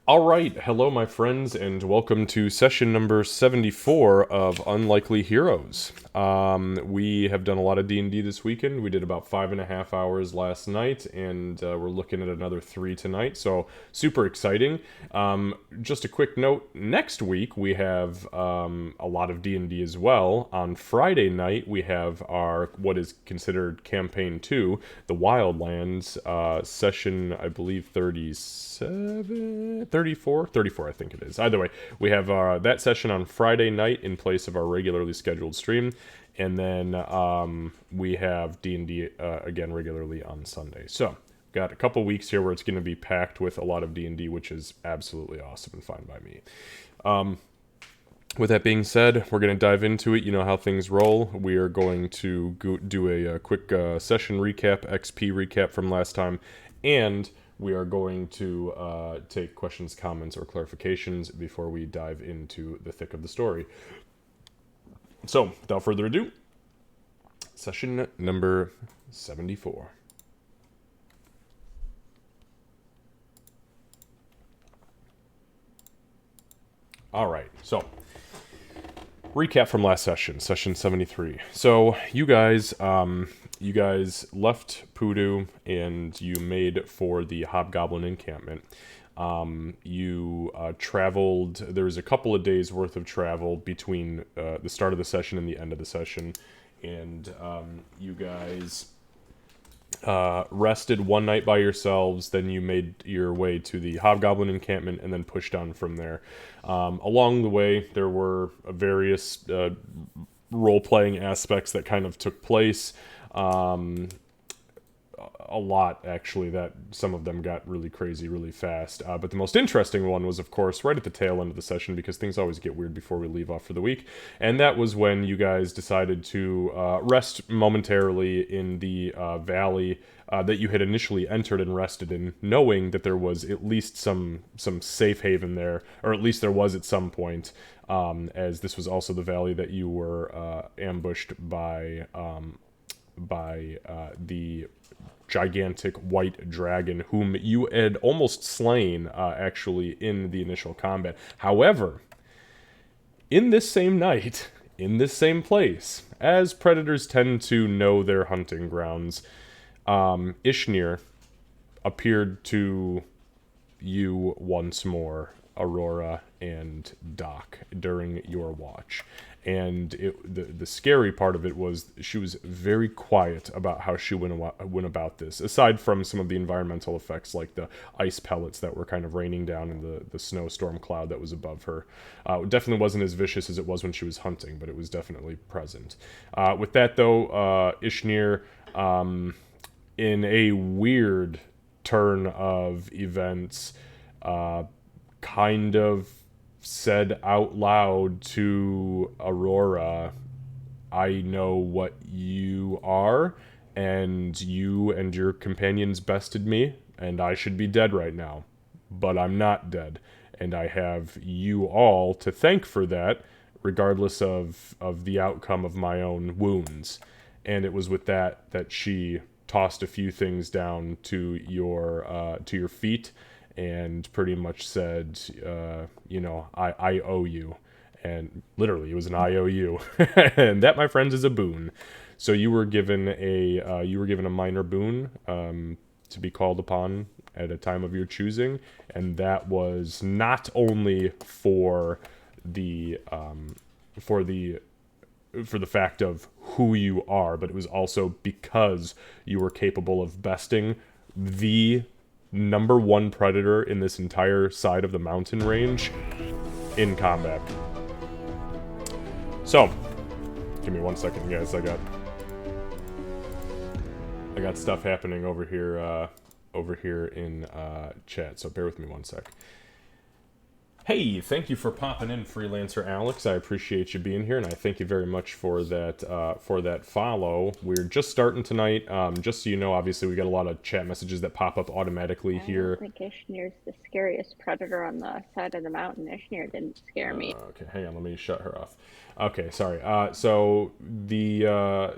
All right, hello, my friends, and welcome to session number 74 of Unlikely Heroes. We have done a lot of D&D this weekend. We did about 5.5 hours last night, and we're looking at another 3 tonight, so super exciting. Just a quick note, next week we have a lot of D&D as well. On Friday night, we have our, what is considered Campaign 2, the Wildlands, session, I believe, 34, I think it is. Either way, we have that session on Friday night in place of our regularly scheduled stream, and then we have D&D again regularly on Sunday. So got a couple weeks here where it's going to be packed with a lot of D&D, which is absolutely awesome and fine by me. With that being said, we're going to dive into it. You know how things roll. We are going to do a quick session recap, XP recap from last time, and we are going to take questions, comments, or clarifications before we dive into the thick of the story. So, without further ado, session number 74. All right, so recap from last session, session 73. So you guys left Pudu and you made for the Hobgoblin encampment. You traveled. There was a couple of days worth of travel between the start of the session and the end of the session, and you guys rested one night by yourselves. Then you made your way to the Hobgoblin encampment and then pushed on from there. Along the way, there were various role-playing aspects that kind of took place. A lot, actually, that some of them got really crazy really fast. But the most interesting one was, of course, right at the tail end of the session, because things always get weird before we leave off for the week. And that was when you guys decided to rest momentarily in the valley that you had initially entered and rested in, knowing that there was at least some safe haven there, or at least there was at some point, as this was also the valley that you were ambushed by the gigantic white dragon whom you had almost slain, actually, in the initial combat. However, in this same night, in this same place, as predators tend to know their hunting grounds, Ishnir appeared to you once more, Aurora and Doc, during your watch. And the scary part of it was she was very quiet about how she went about this, aside from some of the environmental effects like the ice pellets that were kind of raining down in the snowstorm cloud that was above her. It definitely wasn't as vicious as it was when she was hunting, but it was definitely present. With that, though, Ishnir, in a weird turn of events, kind of said out loud to Aurora, I know what you are, and you and your companions bested me, and I should be dead right now. But I'm not dead, and I have you all to thank for that, regardless of the outcome of my own wounds. And it was with that she tossed a few things down to your feet, and pretty much said, I owe you. And literally, it was an IOU. And that, my friends, is a boon. So you were given a minor boon to be called upon at a time of your choosing, and that was not only for the fact of who you are, but it was also because you were capable of besting the number one predator in this entire side of the mountain range in combat. So, give me 1 second, guys. I got stuff happening over here in chat. So bear with me 1 sec. Hey, thank you for popping in, Freelancer Alex. I appreciate you being here, and I thank you very much for that follow. We're just starting tonight. Just so you know, obviously we got a lot of chat messages that pop up automatically here. I don't think Ishnir's the scariest predator on the side of the mountain. Ishnir didn't scare me. Okay, hang on. Let me shut her off. Okay, sorry. So the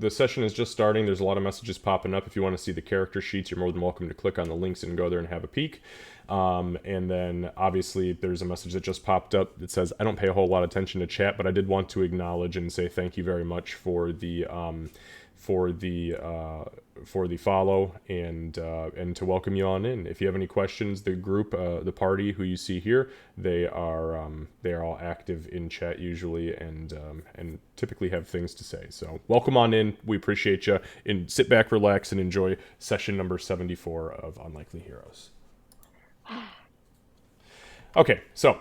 session is just starting. There's a lot of messages popping up. If you want to see the character sheets, you're more than welcome to click on the links and go there and have a peek. And then obviously there's a message that just popped up that says, I don't pay a whole lot of attention to chat, but I did want to acknowledge and say thank you very much for the follow and to welcome you on in. If you have any questions, the group, the party who you see here, they are all active in chat usually and typically have things to say. So welcome on in. We appreciate you. And sit back, relax, and enjoy session number 74 of Unlikely Heroes. Okay, so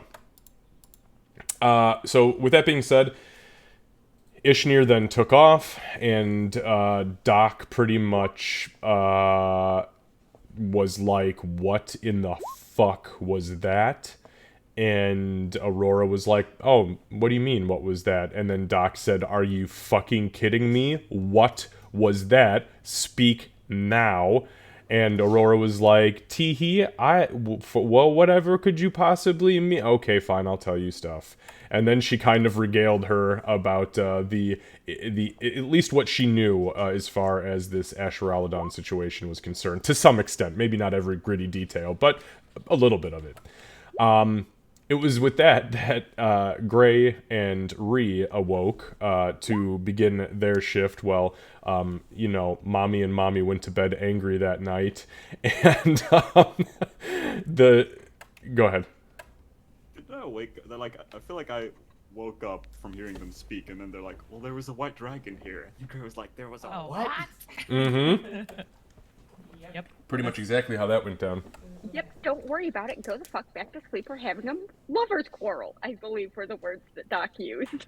with that being said, Ishnir then took off, and Doc pretty much was like, what in the fuck was that? And Aurora was like, oh, what do you mean, what was that? And then Doc said, are you fucking kidding me? What was that? Speak now. And Aurora was like, teehee, well, whatever could you possibly mean? Okay, fine, I'll tell you stuff. And then she kind of regaled her about the at least what she knew as far as this Ashuralladon situation was concerned, to some extent. Maybe not every gritty detail, but a little bit of it. It was with that Gray and Ree awoke to begin their shift. Well, Mommy and Mommy went to bed angry that night, and go ahead. Did I wake? They're like, I feel like I woke up from hearing them speak, and then they're like, "Well, there was a white dragon here." And Gray was like, "There was a what?" Mm-hmm. Yep. Pretty much exactly how that went down. Yep, don't worry about it. Go the fuck back to sleep. We're having a lover's quarrel, I believe were the words that Doc used.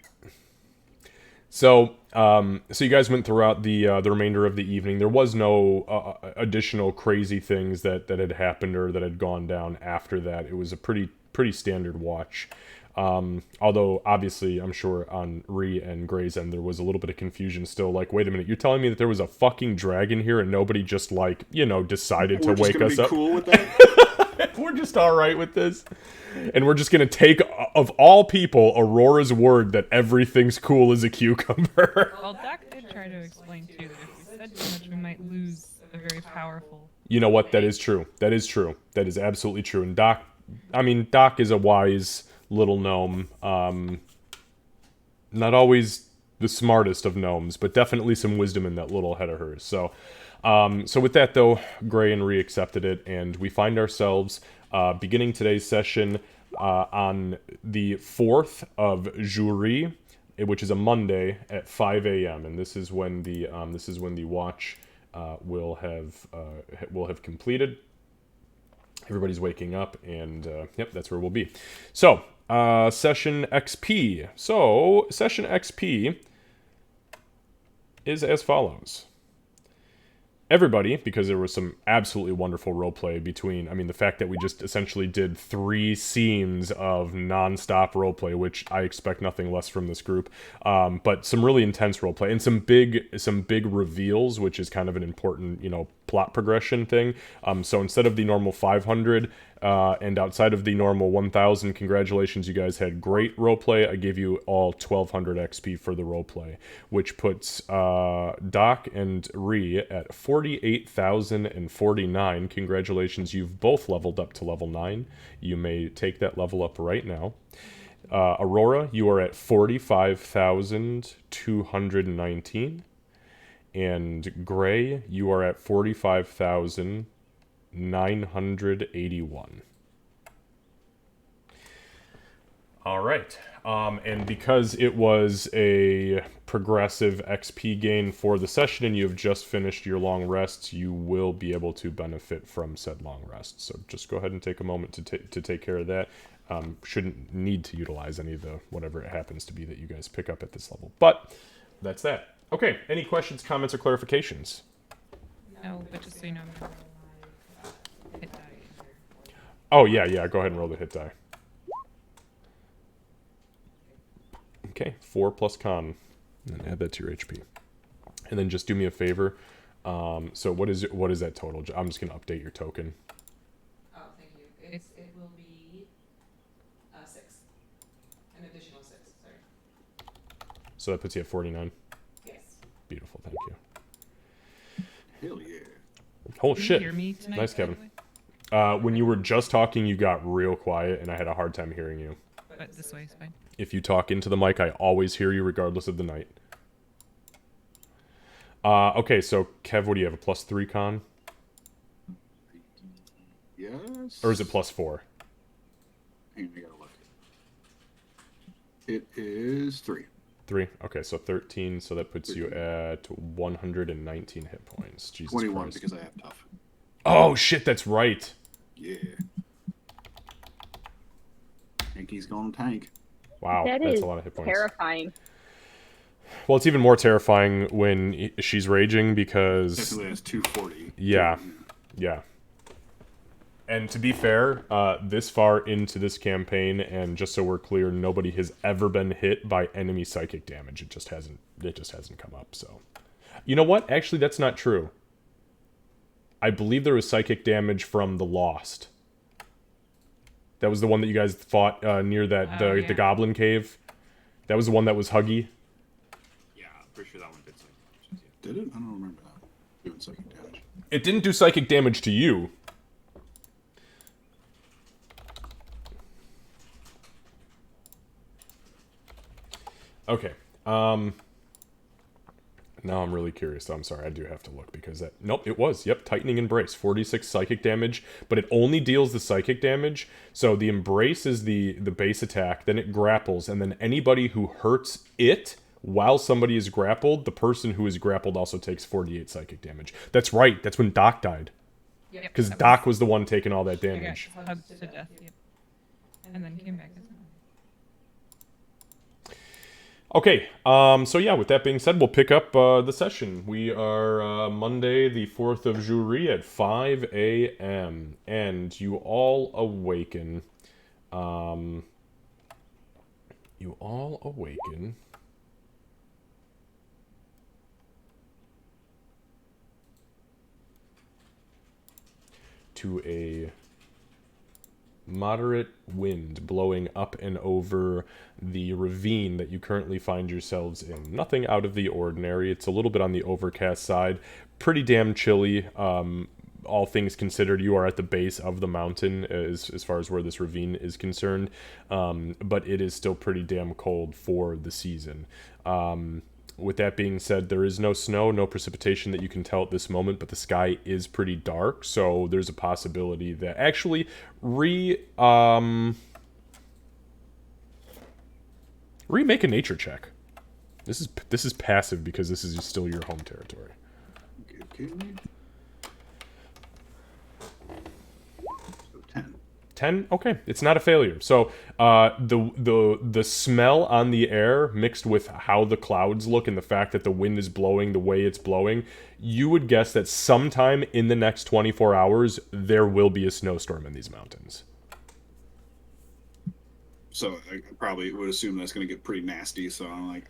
So you guys went throughout the remainder of the evening. There was no additional crazy things that had happened or that had gone down after that. It was a pretty standard watch. Although, obviously, I'm sure on Ree and Gray's end, there was a little bit of confusion still. Like, wait a minute, you're telling me that there was a fucking dragon here and nobody just, decided to wake us up? We're just gonna be cool with that? We're just alright with this. And we're just gonna take, of all people, Aurora's word that everything's cool as a cucumber. Well, Doc did try to explain, too, that if we said too much, we might lose a very powerful... You know what? That is true. That is true. That is absolutely true. And Doc is a wise little gnome. Not always the smartest of gnomes, but definitely some wisdom in that little head of hers. So with that, though, Gray and Ree accepted it, and we find ourselves beginning today's session on the 4th of Jury, which is a Monday at 5 a.m. And this is when the watch will have completed. Everybody's waking up, and yep, that's where we'll be. So, Session XP. So, Session XP is as follows. Everybody, because there was some absolutely wonderful roleplay between, the fact that we just essentially did 3 scenes of non-stop roleplay, which I expect nothing less from this group, but some really intense roleplay, and some big reveals, which is kind of an important, plot progression thing. So instead of the normal 500, and outside of the normal 1,000, congratulations, you guys had great roleplay. I gave you all 1,200 XP for the roleplay, which puts Doc and Ree at 48,049. Congratulations, you've both leveled up to level 9. You may take that level up right now. Aurora, you are at 45,219. And Gray, you are at 45,981. All right. And because it was a progressive XP gain for the session and you have just finished your long rests, you will be able to benefit from said long rest. So just go ahead and take a moment to take care of that. Shouldn't need to utilize any of the whatever it happens to be that you guys pick up at this level. But that's that. Okay, any questions, comments, or clarifications? No, but just so you know, I'm gonna roll my hit die. Oh, yeah, go ahead and roll the hit die. Okay, 4 plus con. And then add that to your HP. And then just do me a favor. So what is that total? I'm just going to update your token. Oh, thank you. It will be 6. An additional 6, sorry. So that puts you at 49. Yes. Beautiful, thank you. Hell yeah. Oh, Can shit. you hear me tonight, Nice, by the Kevin. way? When you were just talking, you got real quiet, and I had a hard time hearing you. But this way is fine. If you talk into the mic, I always hear you regardless of the night. Okay, so Kev, what do you have? A +3 con? Yes. Or is it +4? Hang on, I gotta look. It is 3. 3? Okay, so 13, so that puts you at 119 hit points. Jesus 21 Christ. because I have tough. Oh, shit, that's right. Yeah. Tanky's going tank. Wow, That that's is a lot of hit points. terrifying. Well, it's even more terrifying when she's raging because... Technically has 240. Yeah. Yeah. And to be fair, this far into this campaign, and just so we're clear, nobody has ever been hit by enemy psychic damage. It just hasn't come up, so. You know what? Actually, that's not true. I believe there was psychic damage from the Lost. That was the one that you guys fought near that the goblin cave. That was the one that was huggy. Yeah, I'm pretty sure that one did psychic damage. Did it? I don't remember that. Doing psychic damage. It didn't do psychic damage to you. Okay. Now I'm really curious. I'm sorry, I do have to look because that... Nope, it was. Yep, Tightening Embrace. 46 psychic damage, but it only deals the psychic damage. So the Embrace is the base attack, then it grapples, and then anybody who hurts it while somebody is grappled, the person who is grappled also takes 48 psychic damage. That's right, that's when Doc died. Yep, Because that Doc was the one taking all that I got damage. hugged to death. Yep. And then came back as well. Okay, so yeah, with that being said, we'll pick up the session. We are Monday, the 4th of Jury at 5 a.m. And you all awaken. To a moderate wind blowing up and over the ravine that you currently find yourselves in. Nothing out of the ordinary. It's a little bit on the overcast side. Pretty damn chilly. All things considered, you are at the base of the mountain as far as where this ravine is concerned. But it is still pretty damn cold for the season. With that being said, there is no snow, no precipitation that you can tell at this moment, but the sky is pretty dark, so there's a possibility that... Actually, remake a nature check. This is passive because this is still your home territory. Okay. So 10. 10? Okay, it's not a failure. So the smell on the air mixed with how the clouds look and the fact that the wind is blowing the way it's blowing, you would guess that sometime in the next 24 hours there will be a snowstorm in these mountains. So I probably would assume that's going to get pretty nasty. So I'm like,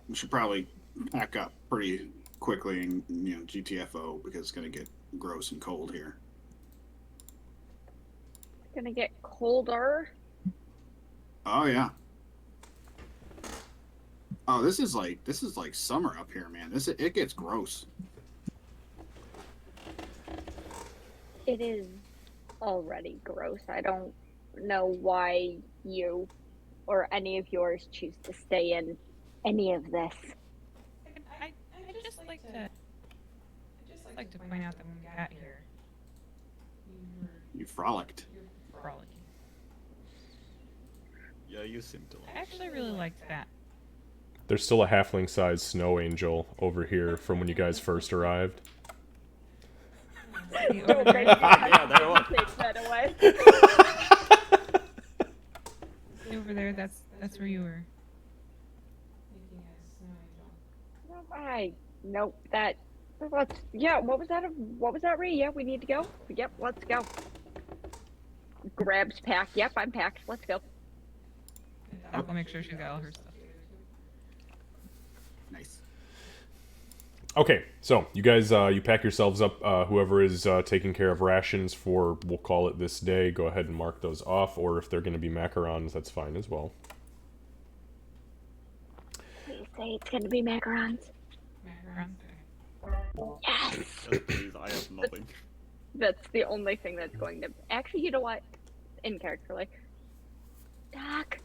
we should probably pack up pretty quickly and GTFO because it's going to get gross and cold here. Gonna get colder. Oh yeah. Oh, this is like summer up here, man. It gets gross. It is already gross. I don't know why you or any of yours choose to stay in any of this. I'd just like to point out that when we got here, You frolicked. frolicking. Yeah, you seem to I actually really liked that. There's still a halfling-sized snow angel over here from when you guys first arrived. See, over there, Yeah, there it was. Take that away. see over there, that's where you were. Nope, that. Let's. Yeah, what was that? What was that, Ree? Yeah, we need to go. Yep, let's go. Grabs pack. Yep, I'm packed. Let's go. I'll make sure she's got all her stuff. Nice. Okay, so you guys, you pack yourselves up. Whoever is taking care of rations for, we'll call it this day, go ahead and mark those off. Or if they're going to be macarons, that's fine as well. Please say it's gonna be macarons. Macarons. Yes. Yes, please, I have nothing. That's the only thing that's going to. Actually, you know what? In character, like, Doc,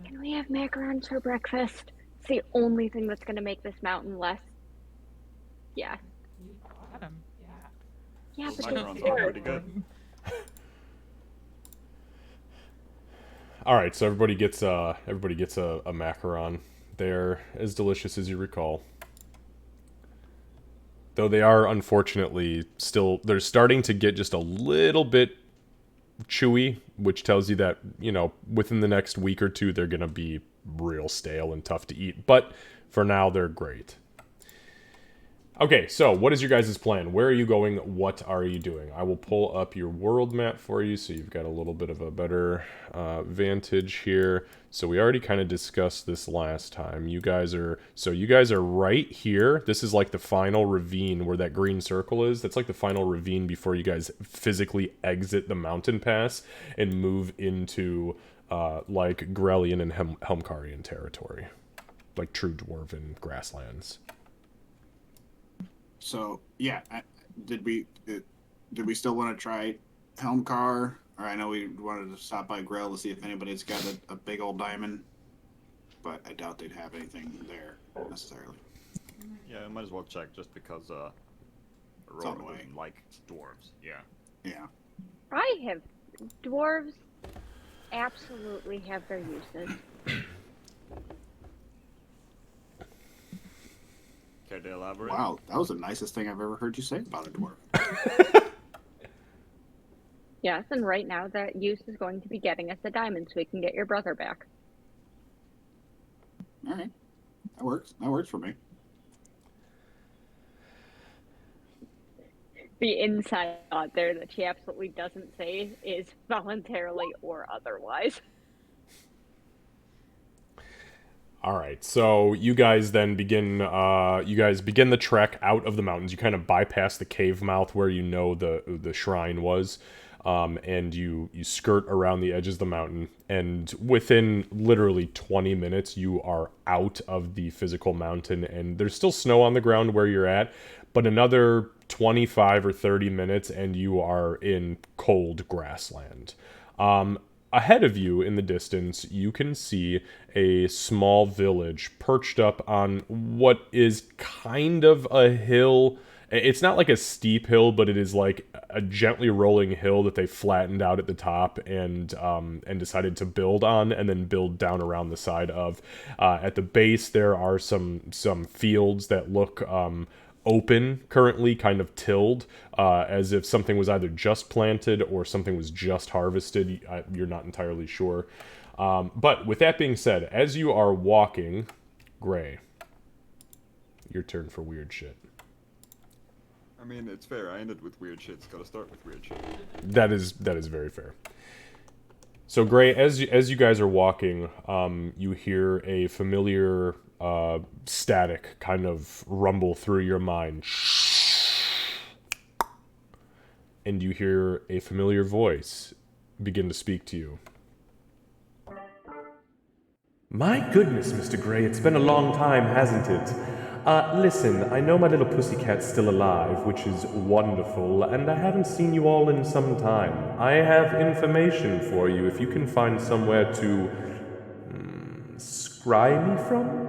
can we have macarons for breakfast? It's the only thing that's going to make this mountain less. Yeah. You bought them. Yeah. Yeah, Those but macarons they're are good. pretty good. All right, so everybody gets a macaron. They're as delicious as you recall. Though they are unfortunately still they're starting to get just a little bit chewy, which tells you that, within the next week or two they're going to be real stale and tough to eat. But for now they're great. Okay, so what is your guys' plan? Where are you going? What are you doing? I will pull up your world map for you so you've got a little bit of a better vantage here. So we already kind of discussed this last time. You guys are right here. This is like the final ravine where that green circle is. That's like the final ravine before you guys physically exit the mountain pass and move into like Grellian and Helmkarian territory. Like true dwarven grasslands. So yeah, did we still want to try Helmcar? Or I know we wanted to stop by Grell to see if anybody's got a big old diamond, but I doubt they'd have anything there necessarily. Yeah, I might as well check just because on Aurora the way. wouldn't like dwarves. Yeah. Yeah. I have dwarves. Absolutely have their uses. Care to elaborate? Wow, that was the nicest thing I've ever heard you say about a dwarf. Yes, and right now that use is going to be getting us a diamond so we can get your brother back. All right, that works. That works for me. The inside thought there that she absolutely doesn't say is voluntarily or otherwise. All right, so you guys then begin. You guys begin the trek out of the mountains. You kind of bypass the cave mouth where the shrine was, and you skirt around the edges of the mountain. And within literally 20 minutes, you are out of the physical mountain, and there's still snow on the ground where you're at. But another 25 or 30 minutes, and you are in cold grassland. Ahead of you in the distance, you can see a small village perched up on what is kind of a hill. It's not like a steep hill, but it is like a gently rolling hill that they flattened out at the top and decided to build on and then build down around the side of. At the base, there are some fields that look open currently, kind of tilled, as if something was either just planted or something was just harvested. You're not entirely sure. But with that being said, as you are walking, Gray, your turn for weird shit. I mean, it's fair. I ended with weird shit. It's gotta start with weird shit. That is very fair. So Gray, as you guys are walking, you hear a familiar static kind of rumble through your mind. And you hear a familiar voice begin to speak to you. My goodness, Mr. Gray, it's been a long time, hasn't it? Listen, I know my little pussycat's still alive, which is wonderful, and I haven't seen you all in some time. I have information for you if you can find somewhere to scry me from,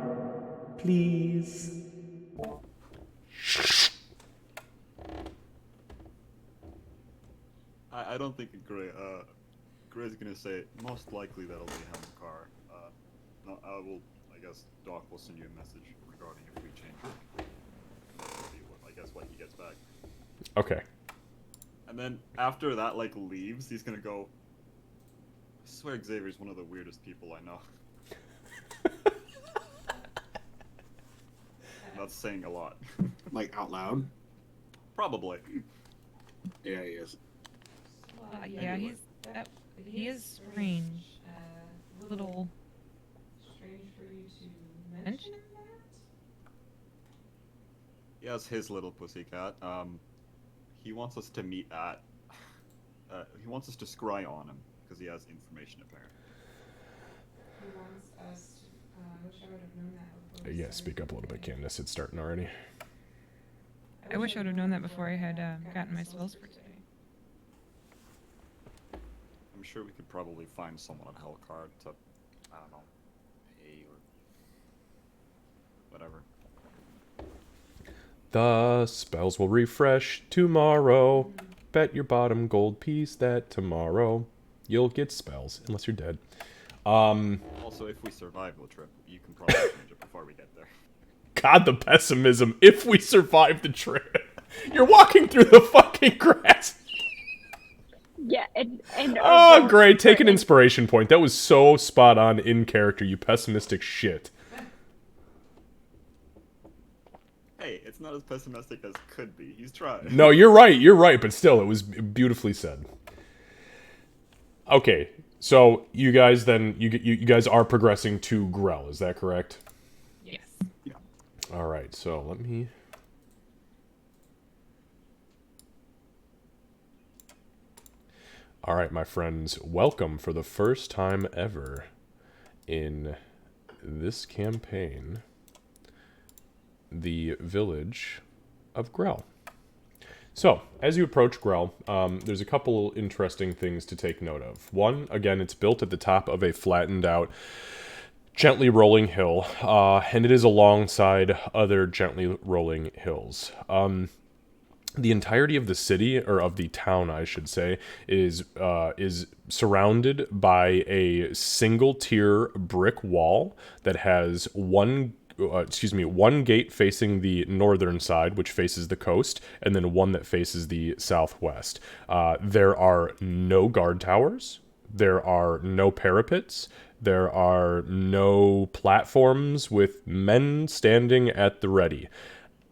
please. I don't think Gray's gonna say most likely that'll be Helmcar. No, I guess Doc will send you a message regarding if we change it. I guess what he gets back. Okay. And then after that, leaves, he's gonna go, I swear Xavier's one of the weirdest people I know. That's saying a lot. Like out loud. Probably. Yeah, he is. Yeah, he is strange. A little Strange for you to mention mention that. He has his little pussycat. He wants us to meet at. He wants us to scry on him because he has information apparently. He wants us to. I wish I would have known that before. Yeah, speak up a little bit, Candace. It's starting already. I wish I would have known that before I had gotten my spells for today. I'm sure we could probably find someone at Hellcard to, I don't know, pay or whatever. The spells will refresh tomorrow. Bet your bottom gold piece that tomorrow you'll get spells, unless you're dead. Also, if we survive the trip, you can probably change it before we get there. God, the pessimism. If we survive the trip. You're walking through the fucking grass. Yeah, and Oh, great. Take an inspiration point. That was so spot on in character, you pessimistic shit. Hey, it's not as pessimistic as could be. He's trying. No, you're right, but still, it was beautifully said. Okay, so you guys then, you guys are progressing to Grell, is that correct? Yes. Alright, so let me... Alright, my friends, welcome for the first time ever in this campaign, the village of Grell. So, as you approach Grell, there's a couple interesting things to take note of. One, again, it's built at the top of a flattened out, gently rolling hill, and it is alongside other gently rolling hills. The entirety of the city, or of the town, I should say, is surrounded by a single-tier brick wall that has one gate facing the northern side, which faces the coast, and then one that faces the southwest. There are no guard towers. There are no parapets. There are no platforms with men standing at the ready.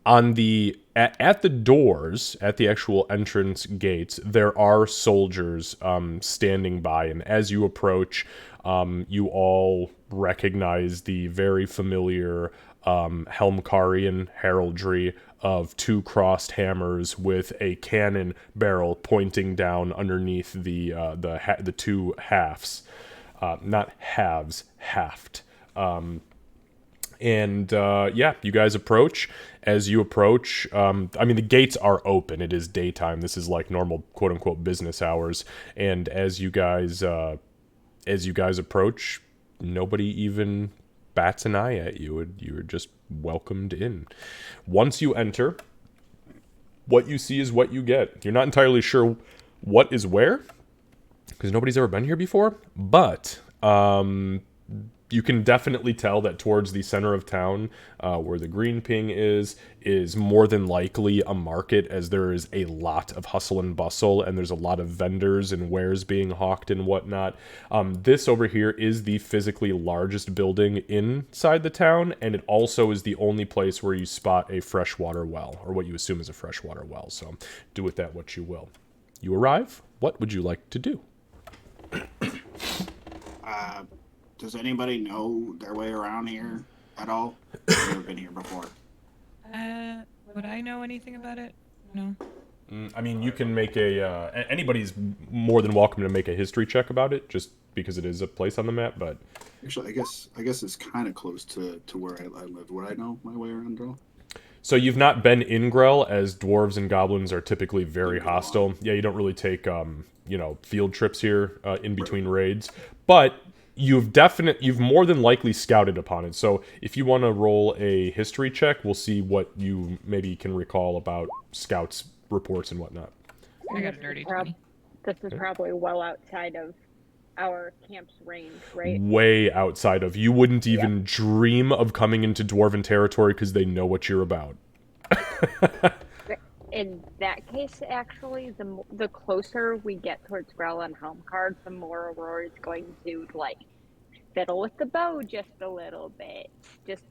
On the at the doors, at the actual entrance gates, there are soldiers standing by, and as you approach, you all recognize the very familiar Helmkarian heraldry of two crossed hammers with a cannon barrel pointing down underneath the two halves, not halves, haft. Yeah, you guys approach. As you approach, I mean, the gates are open. It is daytime. This is like normal, quote-unquote, business hours. And as you guys approach, nobody even bats an eye at you. You're just welcomed in. Once you enter, what you see is what you get. You're not entirely sure what is where, because nobody's ever been here before, but... you can definitely tell that towards the center of town, where the green ping is more than likely a market, as there is a lot of hustle and bustle, and there's a lot of vendors and wares being hawked and whatnot. This over here is the physically largest building inside the town, and it also is the only place where you spot a freshwater well, or what you assume is a freshwater well, so do with that what you will. You arrive. What would you like to do? Does anybody know their way around here at all? I've never been here before. Would I know anything about it? No. I mean, you can make anybody's more than welcome to make a history check about it, just because it is a place on the map, but... Actually, I guess it's kind of close to where I live. Would I know my way around Grell? So you've not been in Grell, as dwarves and goblins are typically very hostile. Yeah, you don't really take, field trips here in between raids, but... You've more than likely scouted upon it. So if you want to roll a history check, we'll see what you maybe can recall about scouts reports and whatnot. I got a dirty 20. This is probably well outside of our camp's range, right? Way outside of. You wouldn't even dream of coming into dwarven territory because they know what you're about. In that case, actually, the closer we get towards Grell and Helmkard, the more Aurora is going to, fiddle with the bow just a little bit. Just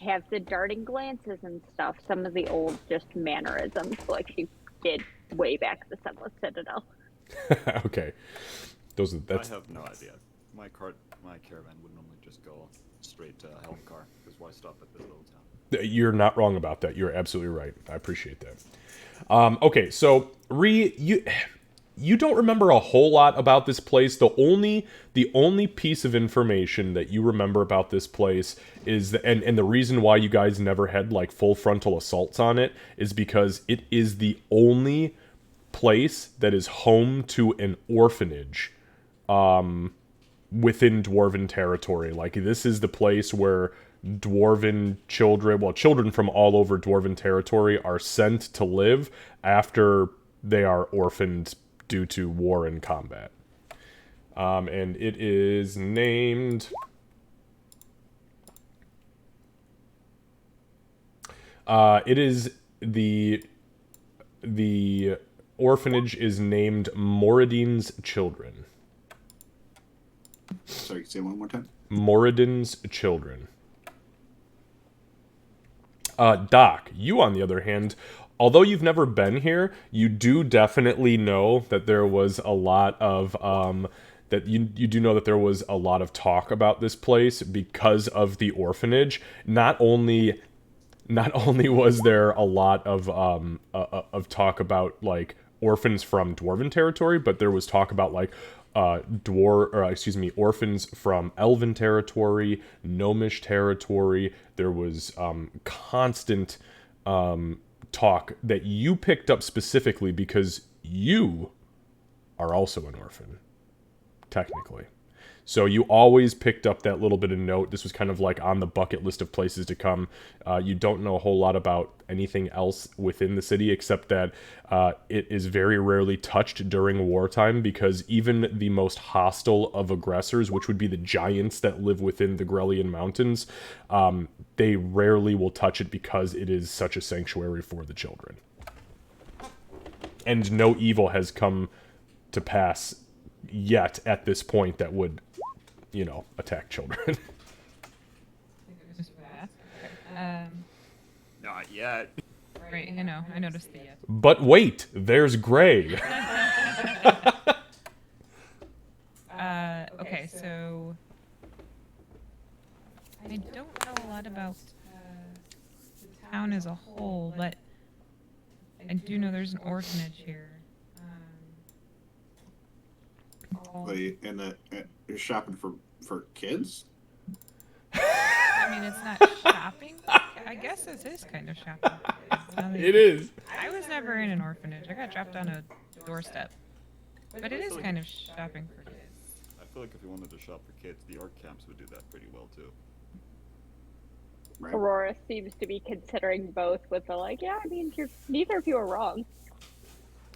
have the darting glances and stuff. Some of the old just mannerisms, like she did way back at the Sunless Citadel. Okay. I have no idea. My caravan would normally just go straight to Helmkar, because why stop at this little town? You're not wrong about that. You're absolutely right. I appreciate that. Okay, so you don't remember a whole lot about this place. The only piece of information that you remember about this place is and the reason why you guys never had like full frontal assaults on it is because it is the only place that is home to an orphanage within dwarven territory. Like, this is the place where dwarven children, well, children from all over dwarven territory are sent to live after they are orphaned due to war and combat. And it is named... it is the orphanage is named Moradin's Children. Sorry, say it one more time. Moradin's Children. Doc, you on the other hand, although you've never been here, you do definitely know that there was a lot of that you do know that there was a lot of talk about this place because of the orphanage. Not only was there a lot of talk about like orphans from dwarven territory, but there was talk about like orphans from elven territory, gnomish territory. There was constant talk that you picked up specifically because you are also an orphan, technically. So you always picked up that little bit of note. This was kind of like on the bucket list of places to come. You don't know a whole lot about anything else within the city except that it is very rarely touched during wartime because even the most hostile of aggressors, which would be the giants that live within the Grelian Mountains, they rarely will touch it because it is such a sanctuary for the children. And no evil has come to pass yet at this point that would, attack children. Not yet. Right, I noticed the yet. But wait, there's Gray. Okay, so I don't know a lot about the town as a whole, but I do know there's an orphanage here. Wait, you're shopping for kids? I mean, it's not shopping. I guess this is kind of shopping. It is. I was never in an orphanage. I got dropped on a doorstep. But it is kind of shopping for kids. I feel like if you wanted to shop for kids, the art camps would do that pretty well too. Right. Aurora seems to be considering both with the neither of you are wrong.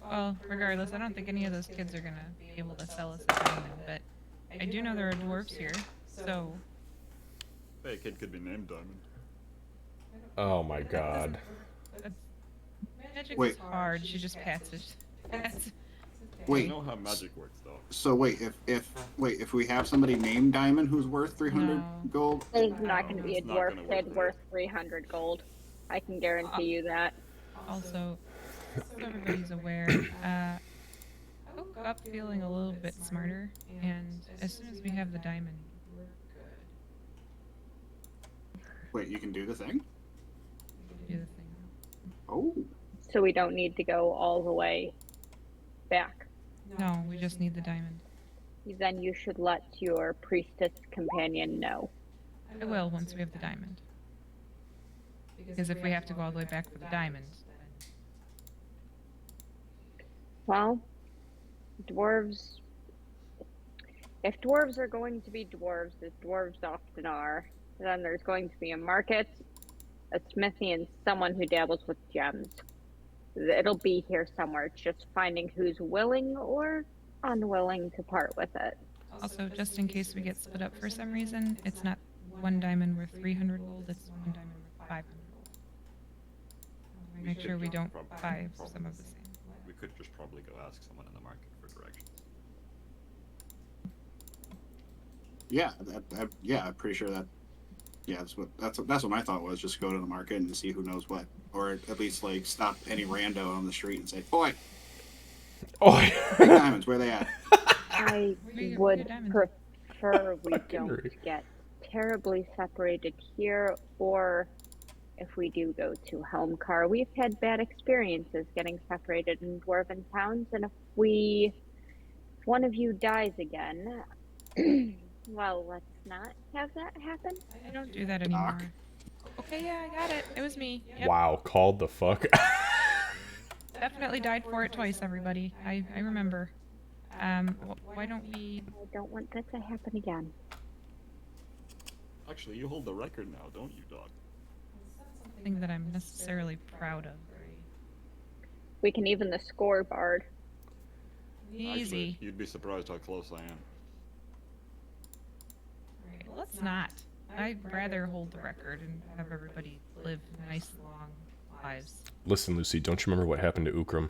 Well, regardless, I don't think any of those kids are gonna be able to sell us a diamond, but I do know there are dwarves here, so... Hey, a kid could be named Diamond. Oh my god. Magic Wait. is hard, she just pats it. Wait. I know how magic works though. So wait, if we have somebody named Diamond who's worth 300 No. gold, There's not going to be a It's not dwarf gonna kid work. worth 300 gold. I can guarantee you that. Also, so everybody's aware, I woke up feeling a little bit smarter, and as soon as we have the diamond, we're good. wait, you can do the thing? We can do the thing. Oh, So we don't need to go all the way back. No, we just need the diamond. Then you should let your priestess companion know. I will once we have the diamond. Because if we have to go all the way back for the diamond, then... Well, dwarves. If dwarves are going to be dwarves, as dwarves often are, then there's going to be a market, a smithy, and someone who dabbles with gems. It'll be here somewhere. It's just finding who's willing or unwilling to part with it. Also, just in case we get split up for some reason, it's not one diamond worth 300 gold, it's one diamond worth 500 gold. Make sure we don't buy some of the same. We could just probably go ask someone in the market for directions. yeah, I'm pretty sure that. Yeah, that's what my thought was. Just go to the market and see who knows what, or at least like stop any rando on the street and say, "Oi, Oh, big diamonds, where they at?" I We would get diamonds. prefer we Fucking don't right. get terribly separated here, or if we do go to Helmcar, we've had bad experiences getting separated in dwarven towns, and if if one of you dies again, well, let's not have that happen. I don't do that anymore. Okay, yeah, I got it. It was me. Yep. Wow, called the fuck. Definitely died for it twice, everybody. I remember. Why don't we... I don't want that to happen again. Actually, you hold the record now, don't you, Doc? Something that I'm necessarily proud of. We can even the scoreboard. Easy. Actually, you'd be surprised how close I am. Right, let's not. I'd rather hold the record and have everybody live nice, long lives. Listen, Lucy, don't you remember what happened to Ukram?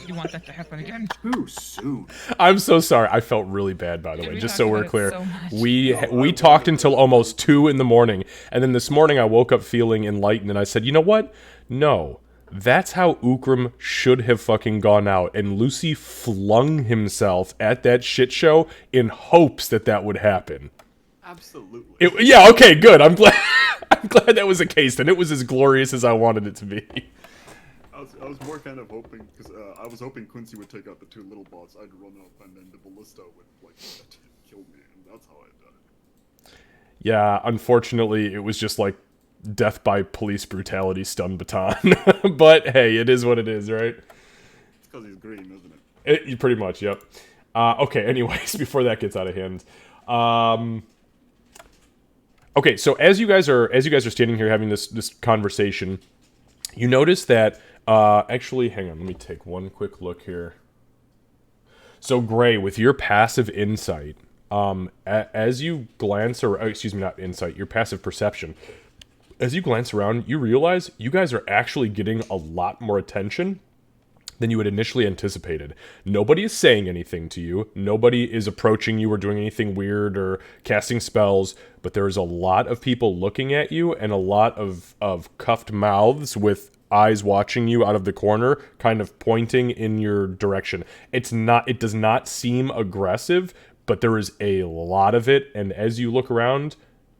You want that to happen again? Too soon. I'm so sorry. I felt really bad, by the Dude, way, we just talked so we're about it clear. so much. We talked until almost 2 in the morning, and then this morning I woke up feeling enlightened, and I said, you know what? No. That's how Ukram should have fucking gone out, and Lucy flung himself at that shit show in hopes that that would happen. Absolutely. Yeah, okay, good. I'm glad I'm glad that was the case, and it was as glorious as I wanted it to be. I was more kind of hoping, because I was hoping Quincy would take out the 2 little bots, I'd run up, and then the ballista would, like, kill me, and that's how I done it. Yeah, unfortunately, it was just like death by police brutality stun baton. But hey, it is what it is, right? It's because he's green, isn't it? Pretty much, yep. Okay, anyways, before that gets out of hand. Okay, so as you guys are standing here having this conversation, you notice that actually, hang on, let me take one quick look here. So Gray, with your passive insight, as you glance around, excuse me, not insight, your passive perception, as you glance around, you realize you guys are actually getting a lot more attention than you had initially anticipated. Nobody is saying anything to you. Nobody is approaching you or doing anything weird or casting spells, but there is a lot of people looking at you and a lot of cuffed mouths with eyes watching you out of the corner, kind of pointing in your direction. It does not seem aggressive, but there is a lot of it, and as you look around,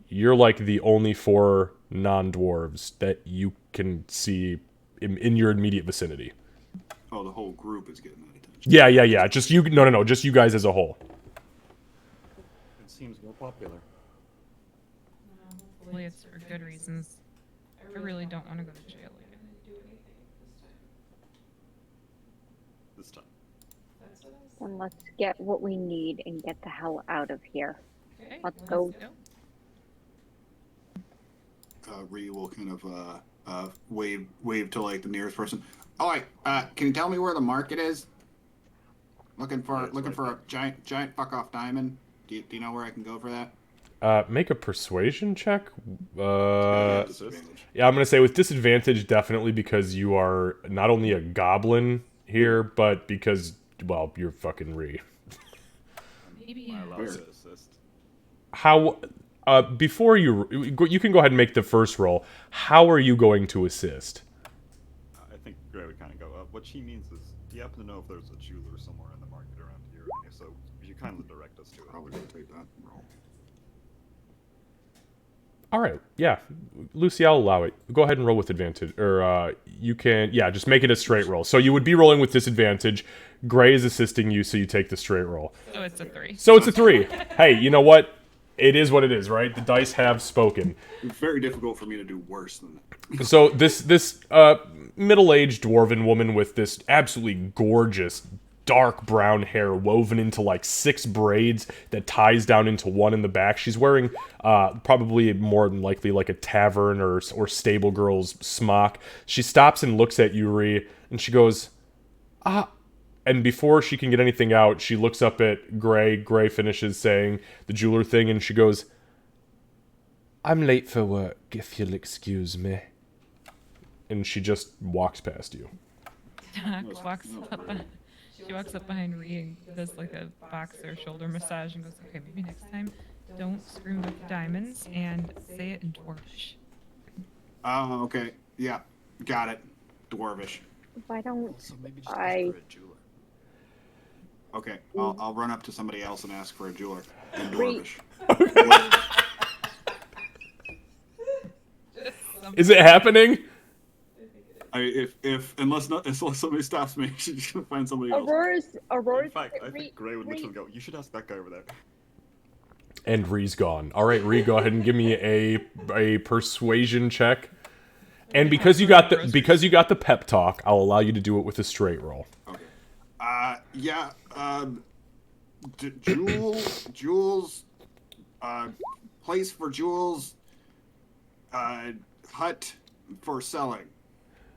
you're like the only 4 non-dwarves that you can see in your immediate vicinity. Oh, the whole group is getting that attention. Yeah. Just you. No. Just you guys as a whole. It seems more popular. Hopefully it's for good reasons. I really don't want to go to jail again. This time. Then let's get what we need and get the hell out of here. Okay, Let's go. Ree will kind of wave to like the nearest person. Oh, wait, can you tell me where the market is? Looking for a giant fuck off diamond. Do you know where I can go for that? Make a persuasion check. Disadvantage. Yeah, I'm gonna say with disadvantage, definitely, because you are not only a goblin here, but because, well, you're fucking Ree. Maybe. Am I allowed to assist? How? Before you can go ahead and make the first roll. How are you going to assist? I think Gray would kind of go, what she means is, do you happen to know if there's a jeweler somewhere in the market around here? If so, could you kindly direct us to it? Probably gonna take that roll. All right, yeah, Lucy, I'll allow it. Go ahead and roll with advantage, or you can, yeah, just make it a straight roll. So you would be rolling with disadvantage. Gray is assisting you, so you take the straight roll. So it's a 3. So it's a 3. Hey, you know what? It is what it is, right? The dice have spoken. It's very difficult for me to do worse than that. So this middle-aged dwarven woman with this absolutely gorgeous dark brown hair woven into like 6 braids that ties down into 1 in the back. She's wearing probably more than likely like a tavern or stable girl's smock. She stops and looks at Yuri and she goes, and before she can get anything out, she looks up at Gray. Gray finishes saying the jeweler thing, and she goes, "I'm late for work, if you'll excuse me." And she just walks past you. Doc walks up. She walks up behind Ree and does like a boxer shoulder massage and goes, "Okay, maybe next time, don't scream with the diamonds and say it in Dwarvish." Oh, okay. Yeah, got it. Dwarvish. Why don't So maybe just I- ask for a jeweler. Okay, I'll run up to somebody else and ask for a jeweler in Ree- Dwarvish. Is it happening? Unless somebody stops me, she's gonna find somebody else. Aurora's. In fact, I think Gray would literally go, you should ask that guy over there. And Ree's gone. All right, Ree, go ahead and give me a persuasion check. And because you got the pep talk, I'll allow you to do it with a straight roll. Okay. Yeah. Jules. Place for Jules. Hut for selling.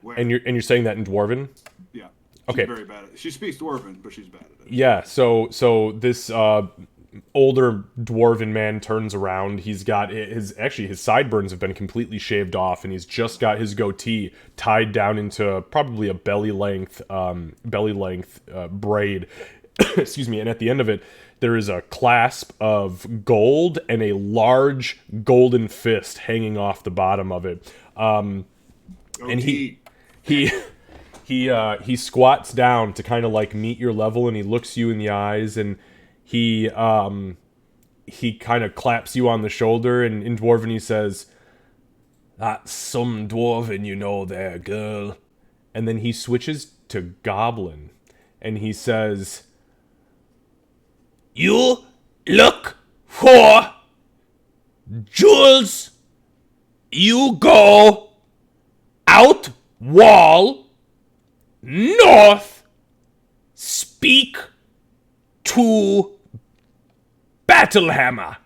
Where? And you're saying that in Dwarven? Yeah. Okay. She's very bad at it. She speaks Dwarven, but she's bad at it. Yeah. So this older dwarven man turns around. He's got his sideburns have been completely shaved off, and he's just got his goatee tied down into probably a belly length braid. Excuse me. And at the end of it, there is a clasp of gold and a large golden fist hanging off the bottom of it. And he squats down to kind of like meet your level, and he looks you in the eyes, and he kind of claps you on the shoulder, and in Dwarven he says, "That's some Dwarven you know there, girl." And then he switches to Goblin, and he says, "You look for Jules. You go out wall, north, speak to Battlehammer."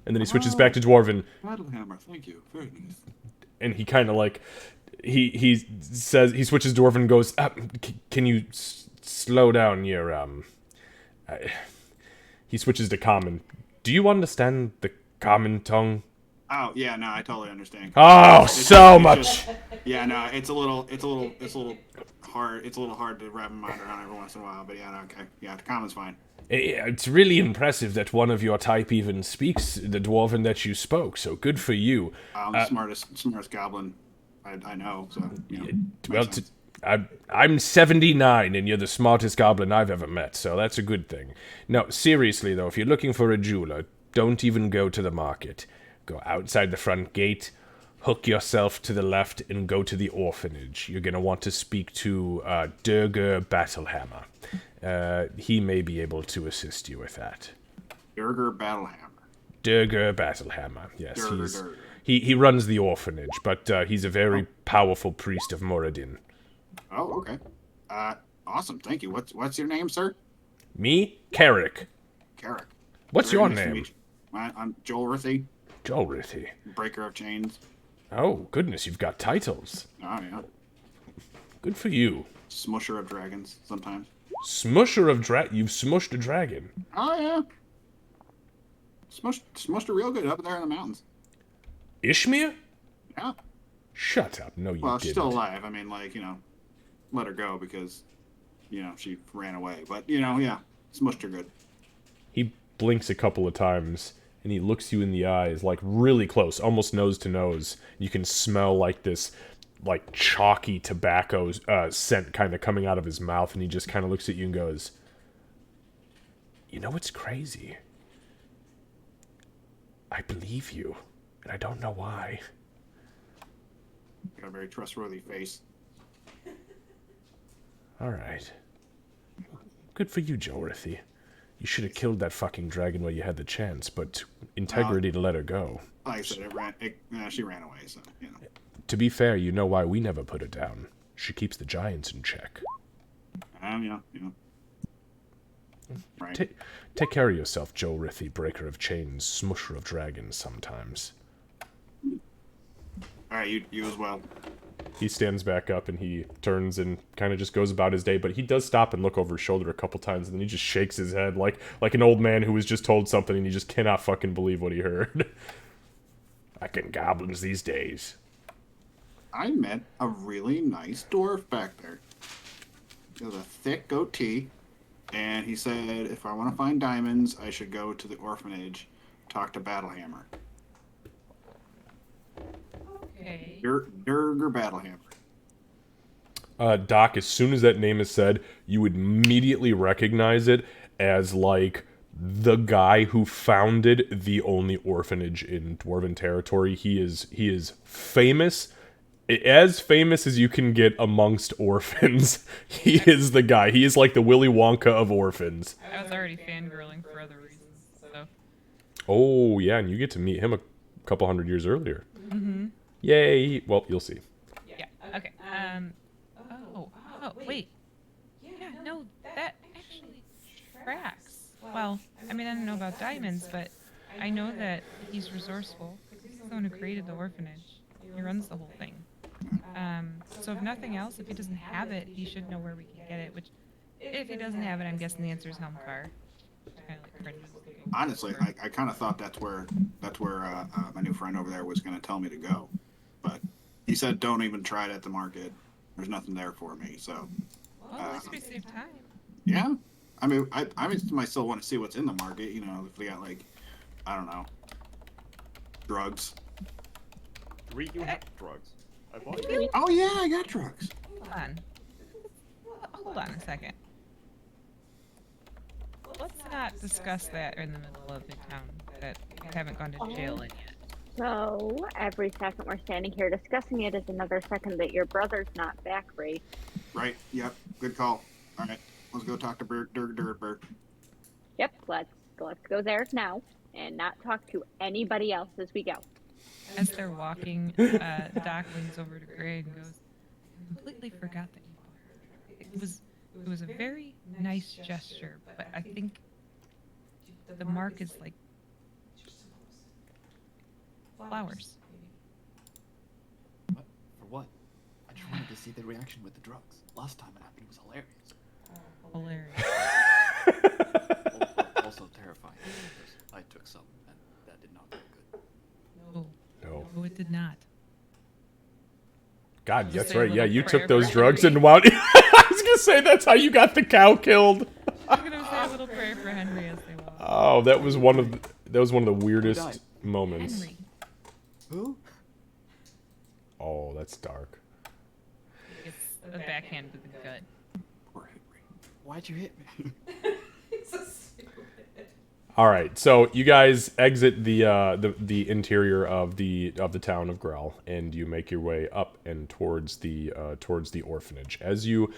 And then he switches back to Dwarven, Battlehammer, thank you. Very nice. and he kind of like he says, he switches to Dwarven and goes, "Can you slow down your he switches to Common. "Do you understand the Common tongue?" Oh yeah, no, I totally understand. Oh, so much. Just, yeah, no, it's a little hard. It's a little hard to wrap my mind around every once in a while. But yeah, no, okay, yeah, the Common's fine. It's really impressive that one of your type even speaks the Dwarven that you spoke, so good for you. I'm the smartest goblin I know, so, you know. Well, I'm 79, and you're the smartest goblin I've ever met, so that's a good thing. No, seriously, though, if you're looking for a jeweler, don't even go to the market. Go outside the front gate, hook yourself to the left, and go to the orphanage. You're going to want to speak to Durger Battlehammer. He may be able to assist you with that. Durger Battlehammer. Durger Battlehammer, yes. Durger. He runs the orphanage, but he's a very powerful priest of Moradin. Oh, okay. Awesome. Thank you. What's your name, sir? Me? Carrick. Carrick. What's Very your nice to name? meet you. I'm Joel Rithy, Joel Rithy. Breaker of Chains. Oh, goodness, you've got titles. Oh, yeah. Good for you. Smusher of Dragons, sometimes. Smusher of you've smushed a dragon. Oh, yeah. Smushed her real good up there in the mountains. Ishmir? Yeah. Shut up. No, you Well, didn't. she's still alive. I mean, like, you know, let her go because, you know, she ran away. But, you know, yeah, smushed her good. He blinks a couple of times, and he looks you in the eyes, like really close, almost nose to nose. You can smell like this, like chalky tobacco scent kind of coming out of his mouth, and he just kind of looks at you and goes, "You know what's crazy? I believe you, and I don't know why." Got a very trustworthy face. All right. Good for you, Joe Rithy. You should have killed that fucking dragon while you had the chance, but integrity to let her go. Like I said, she ran away, so, you know. To be fair, you know why we never put her down. She keeps the giants in check. Yeah. Right. Take care of yourself, Joe Rithy, breaker of chains, smusher of dragons sometimes. All right, you as well. He stands back up and he turns and kind of just goes about his day, but he does stop and look over his shoulder a couple times, and then he just shakes his head like an old man who was just told something and he just cannot fucking believe what he heard. Fucking goblins these days. I met a really nice dwarf back there. He has a thick goatee, and he said if I want to find diamonds, I should go to the orphanage, talk to Battlehammer. Okay. Durger Battlehammer. Doc, as soon as that name is said, you would immediately recognize it as, like, the guy who founded the only orphanage in Dwarven territory. He is famous as famous as you can get amongst orphans. He is the guy. He is like the Willy Wonka of orphans. I was already fangirling for other reasons, so. Oh, yeah, and you get to meet him a couple hundred years earlier. Mm-hmm. Yay. Well, you'll see. Yeah. Okay. Oh, wait. Yeah, no, that actually tracks. Well, I mean, I don't know about diamonds, but I know that he's resourceful. He's the one who created the orphanage. He runs the whole thing. So if nothing else, if he doesn't have it, he should know where we can get it. Which, if he doesn't have it, I'm guessing the answer is Helmcar. Kind of like Fred was looking Honestly, for. I kind of thought that's where my new friend over there was going to tell me to go, but he said don't even try it at the market. There's nothing there for me. So Well, at least we save time. yeah, I mean, I might still want to see what's in the market. You know, if we got like, I don't know, drugs. You have drugs. I bought you. Oh yeah, I got drugs. Hold on a second. Let's not discuss that in the middle of a town that we haven't gone to jail in yet. So every second we're standing here discussing it is another second that your brother's not back, Ray. Right. Yep. Good call. All right. Let's go talk to Bert. Yep, let's go there now and not talk to anybody else as we go. As they're walking, Doc leans over to Gray and goes, I completely forgot that you bought her. It was a very nice gesture, but I think the mark is like flowers. What? For what? I just wanted to see the reaction with the drugs. Last time it happened, it was hilarious. Hilarious. Also terrifying, because I took some, and that did not look good. Oh, No. no, it did not. God, Just that's say a right. Yeah, little you prayer took those for drugs Henry. and wound. I was gonna say that's how you got the cow killed. I'm gonna say a little prayer for Henry as they walk. Oh, that was one of the weirdest died? moments. Henry. Who? Oh, that's dark. It's a backhand to the gut. Poor Henry. Why'd you hit me? So stupid. All right, so you guys exit the interior of the town of Grell, and you make your way up and towards the orphanage. As you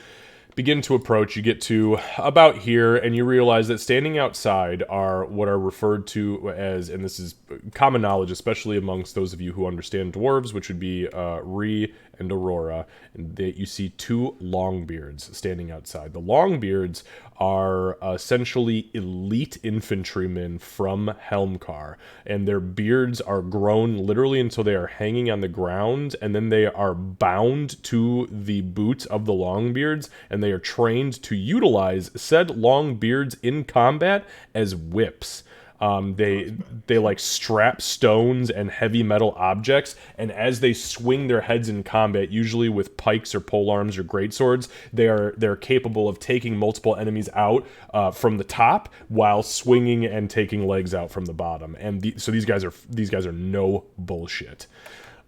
begin to approach, you get to about here, and you realize that standing outside are what are referred to as, and this is common knowledge, especially amongst those of you who understand dwarves, which would be Ree and Aurora, and you see two Longbeards standing outside. The Longbeards are essentially elite infantrymen from Helmcar, and their beards are grown literally until they are hanging on the ground, and then they are bound to the boots of the Longbeards, and they are trained to utilize said Longbeards in combat as whips. They like strap stones and heavy metal objects, and as they swing their heads in combat, usually with pikes or polearms or greatswords, they're capable of taking multiple enemies out from the top while swinging and taking legs out from the bottom. And so these guys are no bullshit.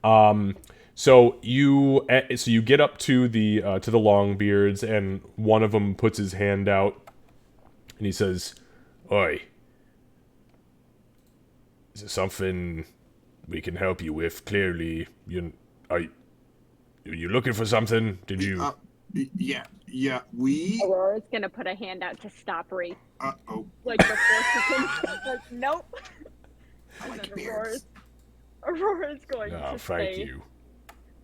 So you get up to the Longbeards, and one of them puts his hand out, and he says, "Oi. Is there something we can help you with? Clearly, are you looking for something? Did you?" Yeah. We. Aurora's gonna put a hand out to stop Ray. Oh. Like before she can. Like, nope. I like And then beards. Aurora's going Oh, to thank say. you.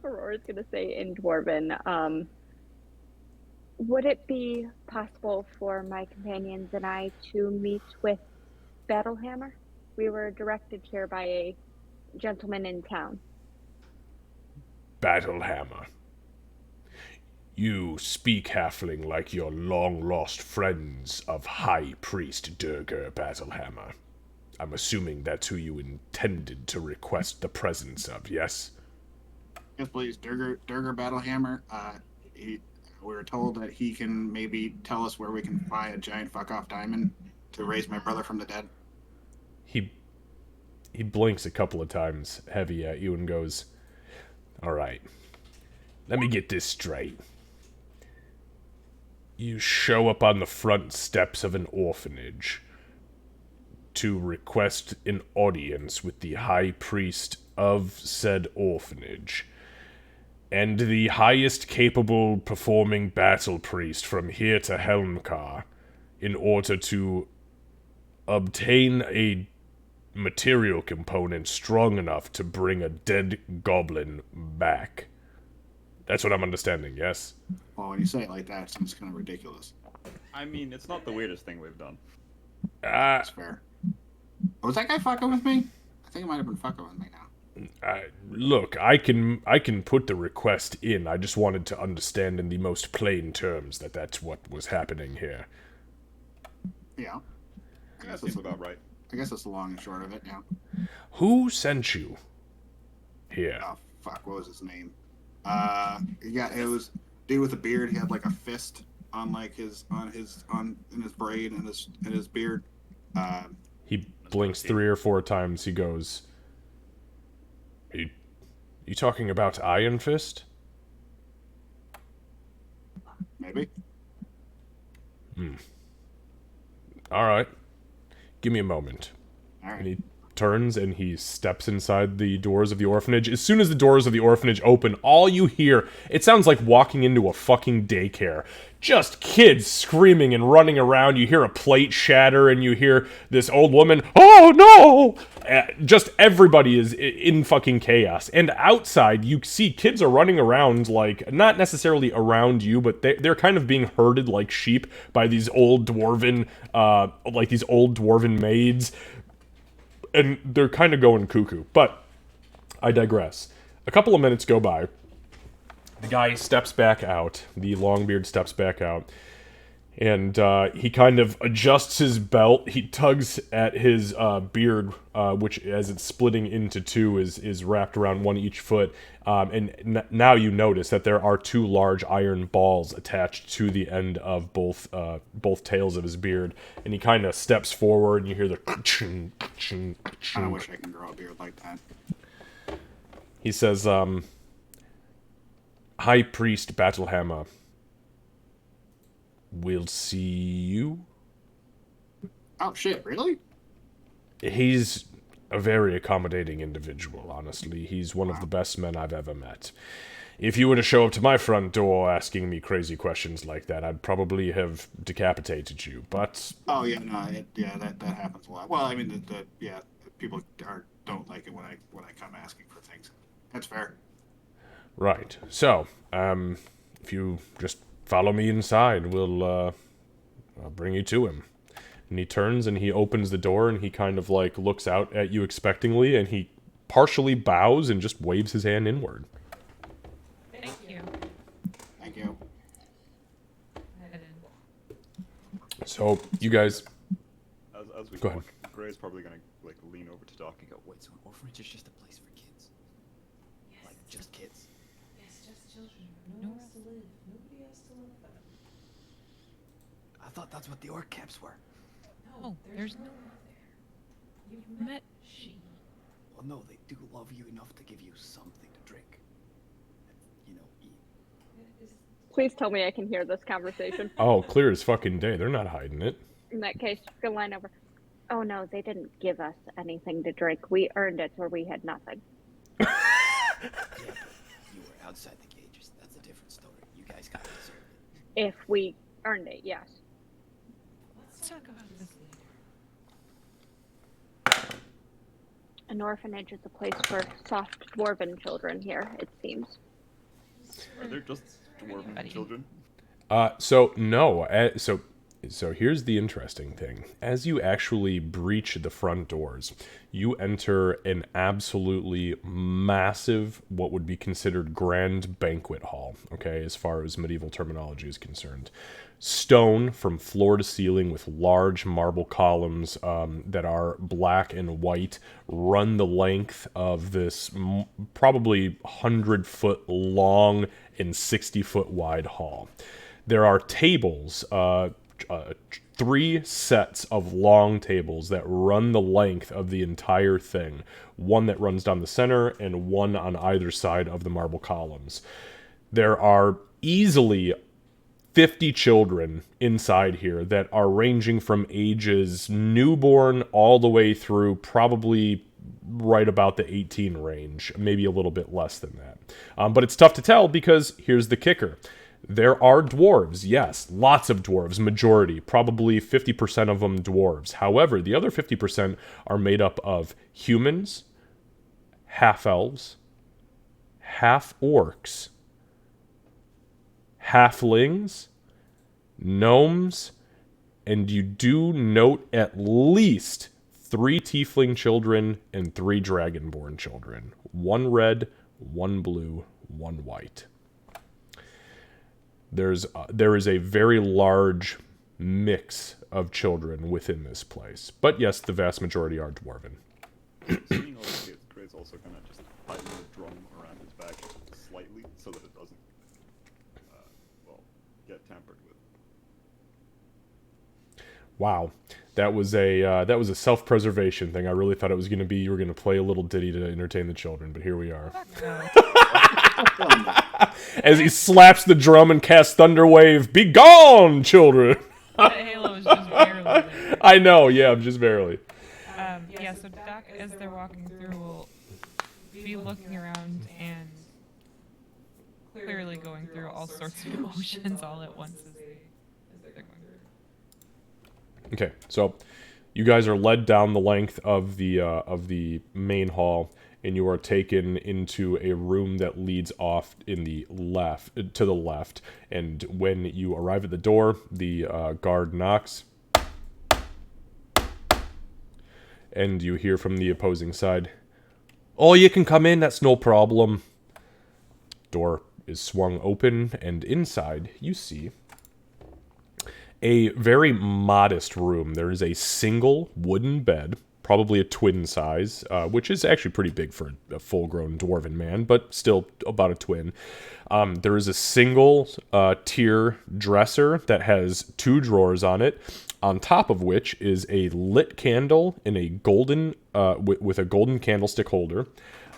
Aurora's gonna say in Dwarven, would it be possible for my companions and I to meet with Battlehammer? We were directed here by a gentleman in town. Battlehammer. You speak halfling like your long-lost friends of High Priest Durger Battlehammer. I'm assuming that's who you intended to request the presence of, yes? Yes, please. Durger Battlehammer. We were told that he can maybe tell us where we can buy a giant fuck-off diamond to raise my brother from the dead. He blinks a couple of times heavy at you and goes, "All right, let me get this straight. You show up on the front steps of an orphanage to request an audience with the high priest of said orphanage. and the highest capable performing battle priest from here to Helmkar in order to obtain a material component strong enough to bring a dead goblin back. That's what I'm understanding, yes? Well, when you say it like that, it seems kind of ridiculous. I mean, it's not the weirdest thing we've done. That's fair. Was that guy fucking with me? I think he might have been fucking with me now. Look, I can put the request in. I just wanted to understand in the most plain terms that that's what was happening here. Yeah. That seems about right. I guess that's the long and short of it, yeah. Who sent you here? Oh, fuck, what was his name? It was dude with a beard. He had like a fist on like in his braid and his beard. He blinks 3 or 4 times. He goes, you talking about Iron Fist? Maybe. Alright. Give me a moment. All right. And he turns and he steps inside the doors of the orphanage. As soon as the doors of the orphanage open, all you hear, it sounds like walking into a fucking daycare. Just kids screaming and running around. You hear a plate shatter and you hear this old woman, "Oh no!" Just everybody is in fucking chaos. And outside, you see kids are running around, like, not necessarily around you, but they're kind of being herded like sheep by these old dwarven, maids. And they're kind of going cuckoo. But I digress. A couple of minutes go by. The guy steps back out. The Longbeard steps back out. And he kind of adjusts his belt. He tugs at his beard, which, as it's splitting into 2, is wrapped around one each foot. Now you notice that there are 2 large iron balls attached to the end of both tails of his beard. And he kind of steps forward, and you hear the ka-ching, ka-ching, I ka-ching. wish I could grow a beard like that. He says, High Priest Battlehammer will see you. Oh shit! Really? He's a very accommodating individual, honestly. He's one of the best men I've ever met. If you were to show up to my front door asking me crazy questions like that, I'd probably have decapitated you, but... Oh yeah, no, that happens a lot. Well, I mean, people don't like it when I come asking for things. That's fair. Right. So, if you just follow me inside, I'll bring you to him. And he turns and he opens the door and he kind of like looks out at you expectingly and he partially bows and just waves his hand inward. Thank you. Thank you. So you guys, as we Go talk, ahead. Gray's probably gonna like lean over to Doc and go, Wait, so an orphanage is just a place for kids? Like, just kids? Yes, just children. Nowhere else to live. Nobody else to love them. I thought that's what the orc camps were. Oh, there's no one there. You've met she. Well, no, they do love you enough to give you something to drink. And, eat. Please tell me I can hear this conversation. Oh, clear as fucking day. They're not hiding it. In that case, go line over. Oh no, they didn't give us anything to drink. We earned it or we had nothing. Yeah, but you were outside the cages. That's a different story. You guys got to deserve it. If we earned it, yes. Let's talk about this later. An orphanage is a place for soft dwarven children here, it seems. are there just dwarven Buddy. children? So no. So here's the interesting thing. As you actually breach the front doors, you enter an absolutely massive, what would be considered grand banquet hall, okay, as far as medieval terminology is concerned. Stone from floor to ceiling with large marble columns that are black and white run the length of this probably 100-foot long and 60-foot wide hall. There are tables, 3 sets of long tables that run the length of the entire thing. One that runs down the center and one on either side of the marble columns. There are easily 50 children inside here that are ranging from ages newborn all the way through probably right about the 18 range, maybe a little bit less than that. But it's tough to tell because here's the kicker. There are dwarves, yes, lots of dwarves, majority, probably 50% of them dwarves. However, the other 50% are made up of humans, half-elves, half-orcs, halflings, gnomes, and you do note at least 3 tiefling children and 3 dragonborn children. 1 red, 1 blue, 1 white. There is a very large mix of children within this place. But yes, the vast majority are dwarven. Seeing all the kids, Gray's also gonna just tighten the drum around his back slightly so that it doesn't, get tampered with. Wow, that was a self-preservation thing. I really thought it was going to be you were going to play a little ditty to entertain the children, but here we are. As he slaps the drum and casts Thunderwave, "Be gone, children!" That Halo is just barely there. I know, yeah, just barely. Yeah, so Doc, as they're walking through, will be looking around and clearly going through all sorts of emotions all at once as they're going through. Okay, so you guys are led down the length of the main hall, and you are taken into a room that leads off to the left. And when you arrive at the door, the guard knocks, and you hear from the opposing side, "Oh, you can come in. That's no problem." Door is swung open, and inside you see a very modest room. There is a single wooden bed, probably a twin size, which is actually pretty big for a full-grown dwarven man, but still about a twin. There is a single tier dresser that has 2 drawers on it, on top of which is a lit candle in a golden with a golden candlestick holder,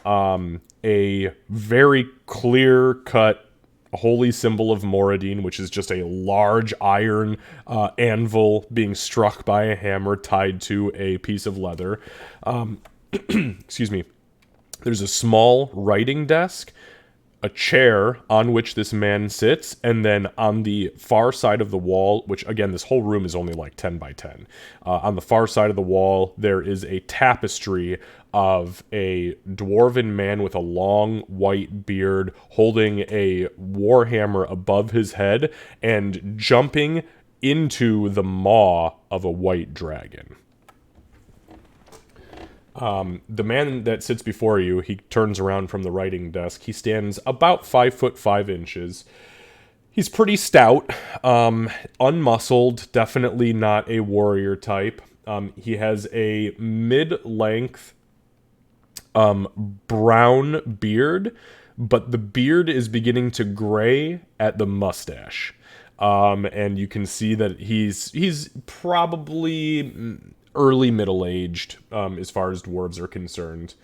a very clear-cut holy symbol of Moradin, which is just a large iron anvil being struck by a hammer tied to a piece of leather. Excuse me. There's a small writing desk, a chair on which this man sits, and then on the far side of the wall, which again, this whole room is only like 10 by 10. On the far side of the wall, there is a tapestry of a dwarven man with a long white beard holding a warhammer above his head and jumping into the maw of a white dragon. The man that sits before you, he turns around from the writing desk. He stands about 5 foot 5 inches. He's pretty stout, unmuscled, definitely not a warrior type. He has a mid-length brown beard, but the beard is beginning to gray at the mustache. And you can see that he's probably early middle-aged as far as dwarves are concerned.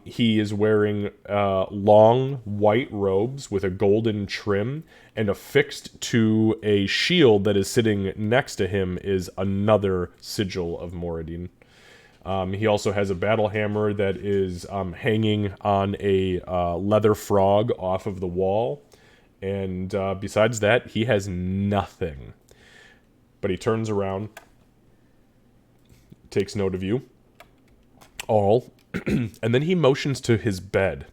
He is wearing long white robes with a golden trim, and affixed to a shield that is sitting next to him is another sigil of Moradin. He also has a battle hammer that is hanging on a leather frog off of the wall. And besides that, he has nothing. But he turns around, takes note of you all, and then he motions to his bed.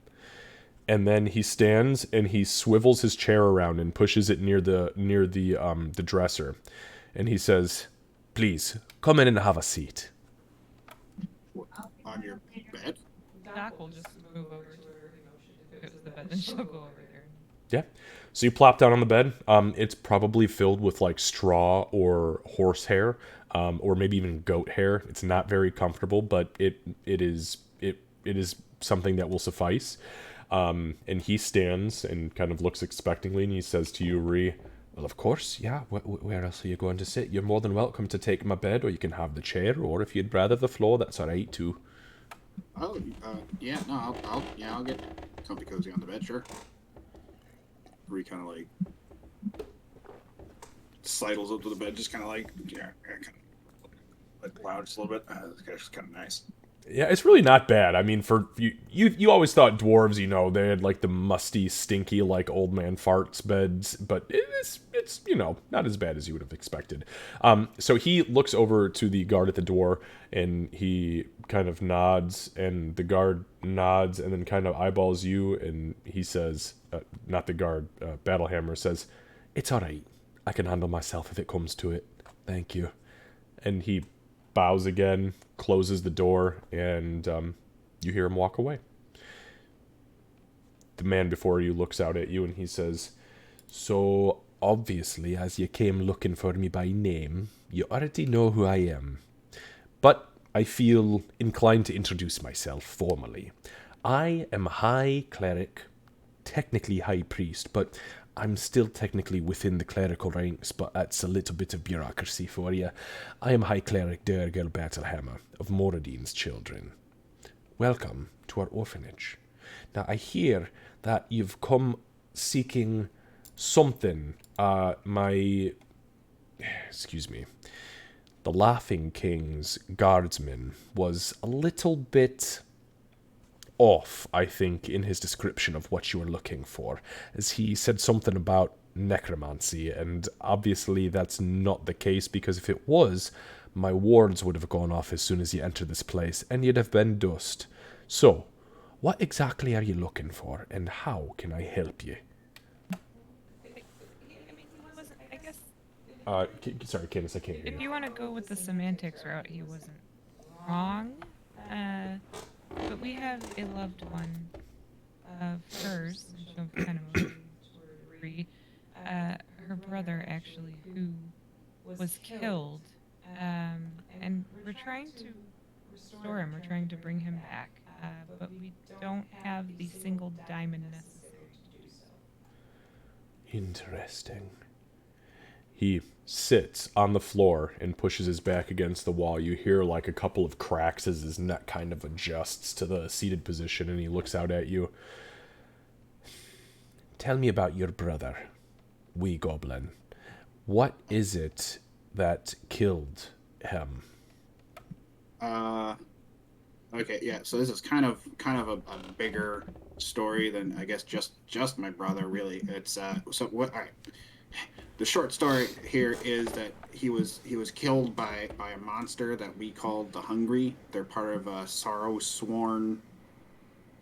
And then he stands and he swivels his chair around and pushes it near the dresser. And he says, "Please, come in and have a seat." On your bed? Doc will just move over to where he motioned. If it was the bed, then she'll go over there. Yeah. So you plop down on the bed. It's probably filled with like straw or horse hair, or maybe even goat hair. It's not very comfortable, but it is something that will suffice. And he stands and kind of looks expectantly, and he says to you, Ree, "Well, of course, yeah. Where else are you going to sit? You're more than welcome to take my bed, or you can have the chair, or if you'd rather the floor, that's all right too." Oh, yeah, no, I'll get comfy cozy on the bed, sure. Ree kind of like sidles up to the bed, just kind of like, kind of like loud just a little bit. This guy's just kind of nice. Yeah, it's really not bad. I mean, for you always thought dwarves, you know, they had like the musty, stinky, like old man farts beds, but it's you know, not as bad as you would have expected. So he looks over to the guard at the door and he kind of nods, and the guard nods and then kind of eyeballs you, and he says, not the guard, Battlehammer says, "It's all right. I can handle myself if it comes to it. Thank you." And he bows again, closes the door, and you hear him walk away. The man before you looks out at you and he says, "So, obviously, as you came looking for me by name, you already know who I am. But I feel inclined to introduce myself formally. I am High Cleric, technically High Priest, but I'm still technically within the clerical ranks, but that's a little bit of bureaucracy for you. I am High Cleric Durgal Battlehammer of Moradin's Children. Welcome to our orphanage. Now, I hear that you've come seeking something. Excuse me. The Laughing King's guardsman was a little bit off, I think, in his description of what you were looking for, as he said something about necromancy, and obviously that's not the case, because if it was, my wards would have gone off as soon as you entered this place, and you'd have been dust. So, what exactly are you looking for, and how can I help you?" I mean, he wasn't. I guess Sorry, Candace, I can't hear if you. you want to go with the semantics route, he wasn't wrong. But we have a loved one of hers, so kind of her brother actually, who was killed, and we're trying to restore him. We're trying to bring him back, but we don't have the single diamond necessary to do so. Interesting. He sits on the floor and pushes his back against the wall. You hear like a couple of cracks as his neck kind of adjusts to the seated position, and he looks out at you. "Tell me about your brother, Wee Goblin. What is it that killed him?" Okay, yeah. So this is kind of a bigger story than, I guess, just my brother. Really, it's so what. All right. The short story here is that he was killed by a monster that we called the Hungry. They're part of a sorrow sworn,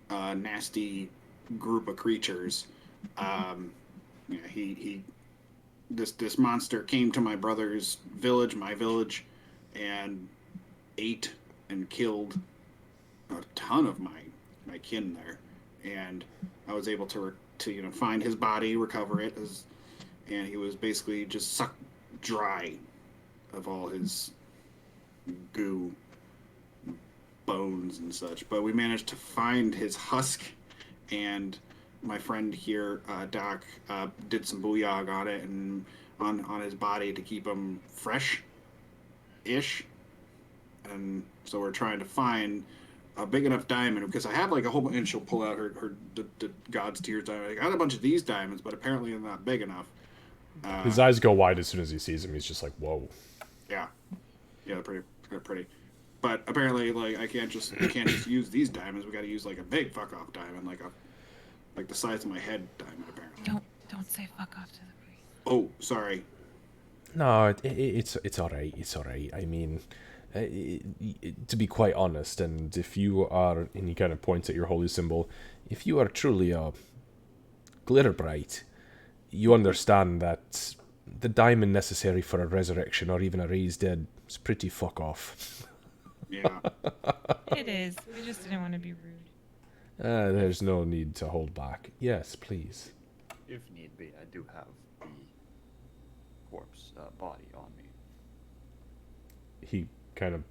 nasty group of creatures. This monster came to my brother's village, my village, and ate and killed a ton of my kin there. And I was able to find his body, recover it, and he was basically just sucked dry of all his goo, bones and such. But we managed to find his husk, and my friend here, Doc, did some booyog on it and on his body to keep him fresh-ish. And so we're trying to find a big enough diamond, because I have like a whole bunch, and she'll pull out the God's Tears diamond. I got a bunch of these diamonds, but apparently they're not big enough. His eyes go wide as soon as he sees him. He's just like, "Whoa." Yeah, they're pretty. But apparently, like, I can't just use these diamonds. We got to use like a big fuck off diamond, like the size of my head diamond. Apparently. Don't say fuck off to the priest. Oh, sorry. No, it's all right. It's all right. I mean, to be quite honest, and if you are, and he kind of points at your holy symbol, if you are truly a Glitterbright, you understand that the diamond necessary for a resurrection or even a raised dead is pretty fuck off. Yeah. It is. We just didn't want to be rude. There's no need to hold back. Yes, please. If need be, I do have the corpse body on me. He kind of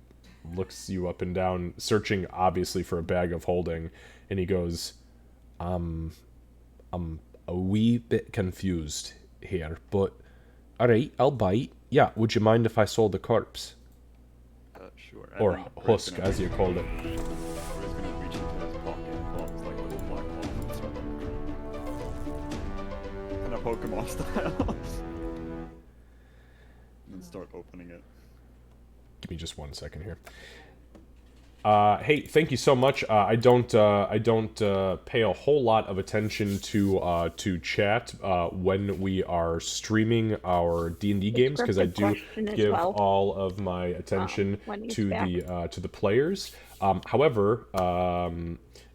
looks you up and down, searching obviously for a bag of holding, and he goes, I'm a wee bit confused here, but alright, I'll bite. Yeah, would you mind if I sold the corpse? Sure. Or husk, as you called it. I was gonna reach into his pocket and pull out this like little black ball and start kind of Pokemon style. And then start opening it. Give me just 1 second here. Hey, thank you so much. I don't pay a whole lot of attention to chat when we are streaming our D&D games because I do question as give well. all of my attention when he's to back. the players. However,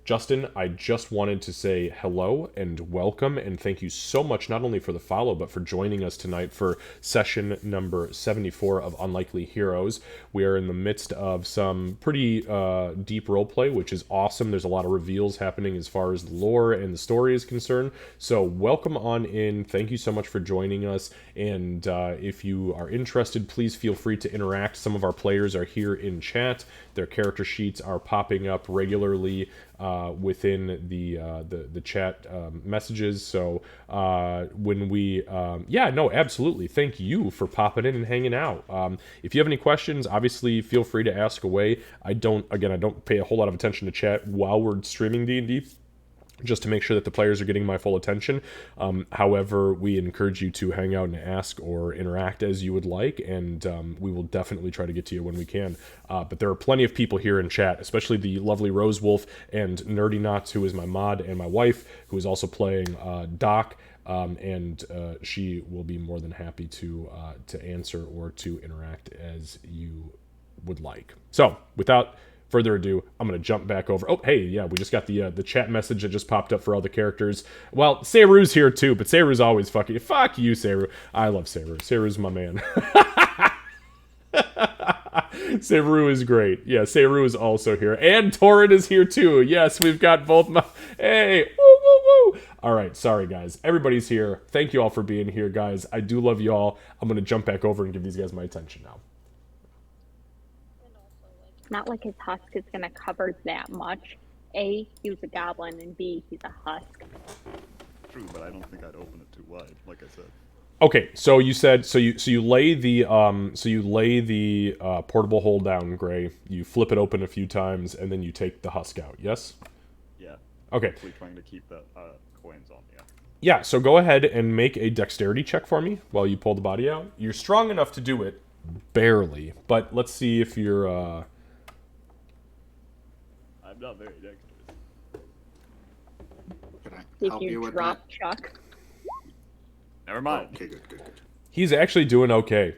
Justin, I just wanted to say hello and welcome, and thank you so much not only for the follow, but for joining us tonight for session number 74 of Unlikely Heroes. We are in the midst of some pretty deep roleplay, which is awesome. There's a lot of reveals happening as far as the lore and the story is concerned. So welcome on in. Thank you so much for joining us. And if you are interested, please feel free to interact. Some of our players are here in chat. Their character sheets are popping up regularly within the chat messages. So when we absolutely, thank you for popping in and hanging out. If you have any questions, obviously feel free to ask away. I don't pay a whole lot of attention to chat while we're streaming D&D, just to make sure that the players are getting my full attention. However, we encourage you to hang out and ask or interact as you would like, and we will definitely try to get to you when we can. But there are plenty of people here in chat, especially the lovely Rose Wolf and Nerdy Knots, who is my mod, and my wife, who is also playing Doc, and she will be more than happy to answer or to interact as you would like. So, without further ado, I'm going to jump back over. Oh, hey, yeah, we just got the chat message that just popped up for all the characters. Well, Seru's here too, but Seru's always fucking... Fuck you, Seru. I love Seru. Seru's my man. Seru is great. Yeah, Seru is also here. And Torrid is here too. Yes, we've got both my... Hey, woo, woo, woo. All right, sorry, guys. Everybody's here. Thank you all for being here, guys. I do love you all. I'm going to jump back over and give these guys my attention now. It's not like his husk is going to cover that much. A, he was a goblin, and B, he's a husk. True, but I don't think I'd open it too wide, like I said. Okay, so you said you lay the portable hole down, Gray. You flip it open a few times, and then you take the husk out. Yes. Yeah. Okay. Actually trying to keep the coins on. Yeah. Yeah. So go ahead and make a dexterity check for me while you pull the body out. You're strong enough to do it, barely, but let's see if you're. I'm not very dexterous. Can I Did help you you with drop that? Chuck? Never mind. Okay, good. He's actually doing okay.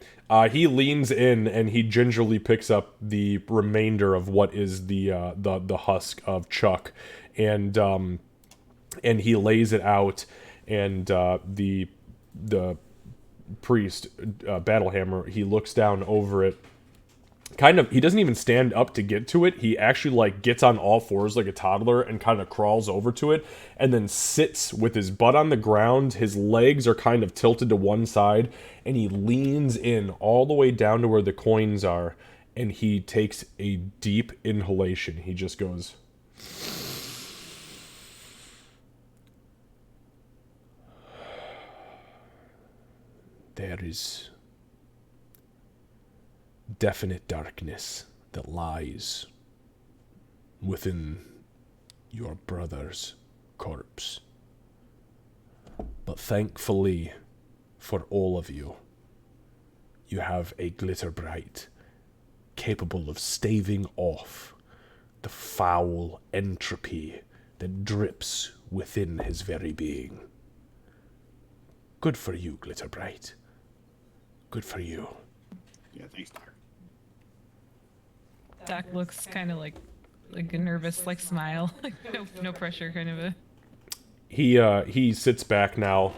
He leans in and he gingerly picks up the remainder of what is the husk of Chuck, and he lays it out, and the priest Battlehammer, he looks down over it. He doesn't even stand up to get to it. He actually like gets on all fours like a toddler and kind of crawls over to it and then sits with his butt on the ground. His legs are kind of tilted to one side and he leans in all the way down to where the coins are and he takes a deep inhalation. He just goes... There is definite darkness that lies within your brother's corpse. But thankfully for all of you, you have a Glitterbright capable of staving off the foul entropy that drips within his very being. Good for you, Glitterbright. Good for you. Yeah, thanks, Doc. Doc looks kind of like a nervous, like smile, like no pressure, kind of a. He sits back now,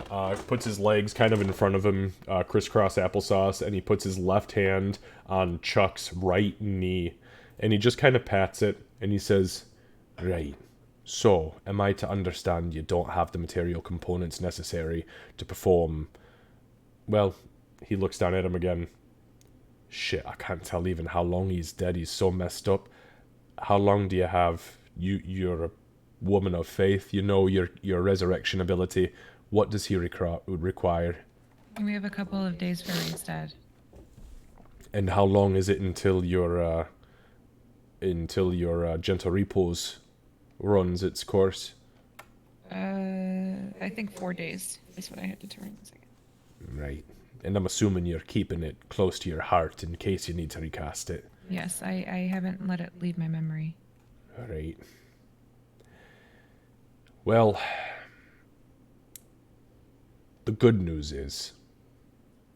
puts his legs kind of in front of him, crisscross applesauce, and he puts his left hand on Chuck's right knee, and he just kind of pats it, and he says, "Right. So, am I to understand you don't have the material components necessary to perform?" Well, he looks down at him again. Shit, I can't tell even how long he's dead. He's so messed up. How long do you have? You're a woman of faith. You know your resurrection ability. What does he require? We have a couple of days for Reinstead. And how long is it until your gentle repose runs its course? I think 4 days is what I had determined. Right. And I'm assuming you're keeping it close to your heart in case you need to recast it. Yes, I haven't let it leave my memory. All right. Well, the good news is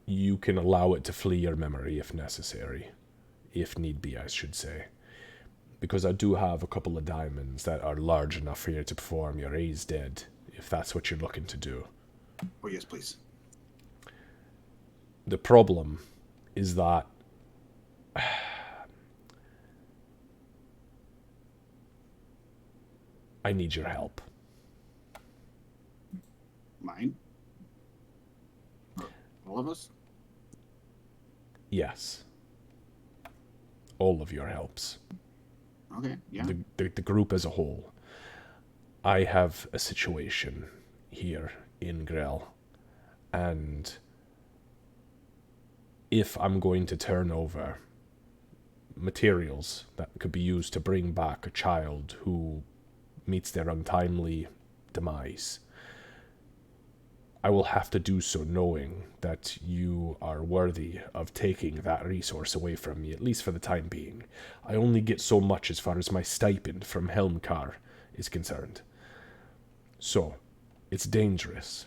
you can allow it to flee your memory if necessary. If need be, I should say. Because I do have a couple of diamonds that are large enough for you to perform your Raise Dead, if that's what you're looking to do. Oh, yes, please. The problem is that I need your help. Mine? All of us? Yes. All of your helps. Okay, yeah. The group as a whole. I have a situation here in Grell, and if I'm going to turn over materials that could be used to bring back a child who meets their untimely demise, I will have to do so knowing that you are worthy of taking that resource away from me, at least for the time being. I only get so much as far as my stipend from Helmkar is concerned. So, it's dangerous.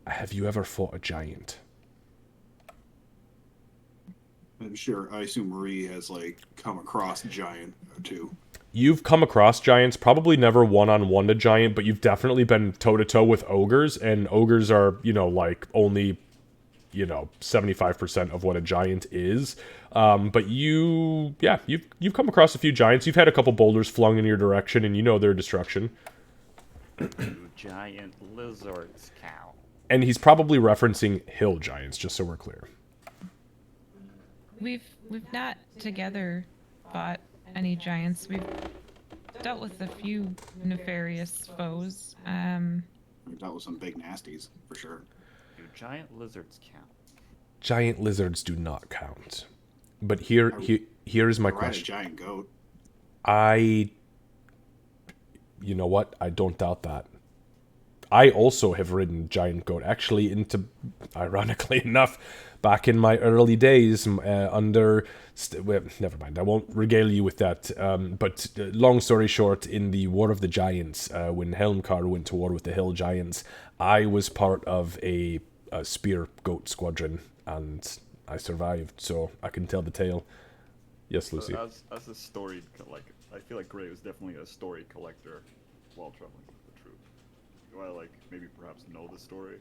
Have you ever fought a giant? I'm sure. I assume Marie has, like, come across a giant or two. You've come across giants, probably never one-on-one to giant, but you've definitely been toe-to-toe with ogres, and ogres are, like, only, 75% of what a giant is. But you've come across a few giants. You've had a couple boulders flung in your direction, and you know their destruction. Giant lizards count. And he's probably referencing hill giants, just so we're clear. We've not together fought any giants. We've dealt with a few nefarious foes. We've dealt with some big nasties, for sure. Do giant lizards count? Giant lizards do not count. But here's my Ride a question. giant goat. You know what? I don't doubt that. I also have ridden giant goat, actually, ironically enough, back in my early days well, never mind, I won't regale you with that. But long story short, in the War of the Giants, when Helmkar went to war with the Hill Giants, I was part of a spear goat squadron, and I survived, so I can tell the tale. Yes, Lucy. As a story, I feel like Gray was definitely a story collector while traveling with the troop. Do I maybe perhaps know the story?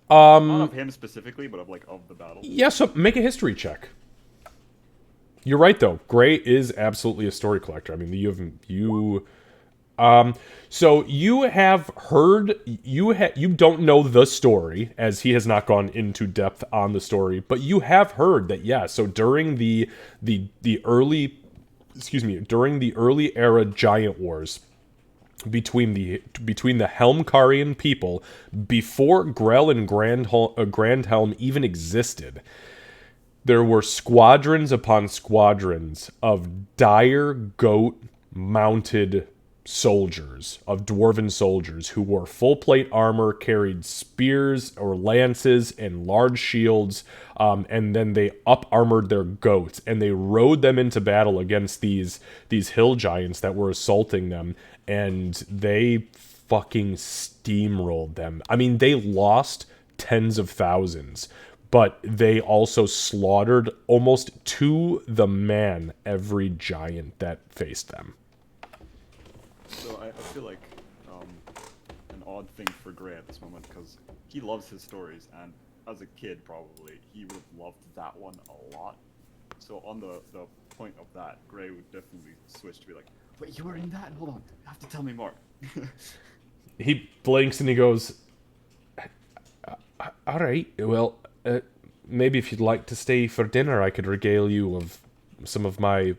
Not of him specifically, but of the battle. Yeah, so make a history check. You're right though. Gray is absolutely a story collector. I mean, so you have heard, you don't know the story, as he has not gone into depth on the story, but you have heard that, yeah, so during the early era giant wars between the Helmkarian people, before Grell and Grandhelm even existed, there were squadrons upon squadrons of dire goat mounted soldiers, of dwarven soldiers, who wore full plate armor, carried spears or lances and large shields, and then they up-armored their goats, and they rode them into battle against these hill giants that were assaulting them, and they fucking steamrolled them. I mean, they lost tens of thousands, but they also slaughtered almost to the man every giant that faced them. So I feel like an odd thing for Gray at this moment, because he loves his stories, and as a kid probably he would have loved that one a lot. So on the point of that, Gray would definitely switch to be like, wait, you were in that? Hold on, you have to tell me more. He blinks and he goes, all right, well, maybe if you'd like to stay for dinner, I could regale you of some of my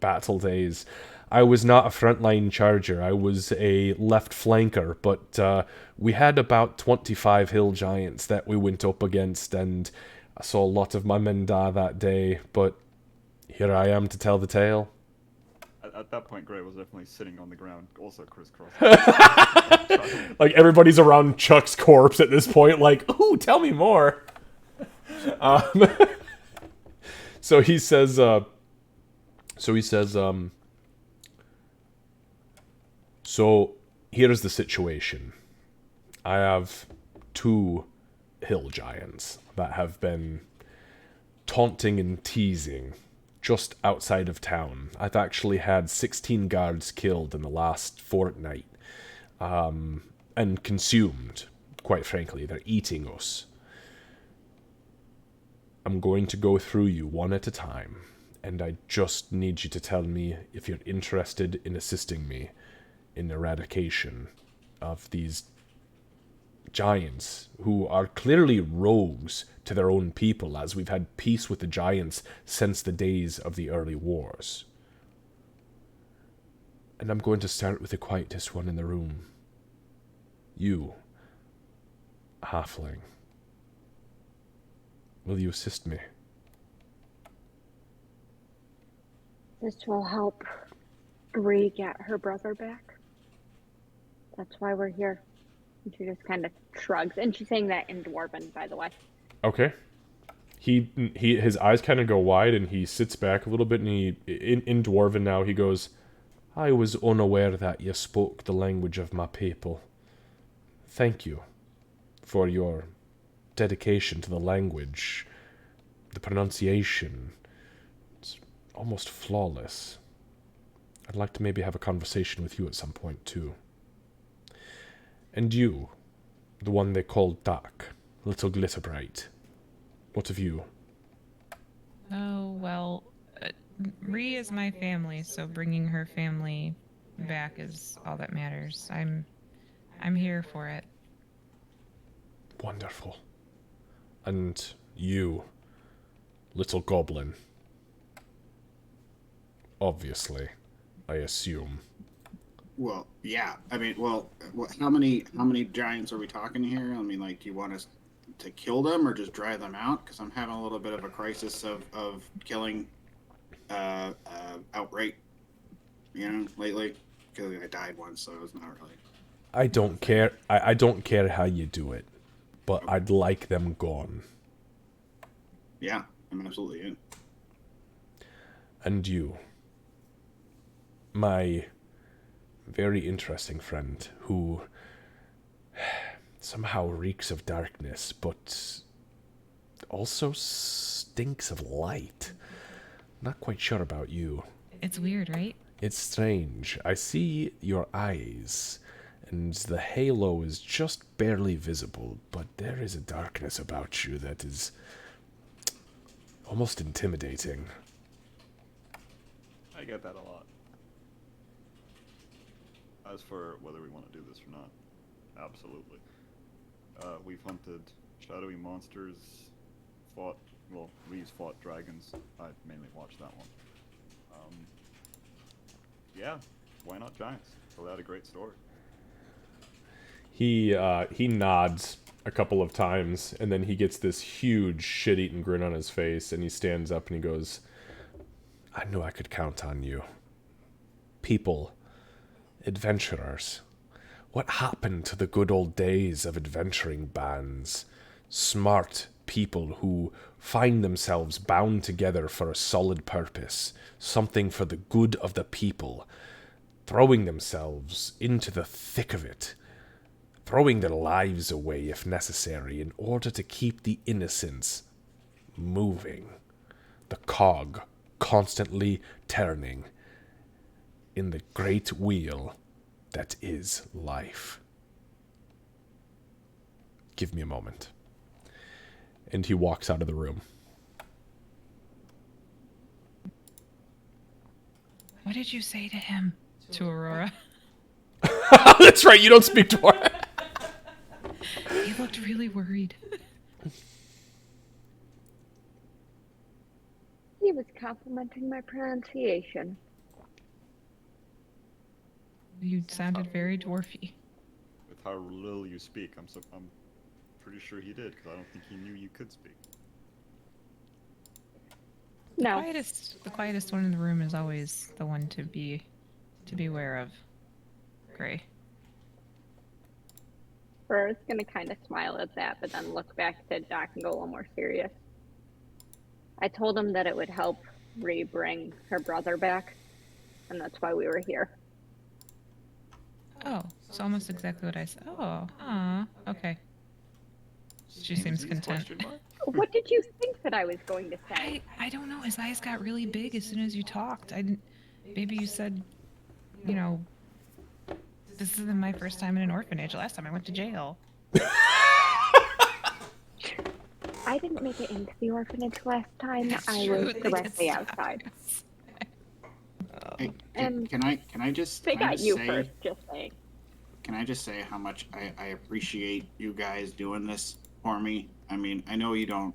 battle days. I was not a frontline charger, I was a left flanker, but we had about 25 hill giants that we went up against, and I saw a lot of my men die that day, but here I am to tell the tale. At that point, Gray was definitely sitting on the ground, also crisscross. Like, everybody's around Chuck's corpse at this point, like, ooh, tell me more. So he says, so here's the situation. I have 2 hill giants that have been taunting and teasing just outside of town. I've actually had 16 guards killed in the last fortnight, and consumed, quite frankly. They're eating us. I'm going to go through you one at a time, and I just need you to tell me if you're interested in assisting me in eradication of these giants who are clearly rogues to their own people, as we've had peace with the giants since the days of the early wars. And I'm going to start with the quietest one in the room. You, halfling. Will you assist me? This will help Bree get her brother back. That's why we're here. And she just kind of shrugs. And she's saying that in Dwarven, by the way. Okay. His eyes kind of go wide, and he sits back a little bit, and in Dwarven now, he goes, I was unaware that you spoke the language of my people. Thank you for your dedication to the language. The pronunciation, it's almost flawless. I'd like to maybe have a conversation with you at some point, too. And you, the one they call Doc, Little Glitterbright, what of you? Oh, well, Ree is my family, so bringing her family back is all that matters. I'm here for it. Wonderful. And you, Little Goblin. Obviously, I assume. Well, yeah. I mean, well, how many giants are we talking here? I mean, like, do you want us to kill them or just drive them out? Because I'm having a little bit of a crisis of killing outright, lately. Because I died once, so it was not really. I don't care. I don't care how you do it, but I'd like them gone. Yeah, I'm absolutely in. And you, my very interesting friend, who somehow reeks of darkness, but also stinks of light. Not quite sure about you. It's weird, right? It's strange. I see your eyes, and the halo is just barely visible, but there is a darkness about you that is almost intimidating. I get that a lot. As for whether we want to do this or not, absolutely. We've hunted shadowy monsters, Reeves fought dragons. I mainly watched that one. Yeah, why not giants? So they had a great story. He nods a couple of times, and then he gets this huge shit-eaten grin on his face, and he stands up and he goes, I knew I could count on you. People, adventurers. What happened to the good old days of adventuring bands? Smart people who find themselves bound together for a solid purpose, something for the good of the people, throwing themselves into the thick of it, throwing their lives away if necessary in order to keep the innocents moving, the cog constantly turning in the great wheel that is life. Give me a moment. And he walks out of the room. What did you say to him? To Aurora. That's right, you don't speak Dwarf. He looked really worried. He was complimenting my pronunciation. You sounded very dwarfy. With how little you speak, I'm pretty sure he did, because I don't think he knew you could speak. No. The quietest one in the room is always the one to be aware of. Gray. Aurora's gonna kind of smile at that, but then look back to Doc and go a little more serious. I told him that it would help bring her brother back, and that's why we were here. Oh, it's almost exactly what I said. Oh, okay. She seems content. What did you think that I was going to say? I don't know. His eyes got really big as soon as you talked. I didn't. Maybe you said, you know, this isn't my first time in an orphanage. Last time I went to jail. I didn't make it into the orphanage last time. That's I true, was they directly just- outside. Hey, And can I just They can I got just you say, first, just saying. Can I just say how much I appreciate you guys doing this for me? I mean, I know you don't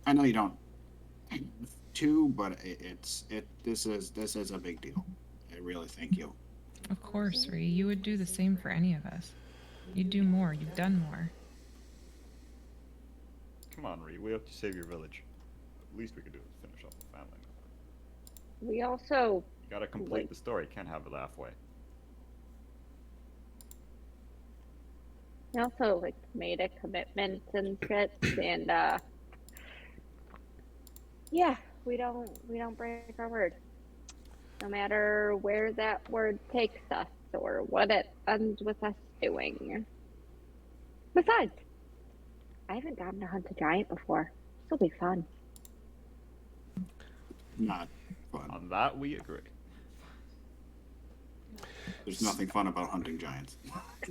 have to, but this is a big deal. I really thank you. Of course, Ree. You would do the same for any of us. You'd do more. You've done more. Come on, Ree. We have to save your village. The least we could do is finish off the family. We also You gotta complete Wait. the story. Can't have it halfway. made a commitment and shit, and yeah, we don't break our word. No matter where that word takes us or what it ends with us doing. Besides, I haven't gotten to hunt a giant before. This'll be fun. Not fun. On that, we agree. There's nothing fun about hunting giants.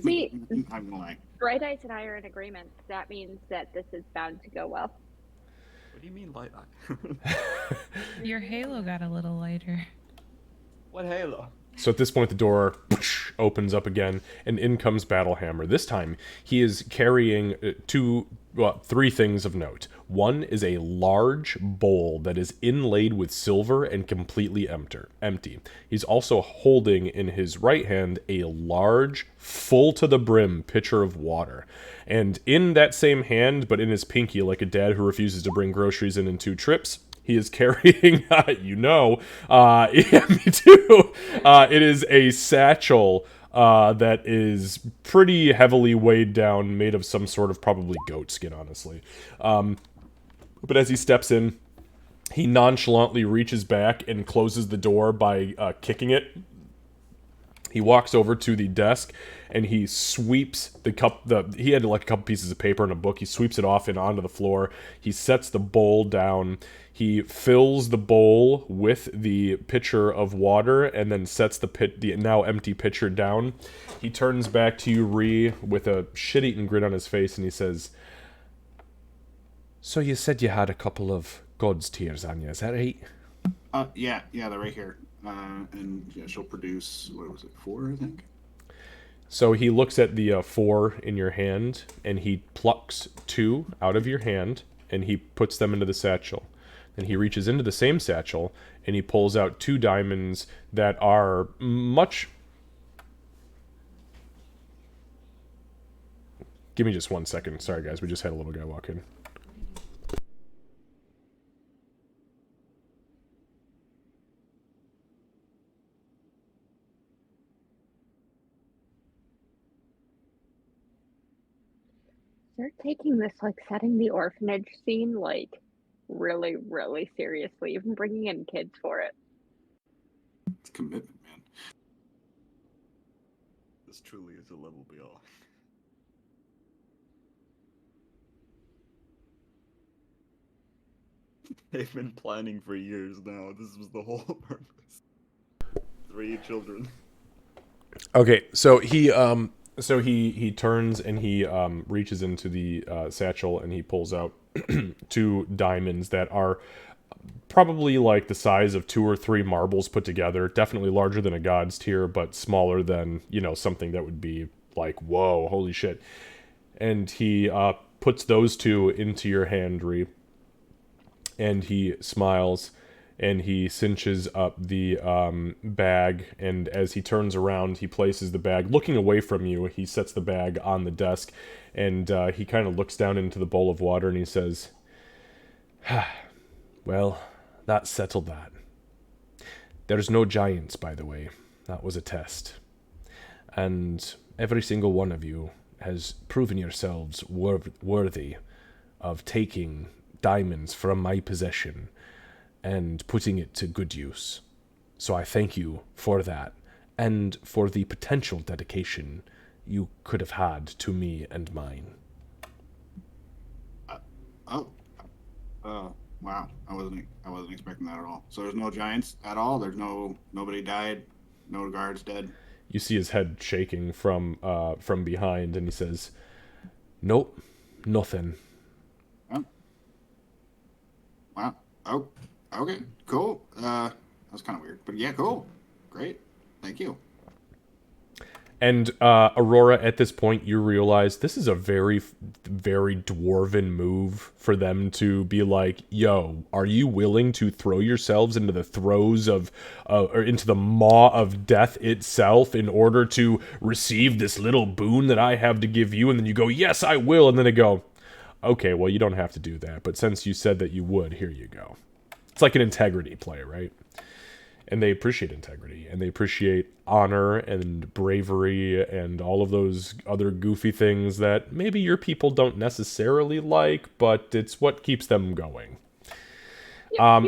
See, I'm lying. Bright Eyes and I are in agreement. That means that this is bound to go well. What do you mean light eye? Your halo got a little lighter. What halo? So at this point, the door opens up again, and in comes Battlehammer. This time, he is carrying three things of note. One is a large bowl that is inlaid with silver and completely empty. He's also holding in his right hand a large, full to the brim pitcher of water. And in that same hand, but in his pinky, like a dad who refuses to bring groceries in 2 trips, he is carrying, yeah, me too. It is a satchel that is pretty heavily weighed down, made of some sort of probably goat skin, honestly. But as he steps in, he nonchalantly reaches back and closes the door by kicking it. He walks over to the desk and he sweeps the cup. He had like a couple pieces of paper and a book. He sweeps it off and onto the floor. He sets the bowl down. He fills the bowl with the pitcher of water and then sets the now empty pitcher down. He turns back to you, Ree, with a shit-eaten grin on his face, and he says, "So you said you had a couple of God's tears on you, is that right?" Yeah, they're right here. And yeah, she'll produce, what was it, 4, I think? So he looks at the 4 in your hand, and he plucks 2 out of your hand, and he puts them into the satchel. Then he reaches into the same satchel, and he pulls out 2 diamonds that are much... Give me just 1 second. Sorry, guys. We just had a little guy walk in. They're taking this setting the orphanage scene really, really seriously, even bringing in kids for it. It's commitment, man. This truly is a level beyond. They've been planning for years now. This was the whole purpose. 3 children. Okay, so he turns and he reaches into the satchel and he pulls out 2 diamonds that are probably like the size of 2 or 3 marbles put together. Definitely larger than a god's tear, but smaller than, something that would be like, whoa, holy shit. And he puts those 2 into your hand, Ree. And he smiles and he cinches up the bag, and as he turns around, he places the bag, looking away from you, he sets the bag on the desk, and he kind of looks down into the bowl of water, and he says, "Well, that settled that. There's no giants, by the way. That was a test. And every single one of you has proven yourselves worthy of taking diamonds from my possession and putting it to good use. So I thank you for that, and for the potential dedication you could have had to me and mine. Oh. Wow. I wasn't expecting that at all. So there's no giants at all? There's nobody died? No guards dead? You see his head shaking from behind, and he says, "Nope, nothing." Oh. Wow. Oh, okay. Cool. That was kind of weird. But yeah, cool. Great. Thank you. And Aurora, at this point, you realize this is a very, very dwarven move for them to be like, "Yo, are you willing to throw yourselves into the throes of, or into the maw of death itself in order to receive this little boon that I have to give you?" And then you go, "Yes, I will." And then they go, "Okay, well, you don't have to do that, but since you said that you would, here you go." It's like an integrity play, right? And they appreciate integrity, and they appreciate honor and bravery and all of those other goofy things that maybe your people don't necessarily like, but it's what keeps them going. Yeah,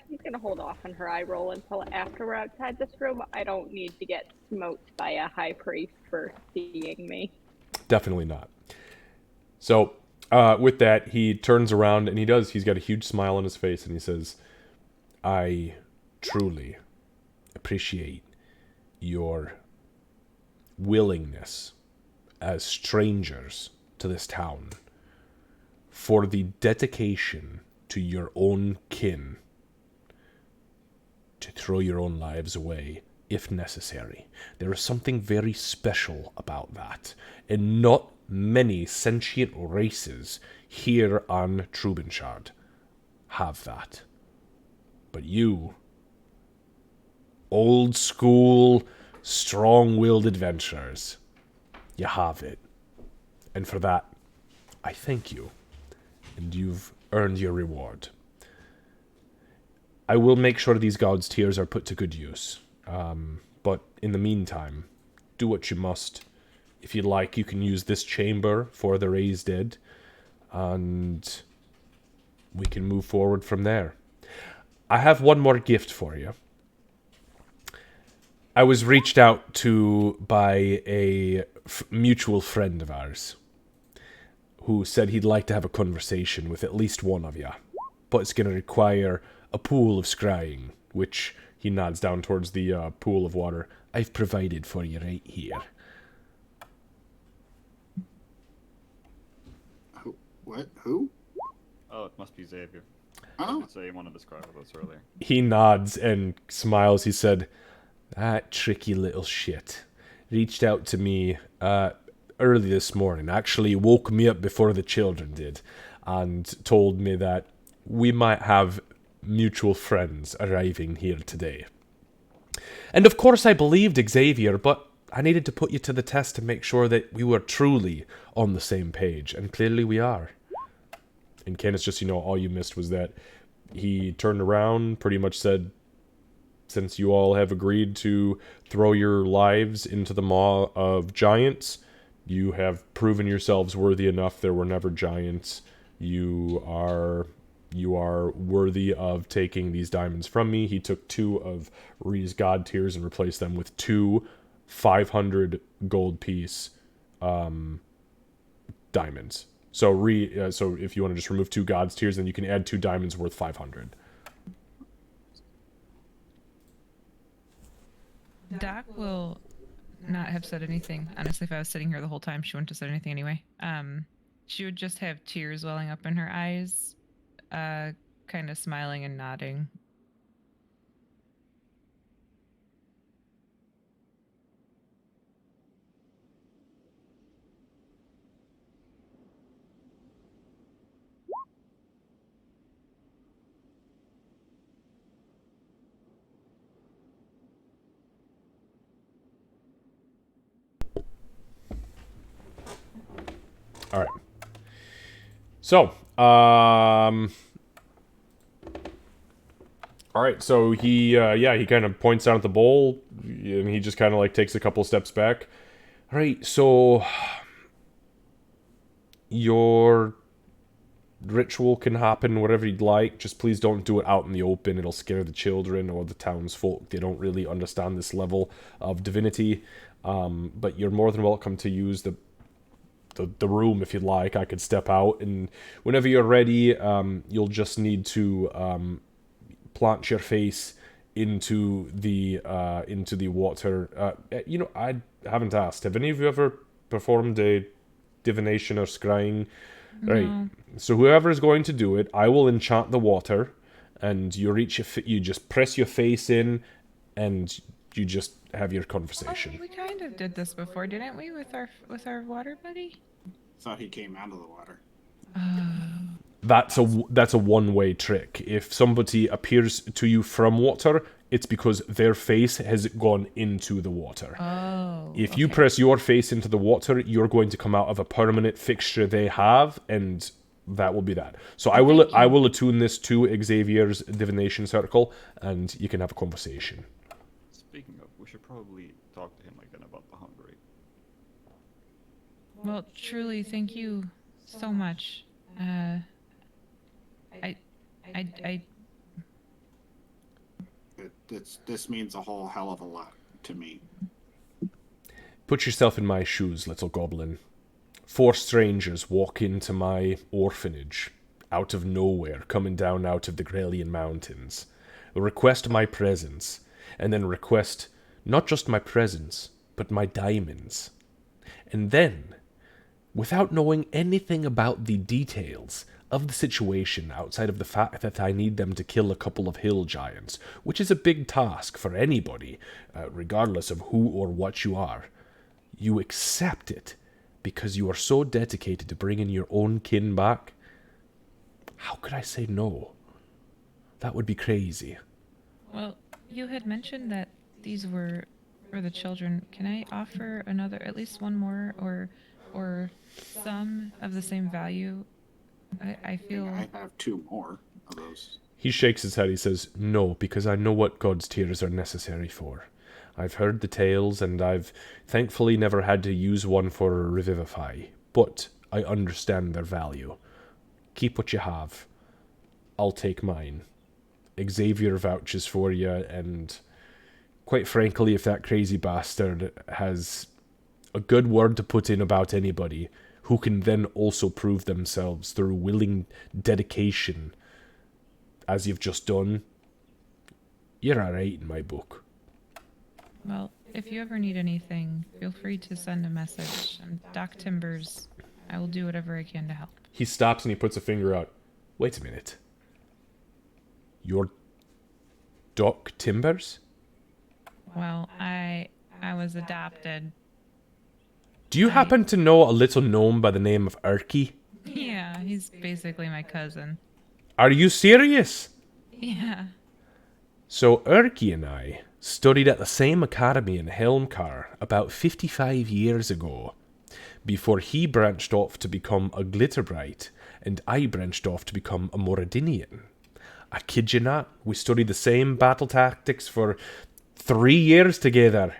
she's gonna hold off on her eye roll until after we're outside this room. I don't need to get smoked by a high priest for seeing me. Definitely not. So, with that, he turns around and he's got a huge smile on his face, and he says, "I truly appreciate your willingness as strangers to this town for the dedication to your own kin to throw your own lives away if necessary. There is something very special about that, and not many sentient races here on Trubenshard have that. But you, old school, strong-willed adventurers, you have it. And for that, I thank you. And you've earned your reward. I will make sure these gods' tears are put to good use. But in the meantime, do what you must. If you'd like, you can use this chamber for the raised dead, and we can move forward from there. I have one more gift for you. I was reached out to by a mutual friend of ours who said he'd like to have a conversation with at least one of you, but it's going to require a pool of scrying, which he nods down towards the pool of water I've provided for you right here. What? Who? Oh, it must be Xavier. Oh. I did say he wanted to describe with us earlier. He nods and smiles. He said, "That tricky little shit reached out to me early this morning. Actually woke me up before the children did, and told me that we might have mutual friends arriving here today. And of course I believed Xavier, but I needed to put you to the test to make sure that we were truly on the same page, and clearly we are." And Candace, just, all you missed was that he turned around, pretty much said, "Since you all have agreed to throw your lives into the maw of giants, you have proven yourselves worthy enough. There were never giants. You are worthy of taking these diamonds from me." He took 2 of Ree's god tiers and replaced them with 2 500 gold piece diamonds. So so if you want to just remove 2 god's tiers, then you can add 2 diamonds worth 500. Doc will not have said anything. Honestly, if I was sitting here the whole time, she wouldn't have said anything anyway. She would just have tears welling up in her eyes, kind of smiling and nodding. All right. So, all right. So he kind of points down at the bowl, and he just kind of takes a couple steps back. All right. So your ritual can happen wherever you'd like. Just please don't do it out in the open. It'll scare the children or the townsfolk. They don't really understand this level of divinity. But you're more than welcome to use the room if you'd like. I could step out, and whenever you're ready, you'll just need to plant your face into the water. I haven't asked. Have any of you ever performed a divination or scrying? Right. No. So whoever is going to do it, I will enchant the water, and you just press your face in, and you just have your Oh, conversation. we kind of did this before, didn't we, with our water buddy? Thought he came out of the water. That's a one-way trick. If somebody appears to you from water, it's because their face has gone into the water. Oh. If you okay. press your face into the water, you're going to come out of a permanent fixture they have, and that will be that. So I will attune this to Xavier's divination circle, and you can have a conversation. Speaking of, we should probably talk to him again about the hunger rate. Well, truly, thank you so much. I This means a whole hell of a lot to me. Put yourself in my shoes, little goblin. 4 strangers walk into my orphanage, out of nowhere, coming down out of the Grelian Mountains. Request my presence, and then request not just my presence, but my diamonds. And then, without knowing anything about the details of the situation outside of the fact that I need them to kill a couple of hill giants, which is a big task for anybody, regardless of who or what you are, you accept it because you are so dedicated to bringing your own kin back. How could I say no? That would be crazy. Well, you had mentioned that these were for the children. Can I offer another, at least one more, or some of the same value? I feel. I have 2 more of those. He shakes his head. He says, no, because I know what God's tears are necessary for. I've heard the tales, and I've thankfully never had to use one for Revivify, but I understand their value. Keep what you have. I'll take mine. Xavier vouches for you, and quite frankly, if that crazy bastard has a good word to put in about anybody who can then also prove themselves through willing dedication, as you've just done, you're alright in my book. Well, if you ever need anything, feel free to send a message. I'm Doc Timbers. I will do whatever I can to help. He stops and he puts a finger out. Wait a minute. You're Doc Timbers? Well, I was adopted. Do you happen to know a little gnome by the name of Erky? Yeah, he's basically my cousin. Are you serious? Yeah. So Erky and I studied at the same academy in Helmkar about 55 years ago, before he branched off to become a Glitterbright, and I branched off to become a Moradinian. I kid you not, we studied the same battle tactics for 3 years together.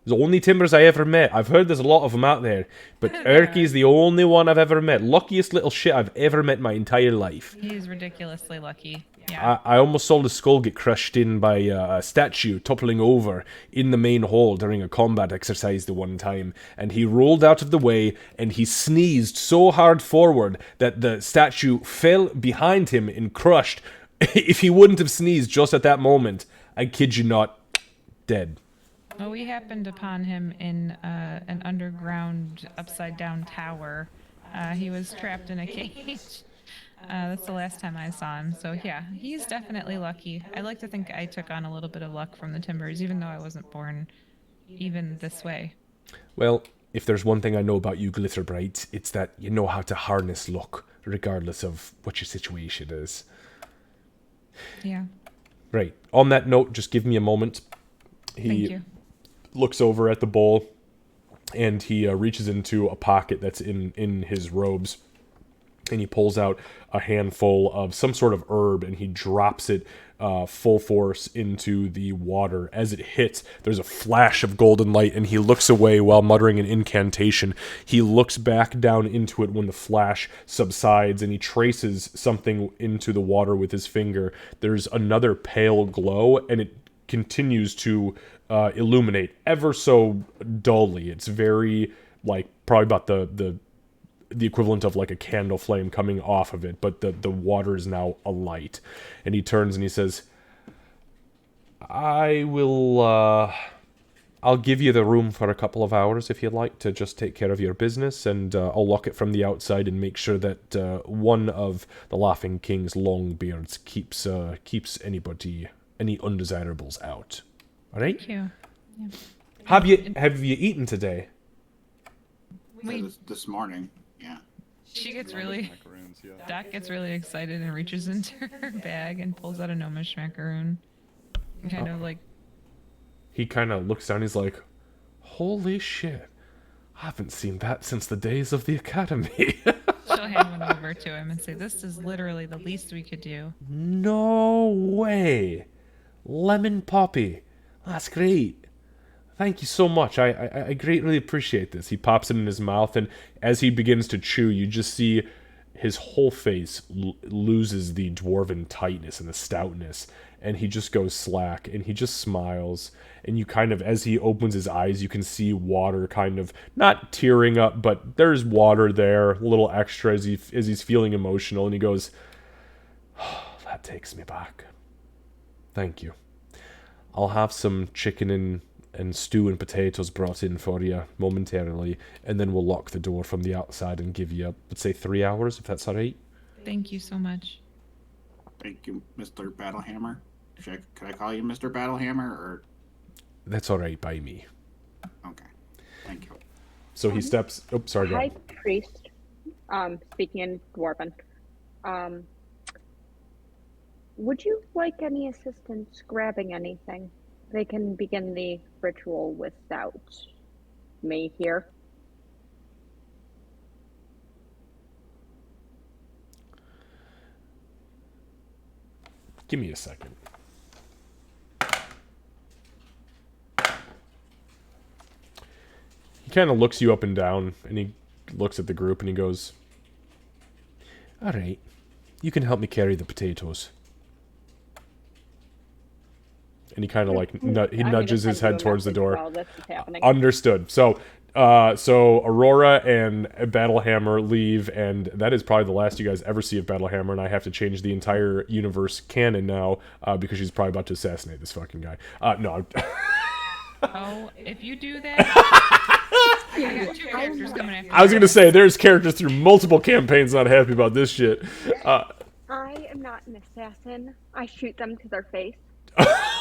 The only Timbers I ever met. I've heard there's a lot of them out there, but Erky's the only one I've ever met. Luckiest little shit I've ever met in my entire life. He's ridiculously lucky. Yeah. I almost saw his skull get crushed in by a statue toppling over in the main hall during a combat exercise the one time, and he rolled out of the way and he sneezed so hard forward that the statue fell behind him and crushed. If he wouldn't have sneezed just at that moment, I kid you not, dead. Well, we happened upon him in an underground, upside-down tower. He was trapped in a cage. That's the last time I saw him. So yeah, he's definitely lucky. I like to think I took on a little bit of luck from the Timbers, even though I wasn't born even this way. Well, if there's one thing I know about you Glitterbrights, it's that you know how to harness luck, regardless of what your situation is. Yeah. Right. On that note, just give me a moment. Thank you. Looks over at the bowl, and he reaches into a pocket that's in his robes, and he pulls out a handful of some sort of herb and he drops it full force into the water. As it hits, there's a flash of golden light, and he looks away while muttering an incantation. He looks back down into it when the flash subsides, and he traces something into the water with his finger. There's another pale glow, and it continues to illuminate ever so dully. It's very, like, probably about the equivalent of like a candle flame coming off of it, but the water is now alight. And he turns and he says, I'll give you the room for a couple of hours if you'd like to just take care of your business, and I'll lock it from the outside and make sure that one of the Laughing King's Longbeards keeps any undesirables out. All right? Thank you. Yeah. Have you eaten today? This morning. Yeah. She gets really... Macaroons, yeah. Doc gets really excited and reaches into her bag and pulls out a gnomish macaroon. And kind of like... He kind of looks down, he's like, holy shit, I haven't seen that since the days of the academy. She'll hand one over to him and say, this is literally the least we could do. No way. Lemon poppy. That's great. Thank you so much. I greatly appreciate this. He pops it in his mouth, and as he begins to chew, you just see his whole face loses the dwarven tightness and the stoutness, and he just goes slack, and he just smiles, and you kind of, as he opens his eyes, you can see water kind of, not tearing up, but there's water there, a little extra as he's feeling emotional, and he goes, oh, that takes me back. Thank you. I'll have some chicken and stew and potatoes brought in for you momentarily, and then we'll lock the door from the outside and give you, let's say, 3 hours, if that's all right. Thank you so much. Thank you, Mr. Battlehammer. Could I call you Mr. Battlehammer, or? That's all right by me. Okay. Thank you. So he steps... Oh, sorry, go High ahead. priest, speaking in Dwarven, would you like any assistance grabbing anything? They can begin the ritual without me here. Give me a second. He kind of looks you up and down, and he looks at the group, and he goes, all right, you can help me carry the potatoes. And he kind of like he nudges his head towards the door. While this is happening. Understood. So Aurora and Battlehammer leave, and that is probably the last you guys ever see of Battlehammer, and I have to change the entire universe canon now because she's probably about to assassinate this fucking guy. No. Oh, if you do that, I got 2 characters coming after I was going to say, there's characters through multiple campaigns not happy about this shit. I am not an assassin. I shoot them to their face.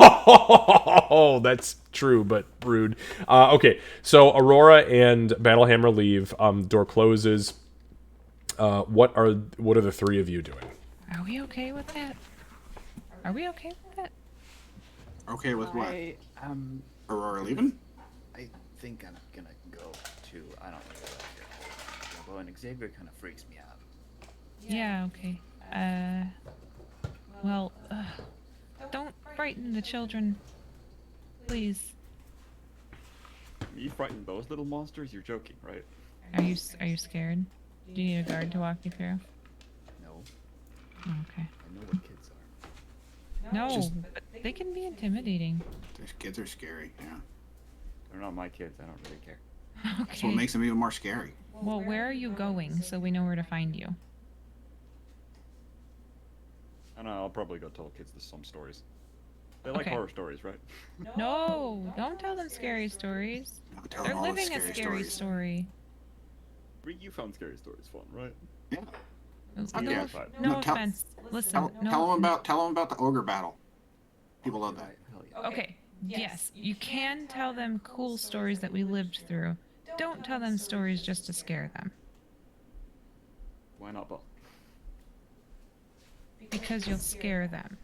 Oh, that's true, but rude. Okay, so Aurora and Battlehammer leave. Door closes. What are the 3 of you doing? Are we okay with that? Are we okay with that? Okay with what? I'm Aurora leaving? I think I'm gonna go too. I don't really like your Robo, and Xavier kind of freaks me out. Yeah, okay. Well, don't frighten the children, please. You frightened those little monsters? You're joking, right? Are you scared? Do you need a guard to walk you through? No, Oh, okay. I know what kids are. No, but they can be intimidating. These kids are scary, yeah. They're not my kids. I don't really care. That's what Okay. makes them even more scary. Well, where are you going so we know where to find you? I know. I'll probably go tell kids some stories. They like Okay. horror stories, right? No, don't tell them scary stories. I'll tell They're them all the living a scary stories. story. You found scary stories fun, right? Yeah. No, yeah. no No, tell- offense. Listen, Tell them about the ogre battle. People love that. Right, hell yeah. Okay, yes, you can tell them cool stories that we lived through. Don't tell them stories just to scare them, Why not both? because you'll scare them.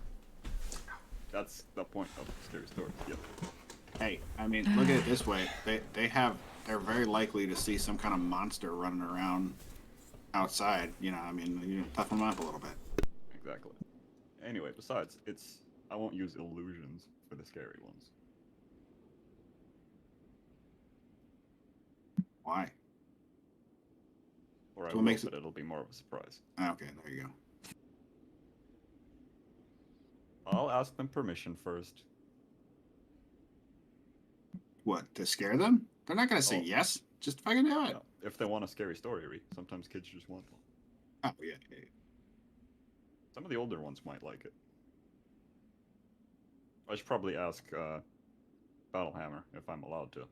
That's the point of scary stories. Yep. Hey, I mean, look at it this way. They're very likely to see some kind of monster running around outside. You know, I mean, you know, toughen them up a little bit. Exactly. Anyway, besides, I won't use illusions for the scary ones. Why? Or I So what will, makes but it'll be more of a surprise. Okay, there you go. I'll ask them permission first. What, to scare them? They're not gonna say Oh. yes. Just fucking do it. You know, if they want a scary story, sometimes kids just want one. Oh yeah, yeah, yeah. Some of the older ones might like it. I should probably ask Battlehammer if I'm allowed to.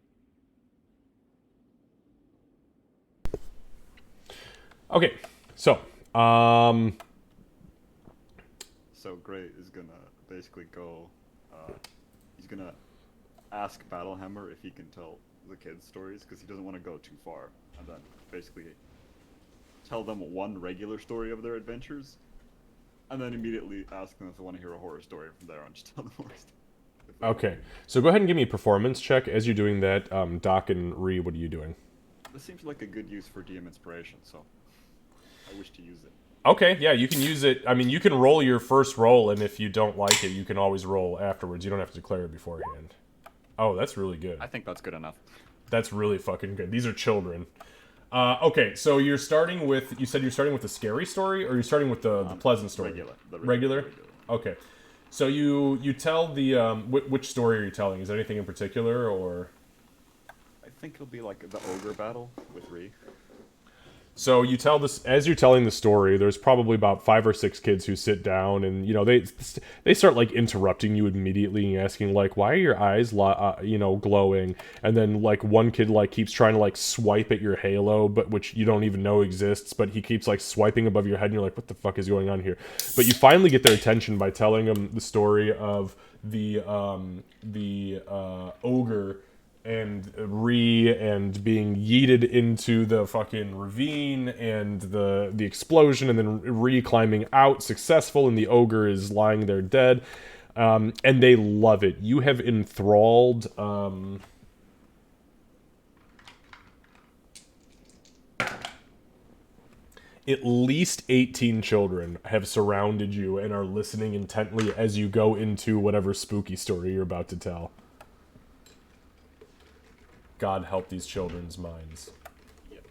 Okay, so So Gray is gonna basically go. He's gonna ask Battlehammer if he can tell the kids stories because he doesn't want to go too far, and then basically tell them one regular story of their adventures, and then immediately ask them if they want to hear a horror story from there on. Just tell them horror story. okay. So go ahead and give me a performance check as you're doing that. Doc and Ree, what are you doing? This seems like a good use for DM inspiration, so I wish to use it. Okay, yeah, you can use it. I mean, you can roll your first roll, and if you don't like it, you can always roll afterwards. You don't have to declare it beforehand. Oh, that's really good. I think that's good enough. That's really fucking good. These are children. Okay, so you're starting with. You said you're starting with a scary story, or you're starting with the pleasant story? Regular. The Regular? Okay. So you tell the which story are you telling? Is there anything in particular, or? I think it'll be like the ogre battle with Ree. So you tell this as you're telling the story. There's probably about 5 or 6 kids who sit down, and you know they start like interrupting you immediately, and asking like, "Why are your eyes, glowing?" And then like one kid like keeps trying to like swipe at your halo, but which you don't even know exists. But he keeps like swiping above your head, and you're like, "What the fuck is going on here?" But you finally get their attention by telling them the story of the ogre and Ree and being yeeted into the fucking ravine and the explosion, and then Ree climbing out successful, and the ogre is lying there dead. And they love it. You have enthralled at least 18 children have surrounded you and are listening intently as you go into whatever spooky story you're about to tell. God help these children's minds. Yes.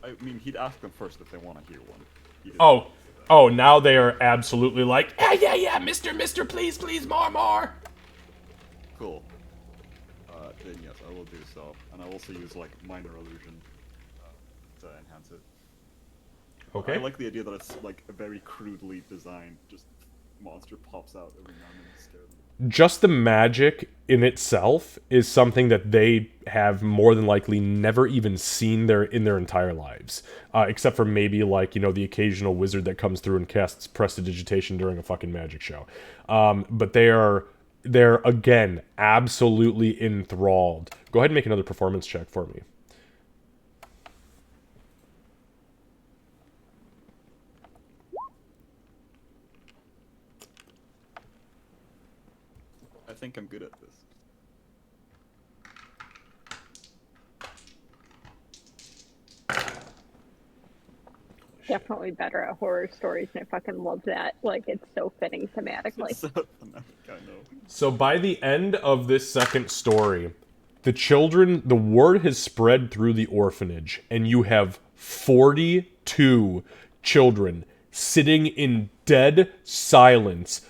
I mean, he'd ask them first if they want to hear one. He didn't Oh, do that. oh, now they are absolutely like, yeah, mister, please, more. Cool. Then yes, I will do so, and I'll also use like minor illusion to enhance it. Okay. I like the idea that it's like a very crudely designed, just monster pops out every now and then to scare them. Just the magic in itself is something that they have more than likely never even seen in their entire lives, except for maybe like the occasional wizard that comes through and casts prestidigitation during a fucking magic show. But they're again absolutely enthralled. Go ahead and make another performance check for me. I think I'm good at this. Definitely better at horror stories, and I fucking love that. Like, it's so fitting thematically. So thematic, I know. So by the end of this second story, the word has spread through the orphanage, and you have 42 children sitting in dead silence,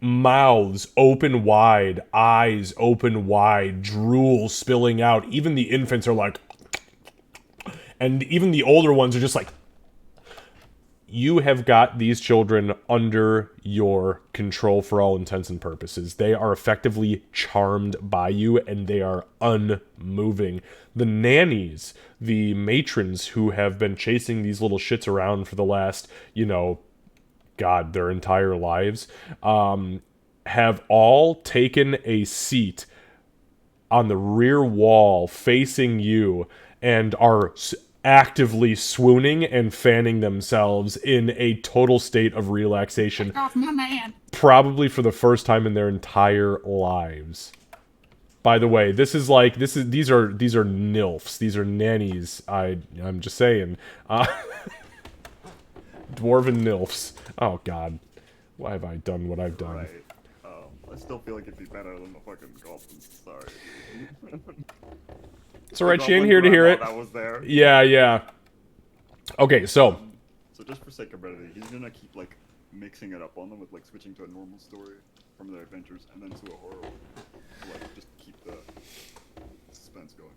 mouths open wide, eyes open wide, drool spilling out. Even the infants are like, and even the older ones are just like, you have got these children under your control for all intents and purposes. They are effectively charmed by you, and they are unmoving. The nannies, the matrons who have been chasing these little shits around for the last, their entire lives, have all taken a seat on the rear wall facing you and are actively swooning and fanning themselves in a total state of relaxation. Take off my man. Probably for the first time in their entire lives. By the way, these are nilfs. These are nannies. I'm just saying. Dwarven nilfs. Oh god. Why have I done what I've done? Right. I still feel like it'd be better than the fucking goblins. Sorry. It's alright, The she ain't goblin here to hear it. grandma That was there. Yeah. Okay, so So just for sake of brevity, he's gonna keep like mixing it up on them with like switching to a normal story from their adventures and then to a horror one. To, like just keep the suspense going.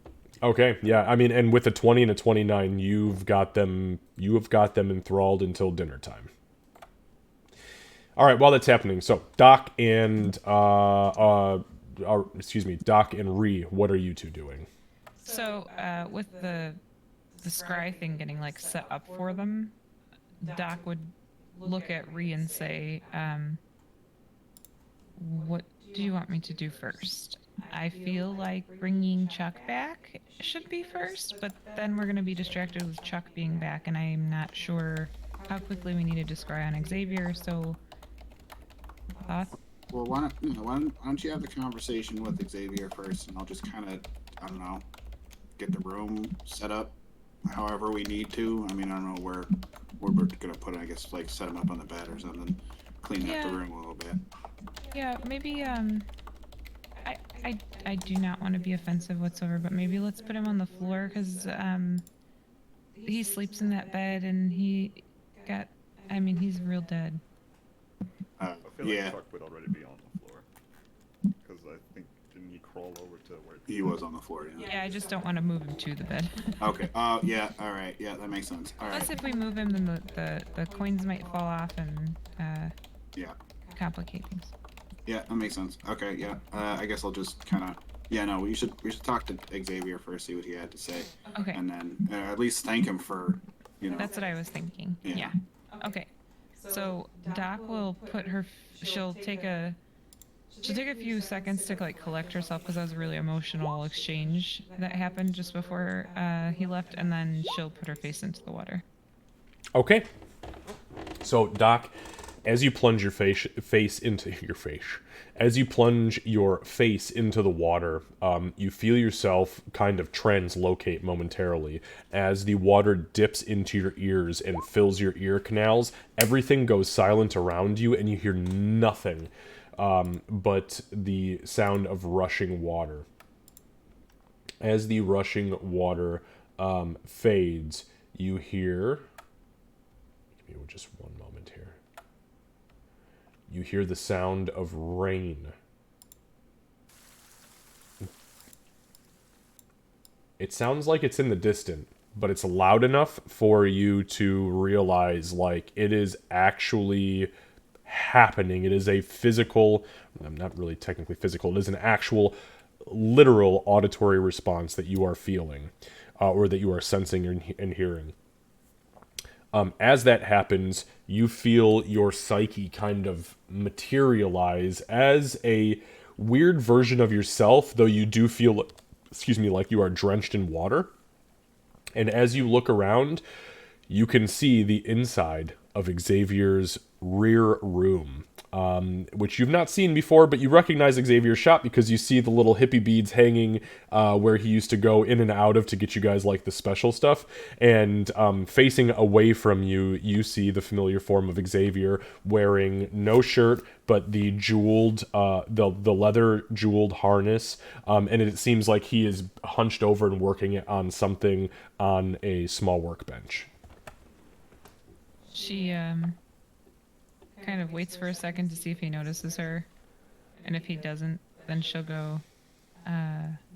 okay, yeah. I mean, and with a 20 and a 29, you have got them enthralled until dinner time. All right, while that's happening, so Doc and Doc and Ree, what are you two doing? So, with the scry thing getting like set up for them, Doc would look at Ree and say, "What do you want me to do first? I feel like bringing Chuck back should be first, but then we're gonna be distracted with Chuck being back, and I'm not sure how quickly we need to scry on Xavier. So, thoughts?" Well, why don't you have the conversation with Xavier first, and I'll just kind of, I don't know, get the room set up however we need to. I mean, I don't know where we're gonna put it. I guess like set him up on the bed or something, clean up the Yeah. room a little bit. Yeah, maybe, I do not want to be offensive whatsoever, but maybe let's put him on the floor, because, he sleeps in that bed, and he's real dead. I feel Yeah, like Chuck would already be on the floor. Because I think, didn't he crawl over to where... he was on the floor. Yeah. Yeah, I just don't want to move him to the bed. Okay. Yeah. All right. Yeah, that makes sense. All right. Plus, if we move him, then the coins might fall off and, Yeah. complicate things. Yeah, that makes sense. Okay. Yeah. I guess I'll just kind of. Yeah. No, we should talk to Xavier first, see what he had to say, Okay, and then at least thank him for, that's what I was thinking. Yeah. Yeah. Okay. So Doc will put her. She'll take a few seconds to like collect herself, because that was a really emotional exchange that happened just before he left, and then she'll put her face into the water. Okay. So, Doc, as you plunge your face into the water, you feel yourself kind of translocate momentarily. As the water dips into your ears and fills your ear canals, everything goes silent around you, and you hear nothing but the sound of rushing water. As the rushing water fades, you hear... Give me just one moment here. You hear the sound of rain. It sounds like it's in the distance, but it's loud enough for you to realize, like, it is actually happening. It is a physical, not really technically physical, it is an actual, literal auditory response that you are feeling, or that you are sensing and hearing. As that happens, you feel your psyche kind of materialize as a weird version of yourself, though you do feel, like you are drenched in water. And as you look around, you can see the inside of Xavier's rear room, which you've not seen before, but you recognize Xavier's shop because you see the little hippie beads hanging where he used to go in and out of to get you guys like the special stuff. And facing away from you, you see the familiar form of Xavier wearing no shirt, but the jeweled, the leather jeweled harness. And it seems like he is hunched over and working on something on a small workbench. She kind of waits for a second to see if he notices her, and if he doesn't, then she'll go,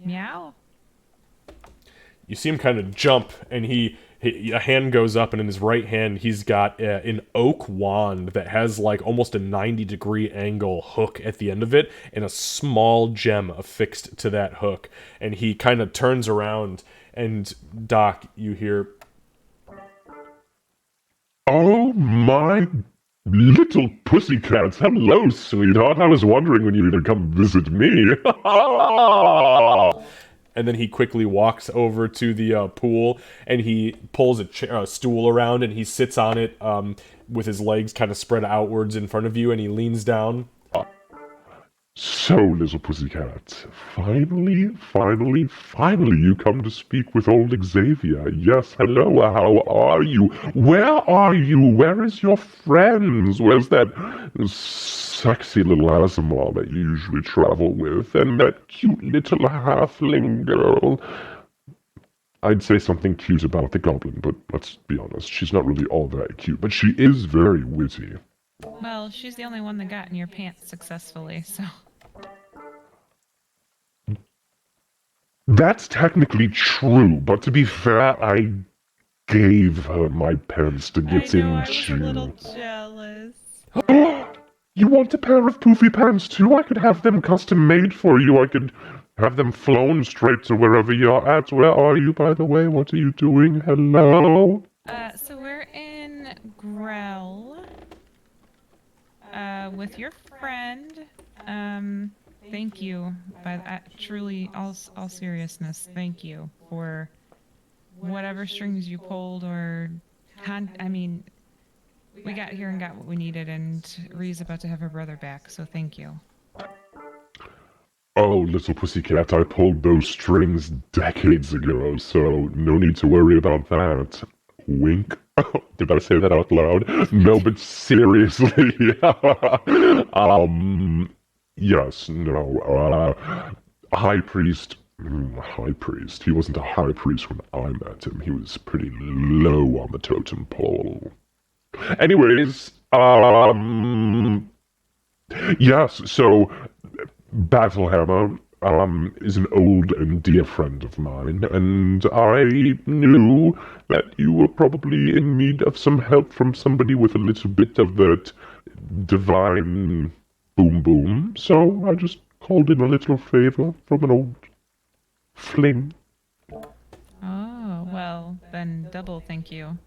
meow. You see him kind of jump, and a hand goes up, and in his right hand, he's got an oak wand that has like almost a 90-degree angle hook at the end of it, and a small gem affixed to that hook. And he kind of turns around, and Doc, you hear, "Oh my little pussycats, hello, sweetheart. I was wondering when you'd come visit me." and then he quickly walks over to the pool, and he pulls a stool around, and he sits on it with his legs kind of spread outwards in front of you, and he leans down. So, little pussycat, finally, you come to speak with old Xavier. Yes, hello, how are you? Where are you? Where is your friends? Where's that sexy little Asimov that you usually travel with? And that cute little halfling girl? I'd say something cute about the goblin, but let's be honest, she's not really all that cute, but she is very witty. Well, she's the only one that got in your pants successfully, so. That's technically true, but to be fair, I gave her my pants to get I know, I was into. a little jealous. You want a pair of poofy pants too? I could have them custom made for you. I could have them flown straight to wherever you're at. Where are you, by the way? What are you doing? Hello? So we're in Grell, with your friend. Thank you, but truly, all seriousness, thank you for whatever strings you pulled, or I mean, we got here and got what we needed, and Ree's about to have her brother back, so thank you. Oh, little pussycat, I pulled those strings decades ago, so no need to worry about that. Wink. Did I say that out loud? No, but seriously. Yes, no, High Priest. High Priest. He wasn't a High Priest when I met him. He was pretty low on the totem pole. Anyways, yes, so Battlehammer is an old and dear friend of mine, and I knew that you were probably in need of some help from somebody with a little bit of that divine boom boom, so I just called in a little favor from an old fling. Oh, well, then double thank you.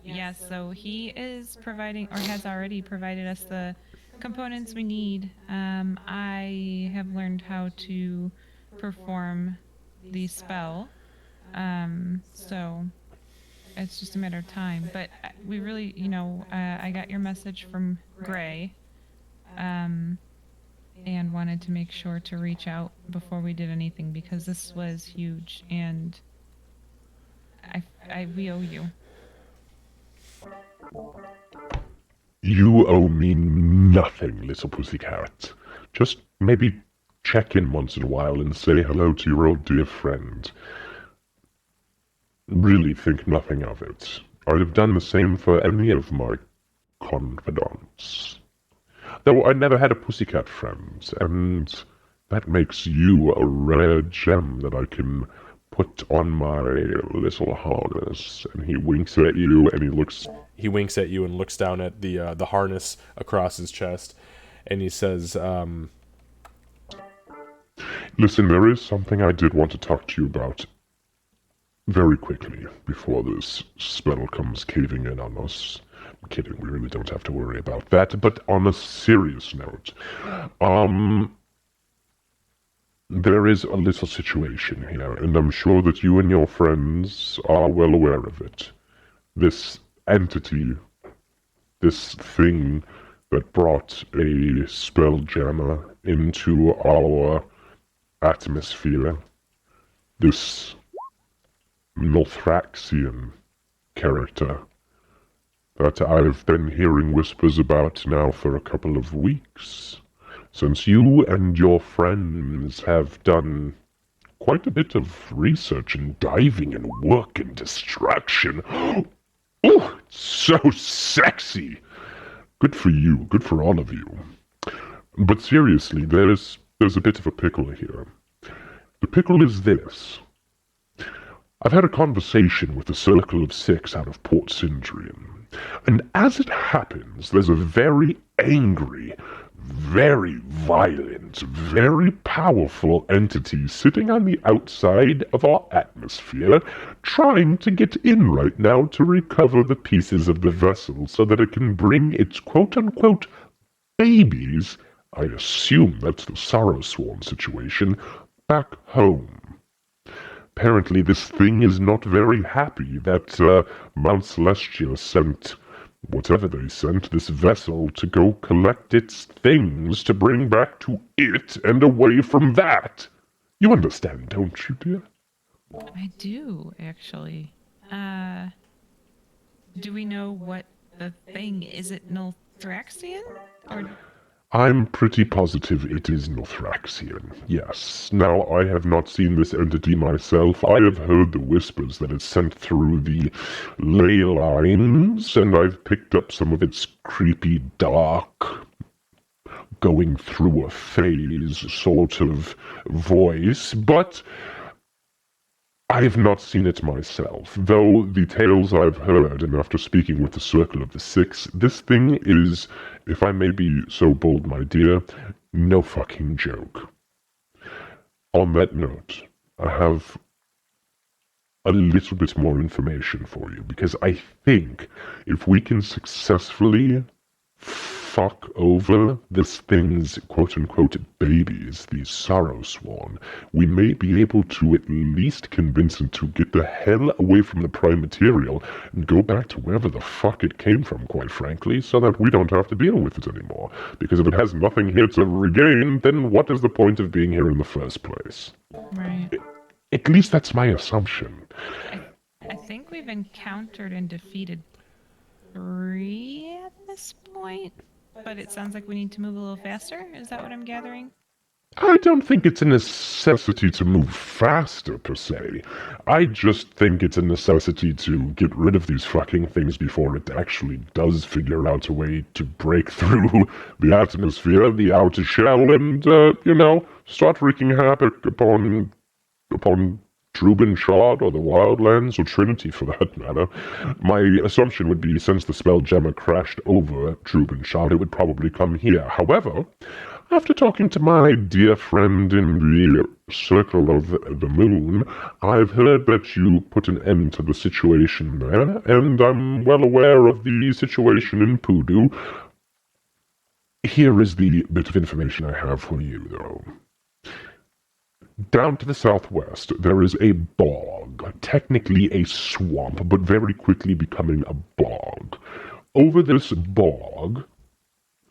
Yeah, so he is providing, or has already provided us the components we need. I have learned how to perform the spell, so it's just a matter of time. But we really, I got your message from Gray, and wanted to make sure to reach out before we did anything, because this was huge, and we owe you. You owe me nothing, little pussycat. Just maybe check in once in a while and say hello to your old dear friend. Really think nothing of it. I'd have done the same for any of my confidants. Though I never had a pussycat friend, and that makes you a rare gem that I can put on my little harness. And he winks at you, and he winks at you and looks down at the harness across his chest, and he says, Listen, there is something I did want to talk to you about very quickly before this spell comes caving in on us. I'm kidding, we really don't have to worry about that, but on a serious note, there is a little situation here, and I'm sure that you and your friends are well aware of it. This entity, this thing that brought a spelljammer into our atmosphere, this Milthraxian character that I've been hearing whispers about now for a couple of weeks, since you and your friends have done quite a bit of research and diving and work and distraction. Oh, it's so sexy! Good for you, good for all of you. But seriously, there's a bit of a pickle here. The pickle is this. I've had a conversation with the Circle of Six out of Port Sindrian, and as it happens, there's a very angry, very violent, very powerful entity sitting on the outside of our atmosphere, trying to get in right now to recover the pieces of the vessel so that it can bring its quote-unquote babies, I assume that's the Sorrowsworn situation, back home. Apparently this thing is not very happy that Mount Celestia sent whatever they sent this vessel to go collect its things to bring back to it and away from that. You understand, don't you, dear? I do, actually. Do we know what the thing is? It Nilthraxian? Or I'm pretty positive it is Nilthraxian, yes. Now, I have not seen this entity myself. I have heard the whispers that it's sent through the ley lines, and I've picked up some of its creepy, dark, going through a phase sort of voice, but I have not seen it myself, though the tales I've heard, and after speaking with the Circle of the Six, this thing is, if I may be so bold, my dear, no fucking joke. On that note, I have a little bit more information for you, because I think if we can successfully fuck over this thing's quote-unquote babies, the Sorrowsworn, we may be able to at least convince it to get the hell away from the Prime Material and go back to wherever the fuck it came from, quite frankly, so that we don't have to deal with it anymore. Because if it has nothing here to regain, then what is the point of being here in the first place? right? At least that's my assumption. I think we've encountered and defeated 3 at this point, but it sounds like we need to move a little faster. Is that what I'm gathering? I don't think it's a necessity to move faster, per se. I just think it's a necessity to get rid of these fucking things before it actually does figure out a way to break through the atmosphere, the outer shell, and, start wreaking havoc upon Trubin Shard, or the Wildlands, or Trinity for that matter. My assumption would be, since the spell Gemma crashed over Trubin Shard, it would probably come here. However, after talking to my dear friend in the Circle of the Moon, I've heard that you put an end to the situation there, and I'm well aware of the situation in Poodoo. Here is the bit of information I have for you, though. Down to the southwest, there is a bog, technically a swamp, but very quickly becoming a bog. Over this bog,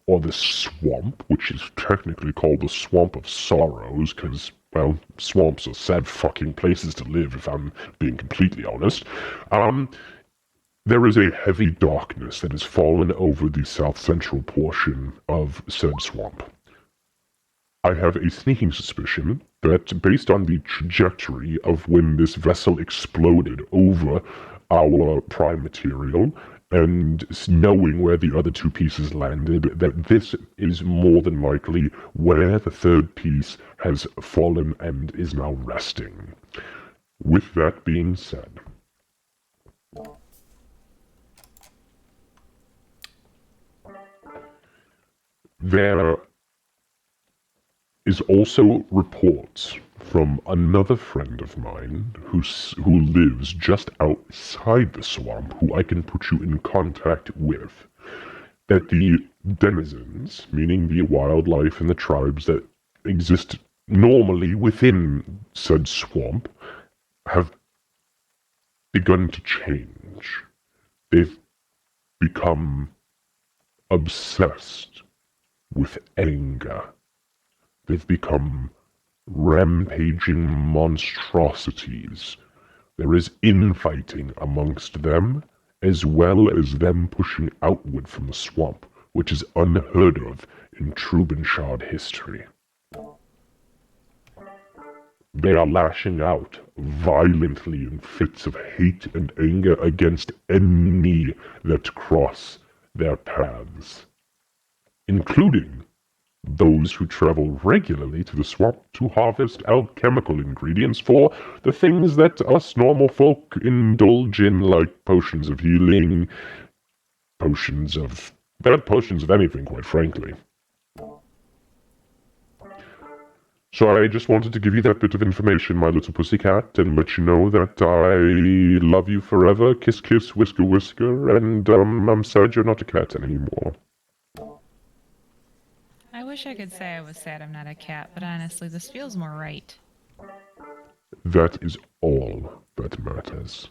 or this swamp, which is technically called the Swamp of Sorrows, because, well, swamps are sad fucking places to live, if I'm being completely honest, there is a heavy darkness that has fallen over the south-central portion of said swamp. I have a sneaking suspicion that, based on the trajectory of when this vessel exploded over our prime material, and knowing where the other 2 pieces landed, that this is more than likely where the 3rd piece has fallen and is now resting. With that being said, there is also reports from another friend of mine who lives just outside the swamp, who I can put you in contact with, that the denizens, meaning the wildlife and the tribes that exist normally within said swamp, have begun to change. They've become obsessed with anger. They've become rampaging monstrosities. There is infighting amongst them, as well as them pushing outward from the swamp, which is unheard of in Trubinshard history. They are lashing out violently in fits of hate and anger against any that cross their paths, including those who travel regularly to the swamp to harvest alchemical ingredients for the things that us normal folk indulge in, like potions of healing, potions of anything, quite frankly. So I just wanted to give you that bit of information, my little pussycat, and let you know that I love you forever, kiss kiss, whisker whisker, and I'm sad you're not a cat anymore. I wish I could say I was sad I'm not a cat, but honestly, this feels more right. That is all that matters.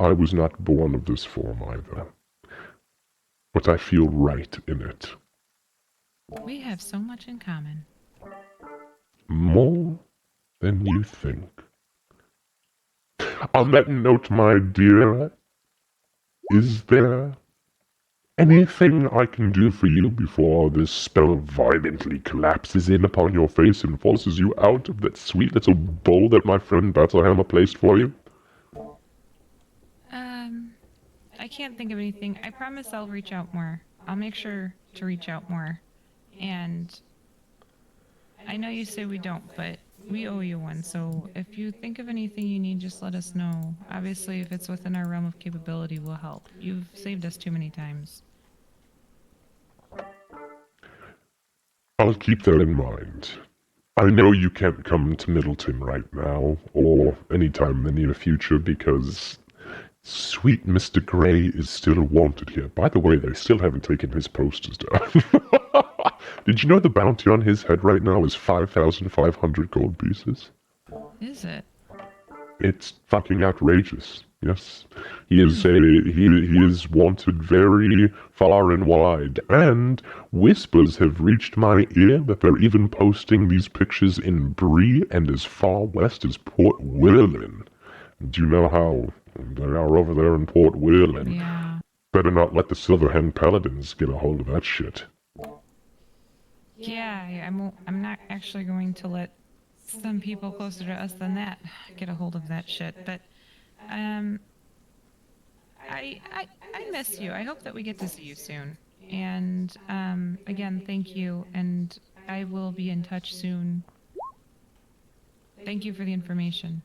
I was not born of this form either. but I feel right in it. We have so much in common. More than you think. On that note, my dear, is there anything I can do for you before this spell violently collapses in upon your face and forces you out of that sweet little bowl that my friend Battlehammer placed for you? I can't think of anything. I promise I'll reach out more. I'll make sure to reach out more. And I know you say we don't, but we owe you one. So if you think of anything you need, just let us know. Obviously, if it's within our realm of capability, we'll help. You've saved us too many times. I'll keep that in mind. I know you can't come to Middleton right now, or anytime in the near future, because sweet Mr. Gray is still wanted here. By the way, they still haven't taken his posters down. Did you know the bounty on his head right now is 5,500 gold pieces? Is it? It's fucking outrageous. Yes, he is wanted very far and wide, and whispers have reached my ear that they're even posting these pictures in Bree and as far west as Port Whirlin. Do you know how they are over there in Port Whirlin? Yeah. Better not let the Silverhand Paladins get a hold of that shit. Yeah, I'm not actually going to let some people closer to us than that get a hold of that shit. But, I miss you. I hope that we get to see you soon. And, again, thank you, and I will be in touch soon. Thank you for the information.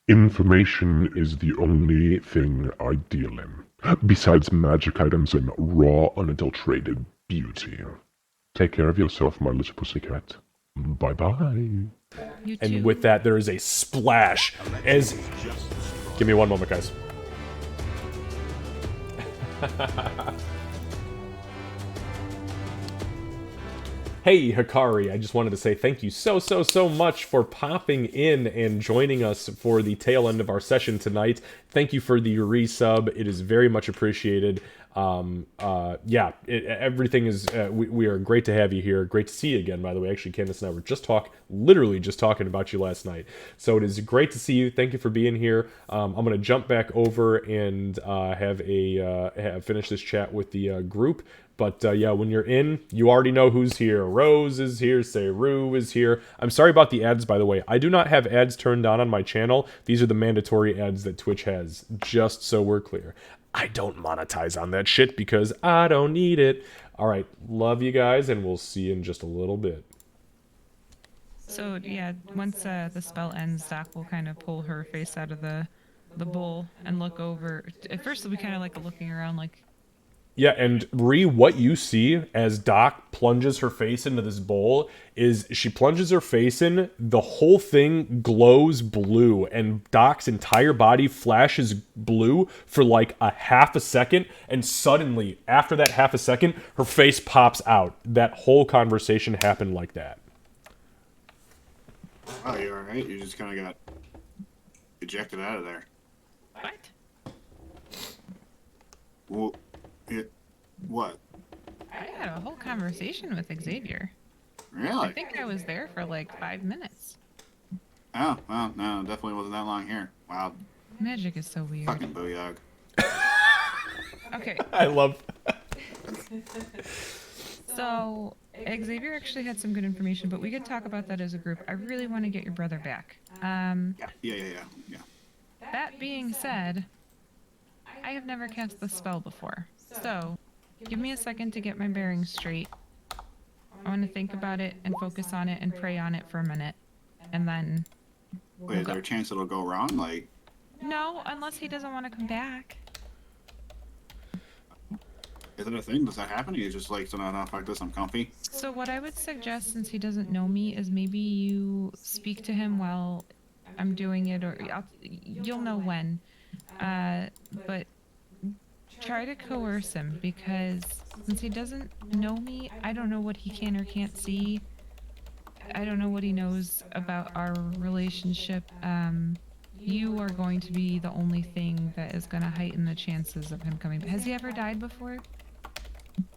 Information is the only thing I deal in, besides magic items and raw, unadulterated beauty. Take care of yourself, my little pussycat. Bye-bye. You too. And with that, there is a splash as... Give me one moment, guys. Hey, Hikari, I just wanted to say thank you so much for popping in and joining us for the tail end of our session tonight. Thank you for the resub. It is very much appreciated. Everything is, we are great to have you here. Great to see you again, by the way. Actually, Candace and I were literally just talking about you last night. So it is great to see you. Thank you for being here. I'm going to jump back over and finish this chat with the group. But when you're in, you already know who's here. Rose is here. Seru is here. I'm sorry about the ads, by the way. I do not have ads turned on my channel. These are the mandatory ads that Twitch has, just so we're clear. I don't monetize on that shit because I don't need it. All right, love you guys, and we'll see you in just a little bit. So, yeah, once the spell ends, Doc will kind of pull her face out of the bowl and look over. At first, it'll be kind of like looking around like... Yeah, and Ree, what you see as Doc plunges her face into this bowl is she plunges her face in, the whole thing glows blue, and Doc's entire body flashes blue for like a half a second, and suddenly, after that half a second, her face pops out. That whole conversation happened like that. Oh, you alright? You just kind of got ejected out of there. What? Well, what? I had a whole conversation with Xavier. Really? I think I was there for like 5 minutes. Oh, well, no, definitely wasn't that long here. Wow. Magic is so weird. Fucking booyog. Okay, I love... so Xavier actually had some good information, but we could talk about that as a group. I really want to get your brother back. Yeah. That being said, I have never cast the spell before. So, give me a second to get my bearings straight. I want to think about it and focus on it and pray on it for a minute. And then... Wait, is there a chance it'll go wrong? Like... No, unless he doesn't want to come back. Is it a thing? Does that happen? He's just like, so no, fuck this, I'm comfy? So what I would suggest, since he doesn't know me, is maybe you speak to him while I'm doing it, or you'll know when. But try to coerce him, because since he doesn't know me, I don't know what he can or can't see. I don't know what he knows about our relationship. you are going to be the only thing that is going to heighten the chances of him coming. Has he ever died before?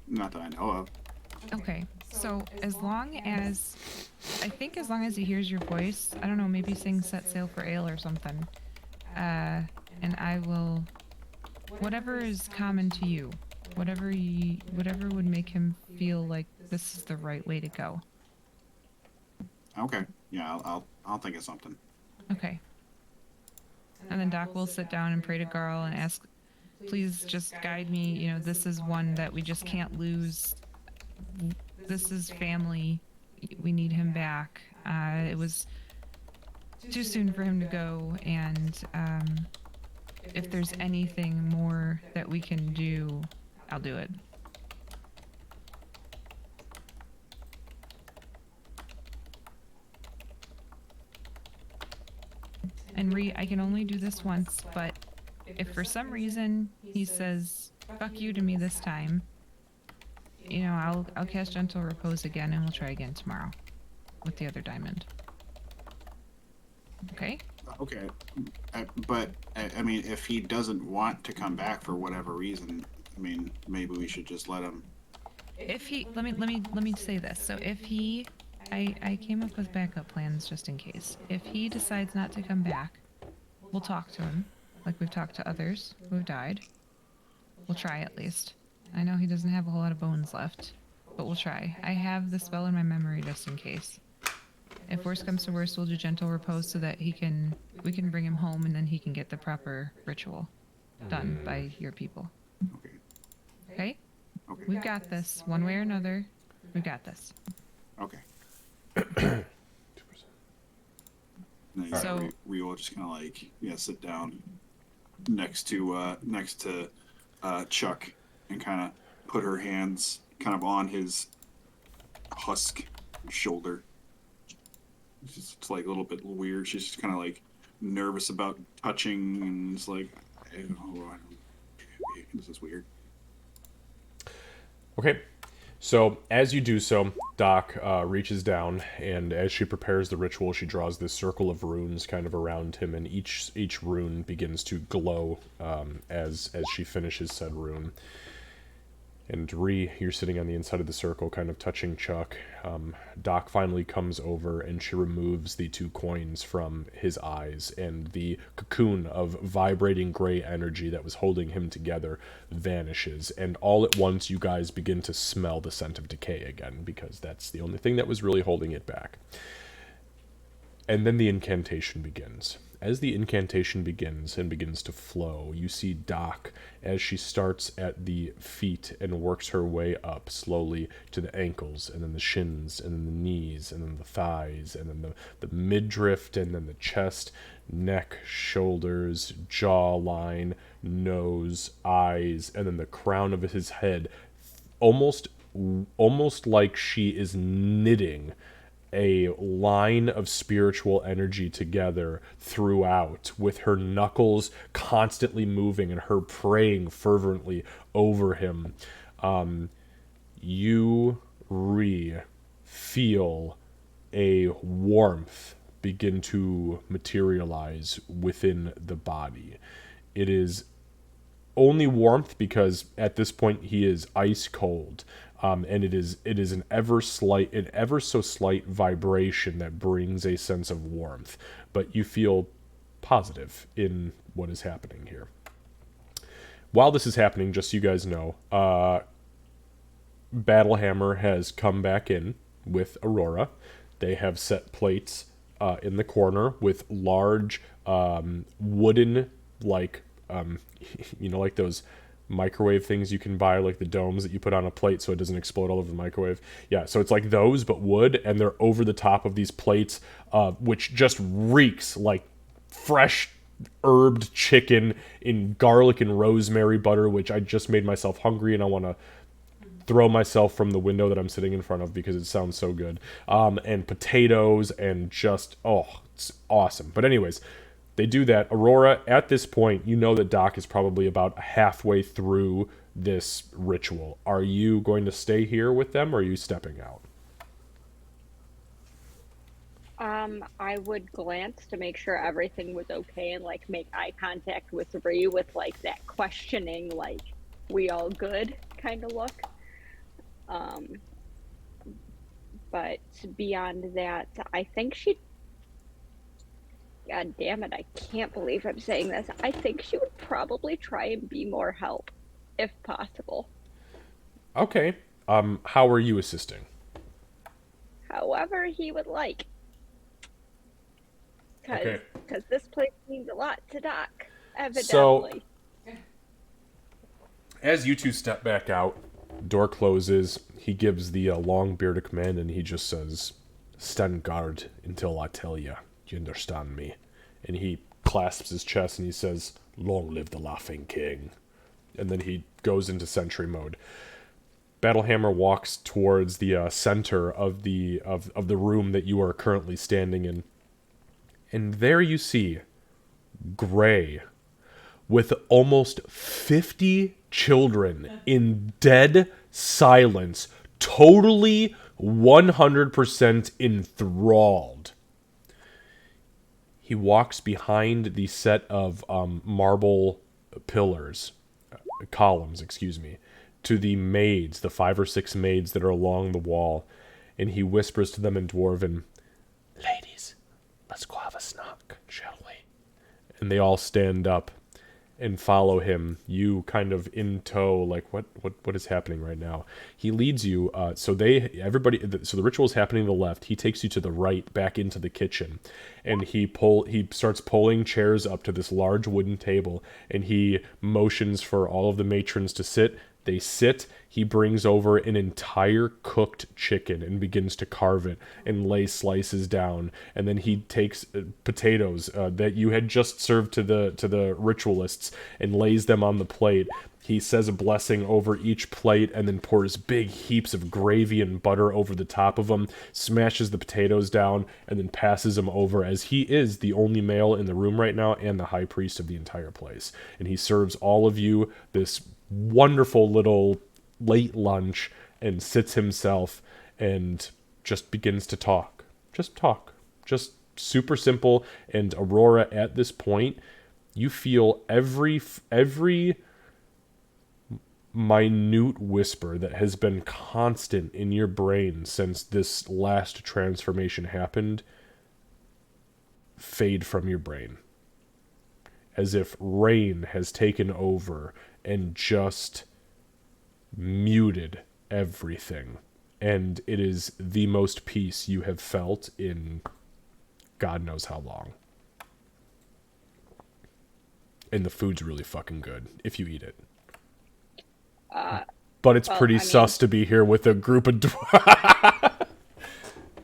Not that I know of. Okay, so as long as he hears your voice, I don't know, maybe sing Set Sail for Ale or something. And I will, whatever is common to you, whatever would make him feel like this is the right way to go. Okay. Yeah, I'll think of something. Okay. And then Doc will sit down and pray to Garl and ask, please just guide me. You know, this is one that we just can't lose. This is family. We need him back. It was too soon for him to go, and if there's anything more that we can do, I'll do it. And I can only do this once, but if for some reason he says, fuck you to me this time, you know, I'll cast Gentle Repose again and we'll try again tomorrow with the other diamond. Okay? Okay. But, I mean, if he doesn't want to come back for whatever reason, I mean, maybe we should just let him. If he, let me say this. So if he, I came up with backup plans just in case. If he decides not to come back, we'll talk to him, like we've talked to others who have died. We'll try at least. I know he doesn't have a whole lot of bones left, but we'll try. I have the spell in my memory just in case. If worst comes to worst, we'll do Gentle Repose so that we can bring him home and then he can get the proper ritual done by your people. Okay. Okay? Okay. We've got this. One way or another, we've got this. Okay. And then, So- we will just kind of like sit down next to Chuck and kind of put her hands kind of on his husk shoulder. It's like a little bit weird. She's just kind of like nervous about touching, and it's like, this is weird. Okay, so as you do so, Doc reaches down, and as she prepares the ritual, she draws this circle of runes kind of around him, and each rune begins to glow as she finishes said rune. And Ree, you're sitting on the inside of the circle, kind of touching Chuck. Doc finally comes over, and she removes the 2 coins from his eyes, and the cocoon of vibrating gray energy that was holding him together vanishes. And all at once, you guys begin to smell the scent of decay again, because that's the only thing that was really holding it back. And then the incantation begins. As the incantation begins and begins to flow, you see Doc as she starts at the feet and works her way up slowly to the ankles, and then the shins, and then the knees, and then the thighs, and then the midriff, and then the chest, neck, shoulders, jawline, nose, eyes, and then the crown of his head, almost like she is knitting a line of spiritual energy together throughout, with her knuckles constantly moving and her praying fervently over him. You feel a warmth begin to materialize within the body. It is only warmth because at this point he is ice cold. And it is an ever so slight vibration that brings a sense of warmth, but you feel positive in what is happening here. While this is happening, just so you guys know, Battlehammer has come back in with Aurora. They have set plates in the corner with large wooden, like like those microwave things you can buy, like the domes that you put on a plate so it doesn't explode all over the microwave. Yeah, so it's like those, but wood, and they're over the top of these plates, which just reeks like fresh herbed chicken in garlic and rosemary butter, which I just made myself hungry, and I want to throw myself from the window that I'm sitting in front of because it sounds so good. And potatoes, and just, it's awesome. But anyways, they do that. Aurora, at this point, you know that Doc is probably about halfway through this ritual. Are you going to stay here with them, or are you stepping out? I would glance to make sure everything was okay and like make eye contact with Ree with like that questioning, like, we all good kind of look. Um, but beyond that, I think she, God damn it, I can't believe I'm saying this. I think she would probably try and be more help, if possible. Okay. How are you assisting? However he would like. Okay. Because this place means a lot to Doc, So- evidently. As you two step back out, door closes. He gives the long beard a command, and he just says, "Stand guard until I tell you. You understand me?" And he clasps his chest and he says, "Long live the Laughing King." And then he goes into sentry mode. Battlehammer walks towards the center of the room that you are currently standing in, and there you see Gray with almost 50 children in dead silence, totally 100% enthralled. He walks behind the set of marble pillars, columns, excuse me, to the maids, the 5 or 6 maids that are along the wall, and he whispers to them in Dwarven, "Ladies, let's go have a snack, shall we?" And they all stand up and follow him, you kind of in tow, like what is happening right now. He leads you, so the ritual is happening to the left. He takes you to the right, back into the kitchen, and he starts pulling chairs up to this large wooden table, and he motions for all of the matrons to sit. They sit. He brings over an entire cooked chicken and begins to carve it and lay slices down. And then he takes potatoes that you had just served to the ritualists and lays them on the plate. He says a blessing over each plate and then pours big heaps of gravy and butter over the top of them, smashes the potatoes down, and then passes them over, as he is the only male in the room right now and the high priest of the entire place. And he serves all of you this wonderful little late lunch and sits himself and just begins to talk. Just super simple. And Aurora, at this point, you feel every minute whisper that has been constant in your brain since this last transformation happened fade from your brain. As if rain has taken over and just muted everything. And it is the most peace you have felt in God knows how long. And the food's really fucking good if you eat it. But it's pretty sus to be here with a group of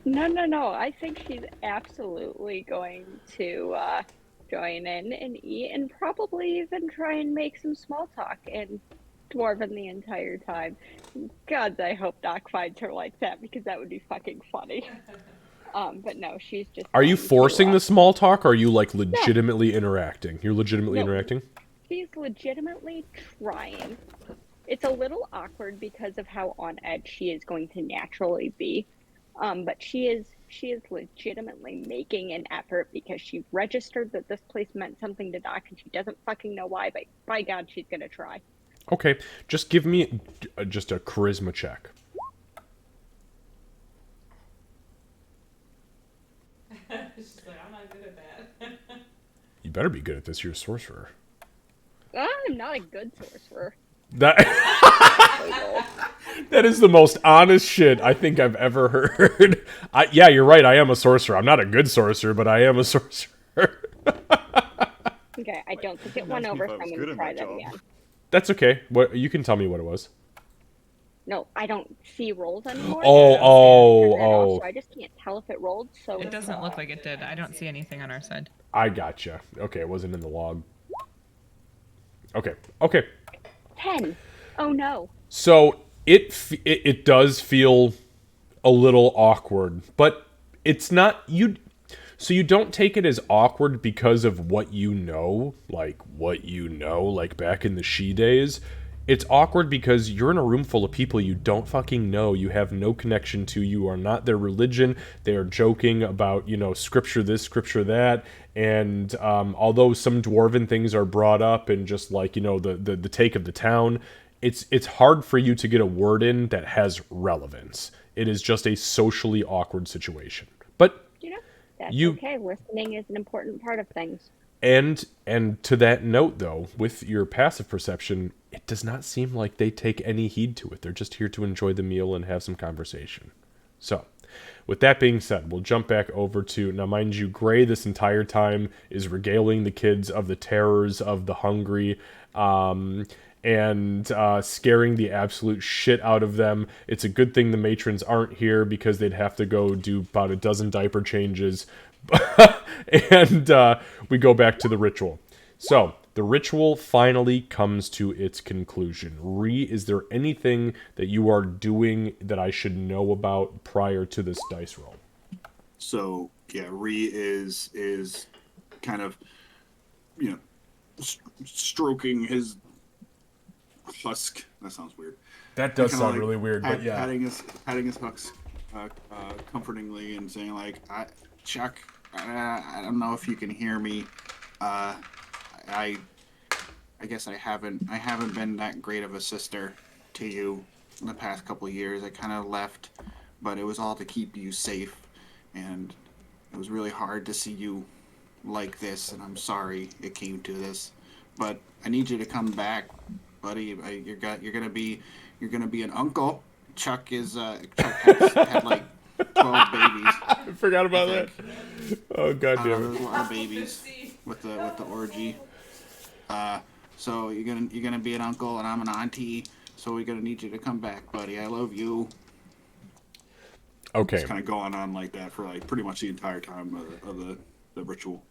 No. I think she's absolutely going to join in and eat and probably even try and make some small talk in Dwarven the entire time. God, I hope Doc finds her like that, because that would be fucking funny. But no, she's just... Are you forcing the small talk, or are you, like, legitimately interacting? You're legitimately interacting? She's legitimately trying. It's a little awkward because of how on edge she is going to naturally be. But she is legitimately making an effort because she registered that this place meant something to Doc, and she doesn't fucking know why, but by God, she's gonna try. Okay, just give me just a charisma check. She's like, I'm not good at that. You better be good at this, you're a sorcerer. I'm not a good sorcerer. That that is the most honest shit I think I've ever heard. Yeah, you're right, I am a sorcerer. I'm not a good sorcerer, but I am a sorcerer. Okay, I don't think it went over, so I'm gonna try that again. That's okay. What, you can tell me what it was. No, I don't see rolls anymore. Oh. So I just can't tell if it rolled, so... It doesn't look like it did. I don't see anything on our side. I gotcha. Okay, it wasn't in the log. Okay. 10. Oh no. So it does feel a little awkward, but it's not you. So you don't take it as awkward because of what you know, like back in the she days. It's awkward because you're in a room full of people you don't fucking know, you have no connection to, you are not their religion, they are joking about, scripture this, scripture that, and although some dwarven things are brought up and just like, the take of the town, it's hard for you to get a word in that has relevance. It is just a socially awkward situation. But that's okay. Listening is an important part of things. And to that note, though, with your passive perception, it does not seem like they take any heed to it. They're just here to enjoy the meal and have some conversation. So, with that being said, we'll jump back over to, now mind you, Gray this entire time is regaling the kids of the terrors of the hungry, and scaring the absolute shit out of them. It's a good thing the matrons aren't here because they'd have to go do about a dozen diaper changes. And we go back to the ritual. So, the ritual finally comes to its conclusion. Ree, is there anything that you are doing that I should know about prior to this dice roll? So, yeah, Ree is kind of, stroking his husk. That sounds weird. That does sound really weird, but yeah. Patting his husk comfortingly and saying, like, Chuck, I don't know if you can hear me. I guess I haven't been that great of a sister to you in the past couple of years. I kind of left, but it was all to keep you safe, and it was really hard to see you like this, and I'm sorry it came to this. But I need you to come back, buddy. You're gonna be an uncle. Chuck had like 12 babies. I forgot about that. Oh god damn it! There's a lot of babies with the orgy. So you're gonna be an uncle and I'm an auntie. So we're gonna need you to come back, buddy. I love you. Okay. It's kind of going on like that for like pretty much the entire time of the ritual.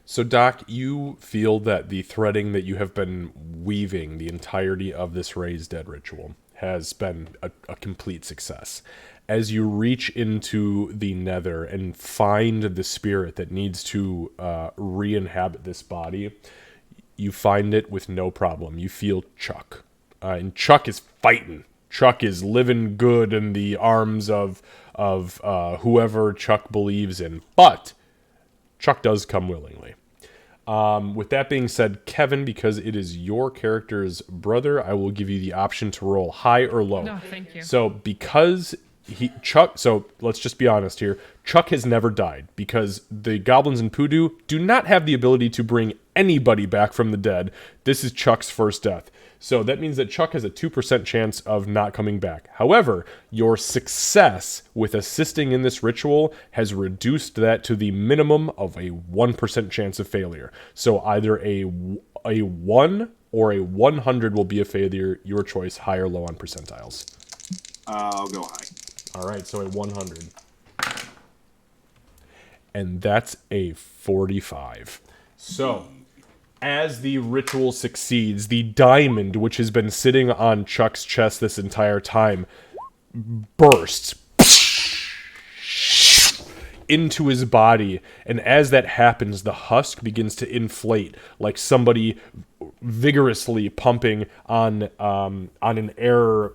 So Doc, you feel that the threading that you have been weaving the entirety of this Raise Dead ritual has been a complete success. As you reach into the nether and find the spirit that needs to re-inhabit this body, you find it with no problem. You feel Chuck. And Chuck is fighting. Chuck is living good in the arms of whoever Chuck believes in. But Chuck does come willingly. With that being said, Kevin, because it is your character's brother, I will give you the option to roll high or low. No, thank you. So because so let's just be honest here. Chuck has never died because the goblins in Poodoo do not have the ability to bring anybody back from the dead. This is Chuck's first death. So that means that Chuck has a 2% chance of not coming back. However, your success with assisting in this ritual has reduced that to the minimum of a 1% chance of failure. So either a 1 or a 100 will be a failure. Your choice, high or low on percentiles. I'll go high. All right, so a 100. And that's a 45. So, as the ritual succeeds, the diamond, which has been sitting on Chuck's chest this entire time, bursts into his body, and as that happens, the husk begins to inflate, like somebody vigorously pumping on an air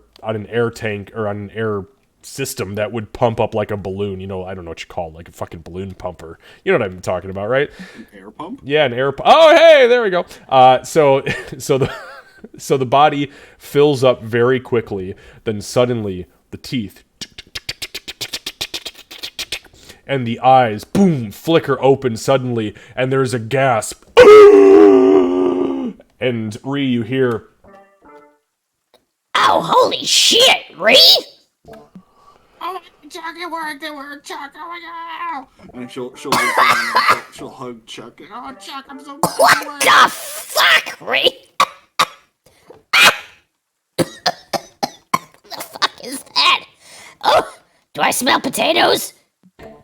tank or on an air system that would pump up like a balloon. I don't know what you call it, like a fucking balloon pumper. You know what I'm talking about, right? An air pump? Yeah, an air pump. Oh, hey, there we go. So the body fills up very quickly. Then suddenly the teeth and the eyes, boom, flicker open suddenly, and there's a gasp. And Ree, you hear, "Oh, holy shit, Ree!" Oh, Chuck, it worked, Chuck. Oh my god! And she'll hug Chuck. Oh, Chuck, I'm so glad. What the fuck, Ree? The fuck is that? Oh, do I smell potatoes?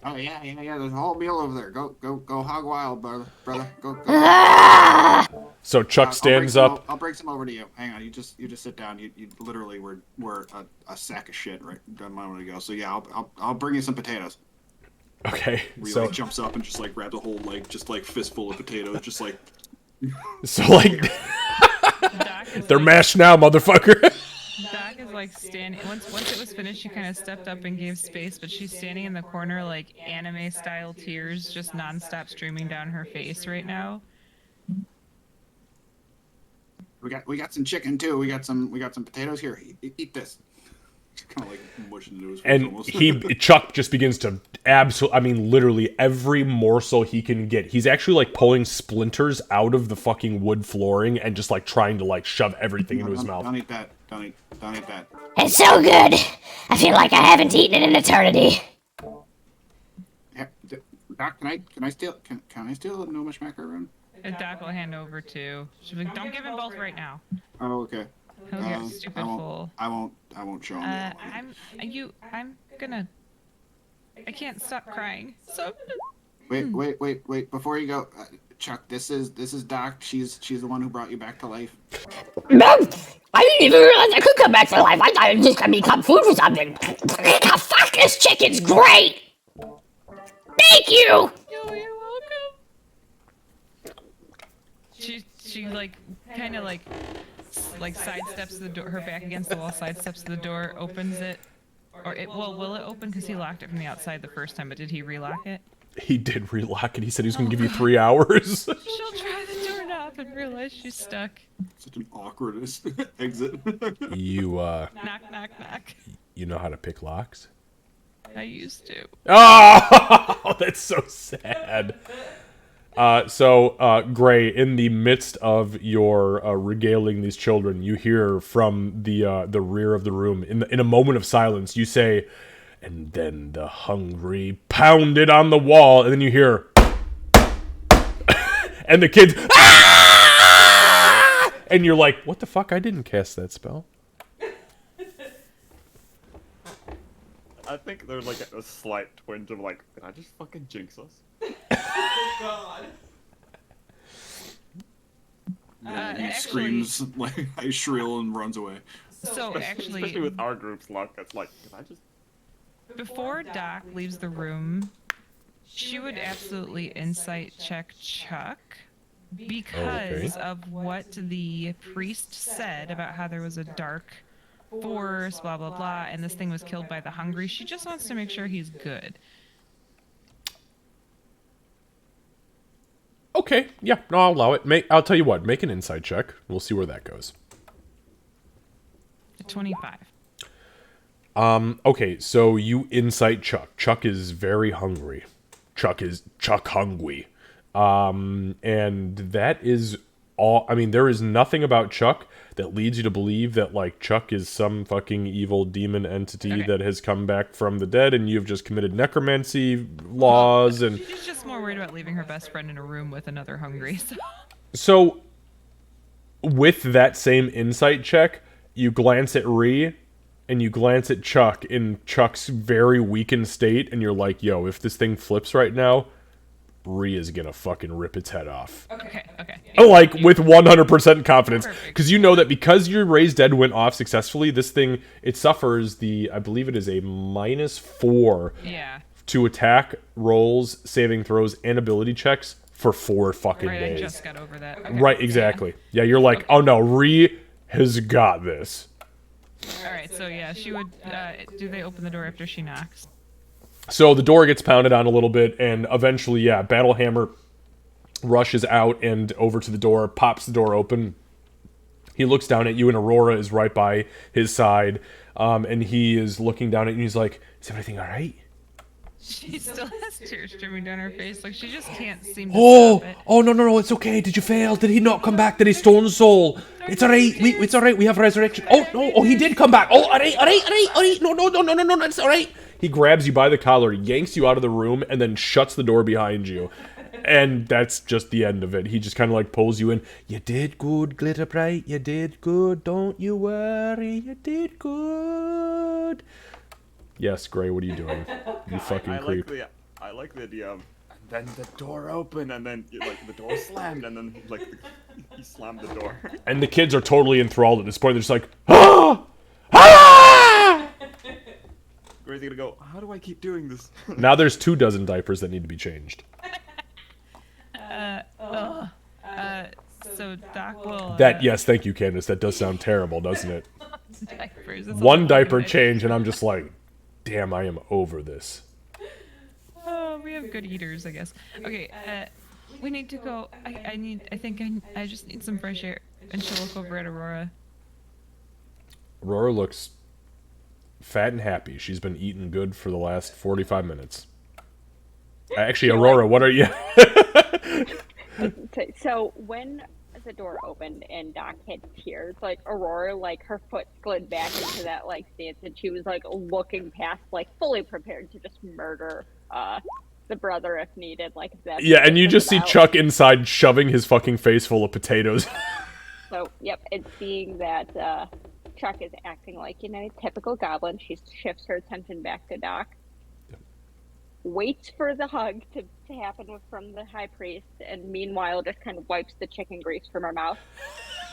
Oh yeah. There's a whole meal over there. Go hog wild, brother. Go. Ah! So Chuck stands up. I'll bring some over to you. Hang on, you just sit down. You literally were a sack of shit right a moment ago. So yeah, I'll bring you some potatoes. Okay. He So jumps up and just like grabs a whole fistful of potatoes, just like. So like Doc is They're like, mashed now, motherfucker. Doc is like standing. Once it was finished, she kind of stepped up and gave space, but she's standing in the corner like anime style tears just nonstop streaming down her face right now. We got some chicken too. We got some potatoes here. Eat this. Kind of like mush into his face And almost. Chuck just begins to I mean, literally every morsel he can get. He's actually like pulling splinters out of the fucking wood flooring and just like trying to like shove everything into his mouth. Don't eat that. Don't eat that. It's so good. I feel like I haven't eaten in an eternity. Yeah, Doc, can I steal a Nomish macaron? Doc will hand over to. She'll be like, don't give him both right now. Oh, okay. He'll get stupid full. I won't show him. I can't stop crying. So I'm gonna. Wait! Before you go, Chuck, this is Doc. She's the one who brought you back to life. Mom, I didn't even realize I could come back to life. I thought it was just gonna become food for something. Fuck, this chicken's great. Thank you. Oh, you're welcome. She like kind of like sidesteps the door, her back against the wall, sidesteps the door, opens it, or will it open because he locked it from the outside the first time, but did he relock it? He did relock it. He said he was going to give you 3 hours. She'll try the doorknob and realize she's stuck. Such an awkward exit. You Knock, knock, knock. you know how to pick locks? I used to. Oh, that's so sad. So, Gray, in the midst of your regaling these children, you hear from the rear of the room, in a moment of silence, you say, and then the hungry pounded on the wall, and then you hear, and the kids, ah! And you're like, what the fuck? I didn't cast that spell. I think there's like a slight twinge of like, did I just fucking jinx us? God. He Actually- screams like I shrill and runs away. So Especially actually, with our group's luck, it's like, did I just... before Doc leaves the room, she would absolutely insight check Chuck because of what the priest said about how there was a dark force, blah blah blah, and this thing was killed by the hungry. She just wants to make sure he's good. Okay, yeah, no, I'll allow it. I'll tell you what, make an insight check. We'll see where that goes. 25. Okay, so you insight Chuck. Chuck is very hungry. Chuck hungry. And that is all. I mean, there is nothing about Chuck that leads you to believe that, like, Chuck is some fucking evil demon entity that has come back from the dead, and you've just committed necromancy laws, and... She's just more worried about leaving her best friend in a room with another hungry. So, with that same insight check, you glance at Ree, and you glance at Chuck in Chuck's very weakened state, and you're like, yo, if this thing flips right now, Ree is gonna fucking rip its head off. Okay. Like, with 100% confidence. Perfect. Because you know that because your Raise Dead went off successfully, this thing, it suffers I believe it is a -4 Yeah. to attack, rolls, saving throws, and ability checks for 4 fucking Right, days. I just got over that. Okay. Right, exactly. Yeah, you're like, oh no, Ree has got this. Alright, so yeah, she would, do they open the door after she knocks? So the door gets pounded on a little bit, and eventually, yeah, Battlehammer rushes out and over to the door, pops the door open. He looks down at you, and Aurora is right by his side, and he is looking down at you, and he's like, is everything alright? She still has tears streaming down her face, like she just can't seem to Oh, stop it. oh no, it's okay. Did you fail? Did he not come back? Did he stone soul? It's alright. It's alright. We have resurrection. Oh no, oh he did come back. Oh, alright. No, it's alright. He grabs you by the collar, yanks you out of the room, and then shuts the door behind you. And that's just the end of it. He just kind of like pulls you in. You did good, Glitterbright. You did good. Don't you worry. You did good. Yes, Gray, what are you doing? You fucking creep. I like the idea of, and then the door opened, and then like the door slammed, and then like he slammed the door. And the kids are totally enthralled at this point. They're just like, ah! Ah! Gray's gonna go, how do I keep doing this? Now there's 24 diapers that need to be changed. So so Doc will. Yes, thank you, Candace. That does sound terrible, doesn't it? Diapers. That's One all diaper I'm gonna change, and I'm just like, damn, I am over this. Oh, we have good eaters, I guess. Okay, we need to go. I just need some fresh air. And she'll look over at Aurora. Aurora looks fat and happy. She's been eating good for the last 45 minutes. Actually, Aurora, what are you? So when the door opened and Doc hit tears, like Aurora, like her foot slid back into that like stance, and she was like looking past, like fully prepared to just murder the brother if needed. Like that. Yeah, and you just see Chuck inside shoving his fucking face full of potatoes. So yep, and seeing that Chuck is acting like typical goblin, she shifts her attention back to Doc. Waits for the hug to happen from the high priest, and meanwhile just kind of wipes the chicken grease from her mouth.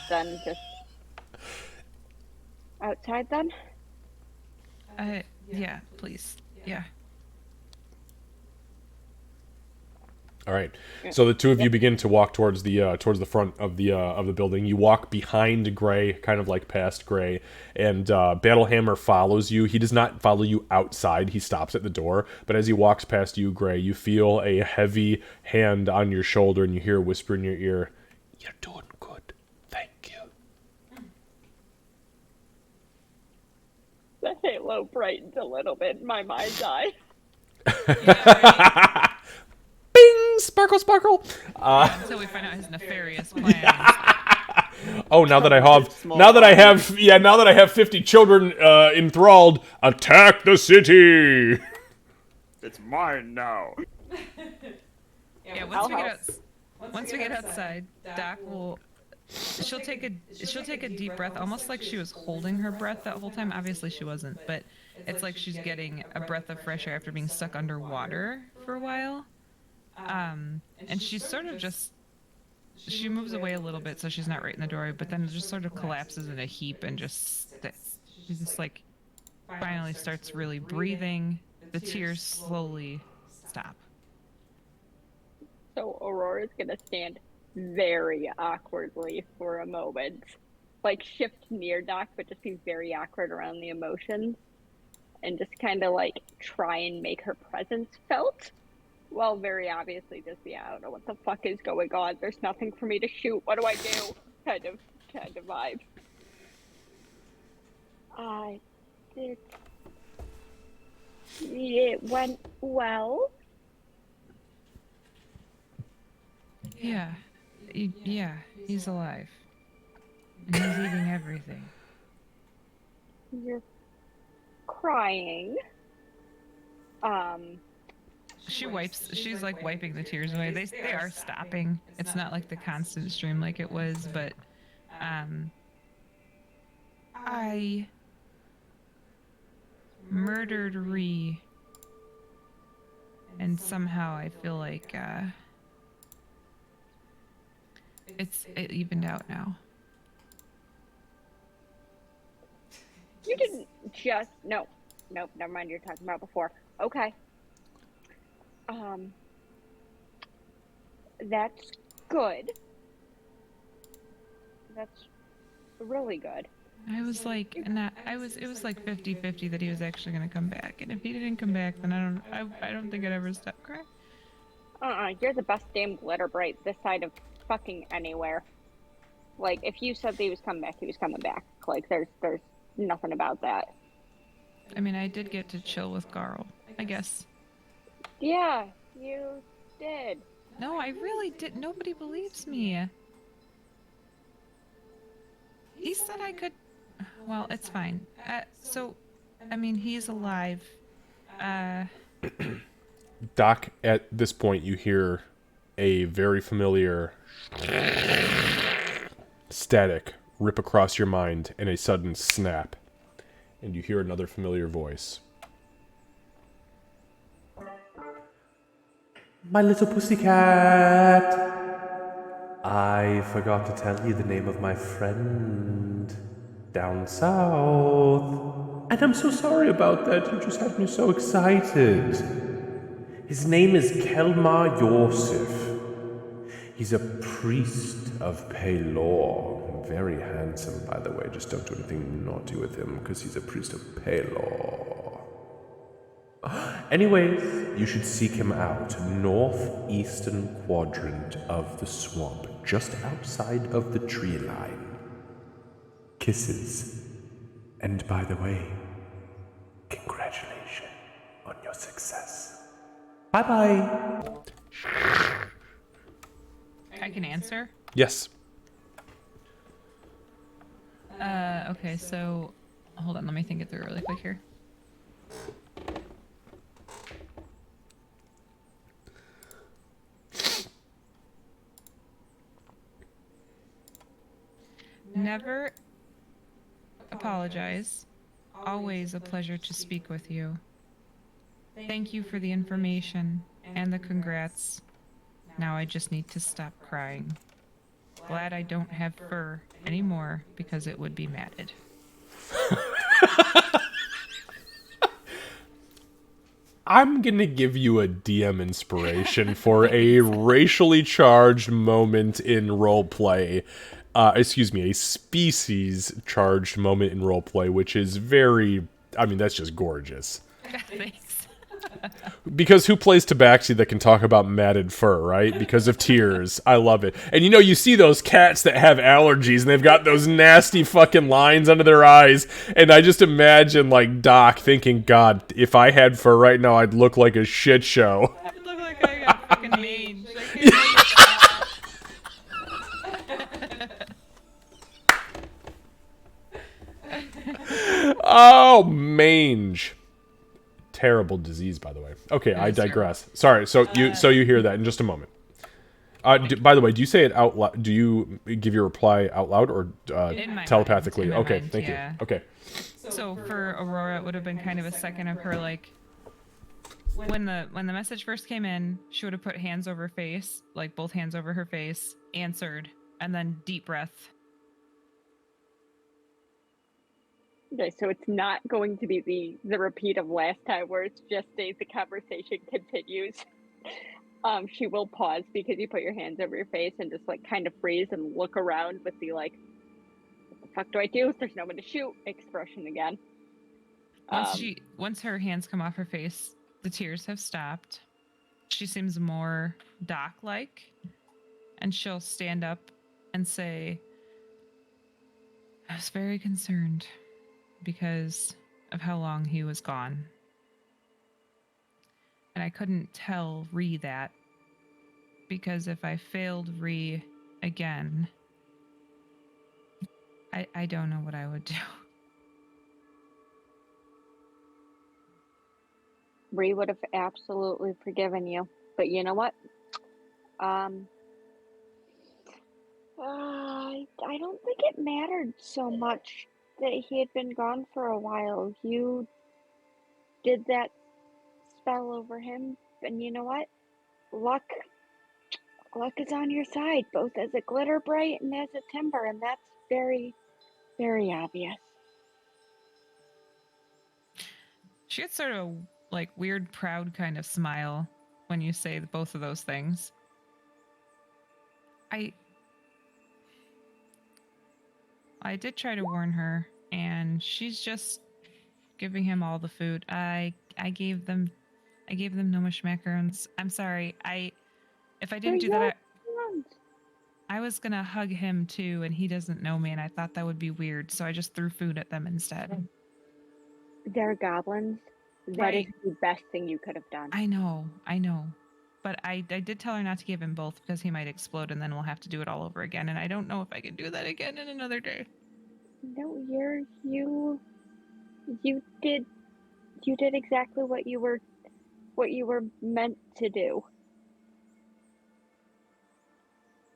Then just outside then? Yeah, please. Yeah. All right. So the two of you begin to walk towards the front of the building. You walk behind Gray, kind of like past Gray, and Battlehammer follows you. He does not follow you outside. He stops at the door. But as he walks past you, Gray, you feel a heavy hand on your shoulder, and you hear a whisper in your ear, "You're doing good. Thank you." The halo brightened a little bit in my mind's eye. Yeah, right? Bing! Sparkle, sparkle! Until we find out his nefarious plans. Oh, now that I have 50 children enthralled, attack the city! It's mine now. Yeah, once we get outside, Doc will. She'll take a deep breath, almost like she was holding her breath that whole time. Obviously, she wasn't, but it's like she's getting a breath of fresh air after being stuck underwater for a while. And she's sort of just, she moves away a little bit so she's not right in the doorway, but then just sort of collapses in a heap and she just like finally starts really breathing. The tears slowly stop. So Aurora's gonna stand very awkwardly for a moment. Like shift near Doc, but just be very awkward around the emotions. And just kind of like try and make her presence felt. Well, very obviously just, I don't know what the fuck is going on. There's nothing for me to shoot. What do I do? Kind of vibe. It went well. Yeah, he's alive. And he's eating everything. You're crying. She's like wiping the tears away. They are stopping. It's not like the constant stream like it was, but I murdered Ree, and somehow I feel like it evened out now. You didn't just nope, never mind, you're talking about before. Okay. That's good. That's really good. I was like, it was like 50-50 that he was actually gonna come back, and if he didn't come back, then I don't think I'd ever stop crying. You're the best damn glitter bright this side of fucking anywhere. Like, if you said that he was coming back, he was coming back. Like, there's nothing about that. I mean, I did get to chill with Garl, I guess. Yeah, you did. No, I really did. Nobody believes me. He said I could. Well, it's fine. So, I mean, he's alive. Doc, at this point, you hear a very familiar static rip across your mind in a sudden snap. And you hear another familiar voice. My little pussycat. I forgot to tell you the name of my friend down south. And I'm so sorry about that. You just had me so excited. His name is Kelmar Yorsif. He's a priest of Pelor. Very handsome, by the way. Just don't do anything naughty with him, because he's a priest of Pelor. Anyways, you should seek him out. Northeastern quadrant of the swamp, just outside of the tree line. Kisses. And by the way, congratulations on your success. Bye-bye. I can answer. Yes. Okay, so hold on, let me think it through really quick here. Never apologize. Always a pleasure to speak with you. Thank you for the information and the congrats. Now I just need to stop crying. Glad I don't have fur anymore because it would be matted. I'm gonna give you a DM inspiration for a racially charged moment in roleplay. Excuse me, a species charged moment in roleplay, which is very, I mean, that's just gorgeous. Thanks. Because who plays Tabaxi that can talk about matted fur, right? Because of tears. I love it. And you know, you see those cats that have allergies and they've got those nasty fucking lines under their eyes. And I just imagine, like, Doc thinking, God, if I had fur right now, I'd look like a shit show. I look like I got fucking mange. Oh, mange. Terrible disease, by the way. Okay, I digress. Sorry. So you hear that in just a moment. By the way, do you say it out loud? Do you give your reply out loud or telepathically? Okay, thank you. Okay. So for Aurora, it would have been kind of a second of her like when the message first came in, she would have put hands over face, like both hands over her face, answered, and then deep breath. Okay, so it's not going to be the repeat of last time where it's just as the conversation continues. She will pause because you put your hands over your face and just like kind of freeze and look around with the like, what the fuck do I do? There's no one to shoot expression again. Once her hands come off her face, the tears have stopped. She seems more Doc-like, and she'll stand up and say, I was very concerned because of how long he was gone. And I couldn't tell Ree that, because if I failed Ree again, I don't know what I would do. Ree would have absolutely forgiven you, but you know what? I don't think it mattered so much that he had been gone for a while. You did that spell over him, and you know what? Luck is on your side, both as a glitter bright and as a timber, and that's very, very obvious. She gets sort of like weird, proud kind of smile when you say both of those things. I did try to warn her, and she's just giving him all the food. I gave them Gnomish macarons. I'm sorry. If I didn't do that, I was gonna hug him too, and he doesn't know me, and I thought that would be weird, so I just threw food at them instead. They're goblins. That is the best thing you could have done. I know. But I did tell her not to give him both because he might explode and then we'll have to do it all over again. And I don't know if I can do that again in another day. No, you did exactly what you were meant to do.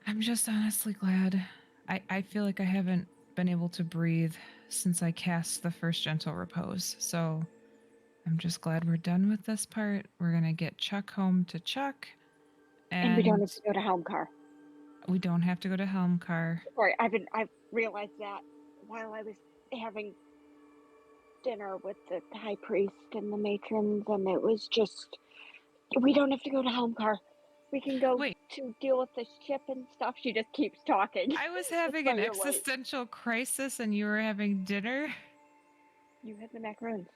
I'm just honestly glad. I feel like I haven't been able to breathe since I cast the first Gentle Repose. So I'm just glad we're done with this part. We're going to get Chuck home to Chuck. And we don't have to go to Helmcar. We don't have to go to Helmcar. Sorry, I've realized that while I was having dinner with the high priest and the matrons, and it was just, we don't have to go to Helmcar. We can go Wait. to deal with the ship and stuff. She just keeps talking. I was having why an you're late. existential crisis and you were having dinner? You had the macaroons.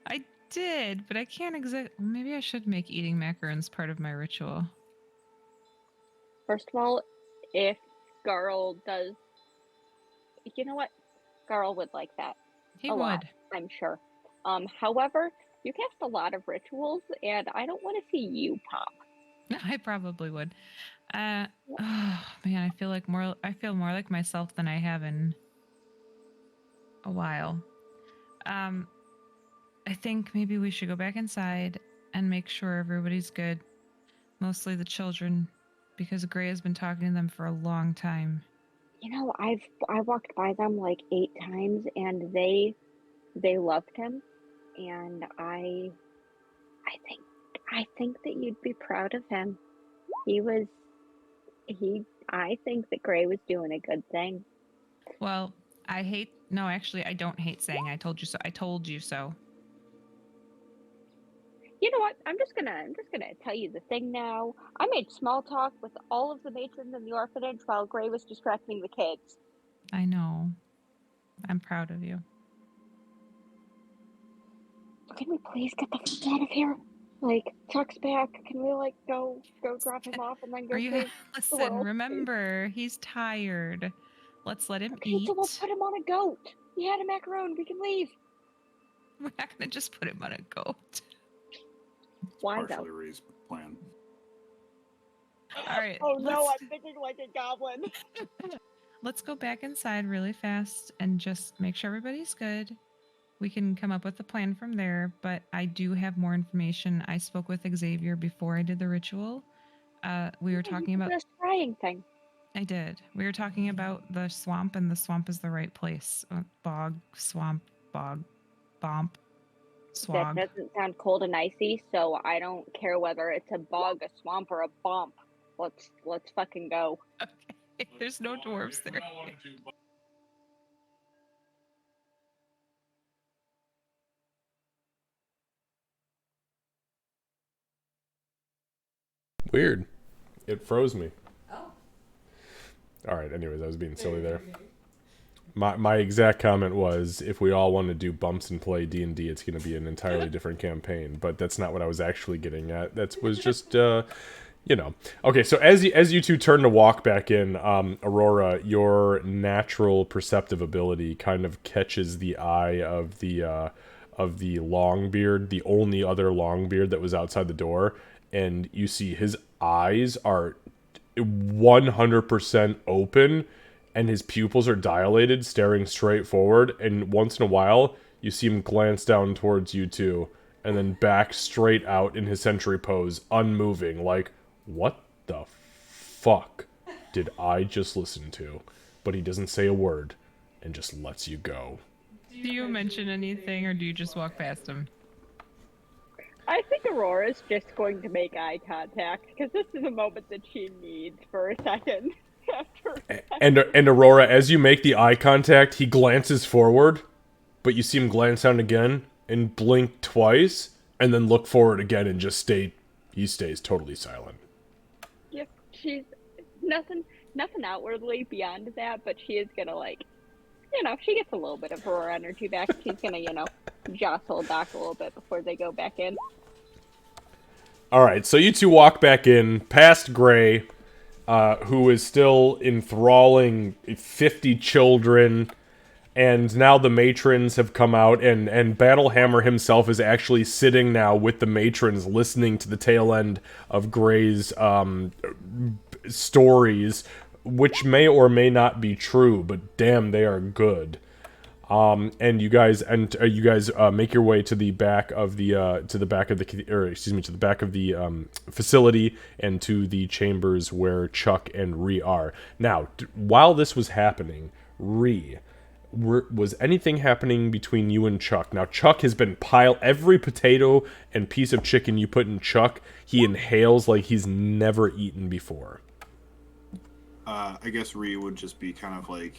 I did, but I can't maybe I should make eating macarons part of my ritual. First of all, if Garl does... You know what? Garl would like that. He a would. lot, I'm sure. However, you cast a lot of rituals, and I don't want to see you pop. I probably would. Oh man, I feel more like myself than I have in a while. I think maybe we should go back inside and make sure everybody's good. Mostly the children, because Gray has been talking to them for a long time. You know, I walked by them like 8 times, and they loved him, and I think that you'd be proud of him. I think that Gray was doing a good thing. Well, actually, I don't hate saying I told you so. I told you so. You know what? I'm just gonna tell you the thing now. I made small talk with all of the matrons in the orphanage while Gray was distracting the kids. I know. I'm proud of you. Can we please get the fuck out of here? Like, Chuck's back. Can we like go drop him off and then go? Listen, remember, he's tired. Let's let him eat. So we'll put him on a goat. He had a macaron. We can leave. We're not gonna just put him on a goat. Why Partially Ree's plan. All right. Oh no, I'm thinking like a goblin. Let's go back inside really fast and just make sure everybody's good. We can come up with a plan from there, but I do have more information. I spoke with Xavier before I did the ritual. We were talking about this scrying thing. I did. We were talking about the swamp, and the swamp is the right place. Bog, swamp, bog, bomp, swamp. That doesn't sound cold and icy, so I don't care whether it's a bog, a swamp, or a bump. Let's fucking go. Okay. There's no dwarves there. Weird. It froze me. Oh. All right. Anyways, I was being silly there. My exact comment was, if we all want to do bumps and play D&D, it's going to be an entirely different campaign. But that's not what I was actually getting at. That was just, you know. Okay, so as you two turn to walk back in, Aurora, your natural perceptive ability kind of catches the eye of the Longbeard, the only other Longbeard that was outside the door, and you see his eyes are 100% open, and his pupils are dilated, staring straight forward, and once in a while, you see him glance down towards you two, and then back straight out in his sentry pose, unmoving, like, what the fuck did I just listen to? But he doesn't say a word, and just lets you go. Do you mention anything, or do you just walk past him? I think Aurora's just going to make eye contact, because this is a moment that she needs for a second. And Aurora, as you make the eye contact, he glances forward, but you see him glance down again, and blink twice, and then look forward again and just he stays totally silent. Yep, she's nothing outwardly beyond that, but she is gonna, like, if she gets a little bit of Aurora energy back, she's gonna, jostle Doc a little bit before they go back in. Alright, so you two walk back in, past Gray, who is still enthralling 50 children, and now the matrons have come out, and Battlehammer himself is actually sitting now with the matrons, listening to the tail end of Gray's stories, which may or may not be true, but damn, they are good. And you guys make your way to the back of the facility and to the chambers where Chuck and Ree are. Now, while this was happening, Ree, was anything happening between you and Chuck? Now, Chuck has been every potato and piece of chicken you put in Chuck, he inhales like he's never eaten before. I guess Ree would just be kind of like,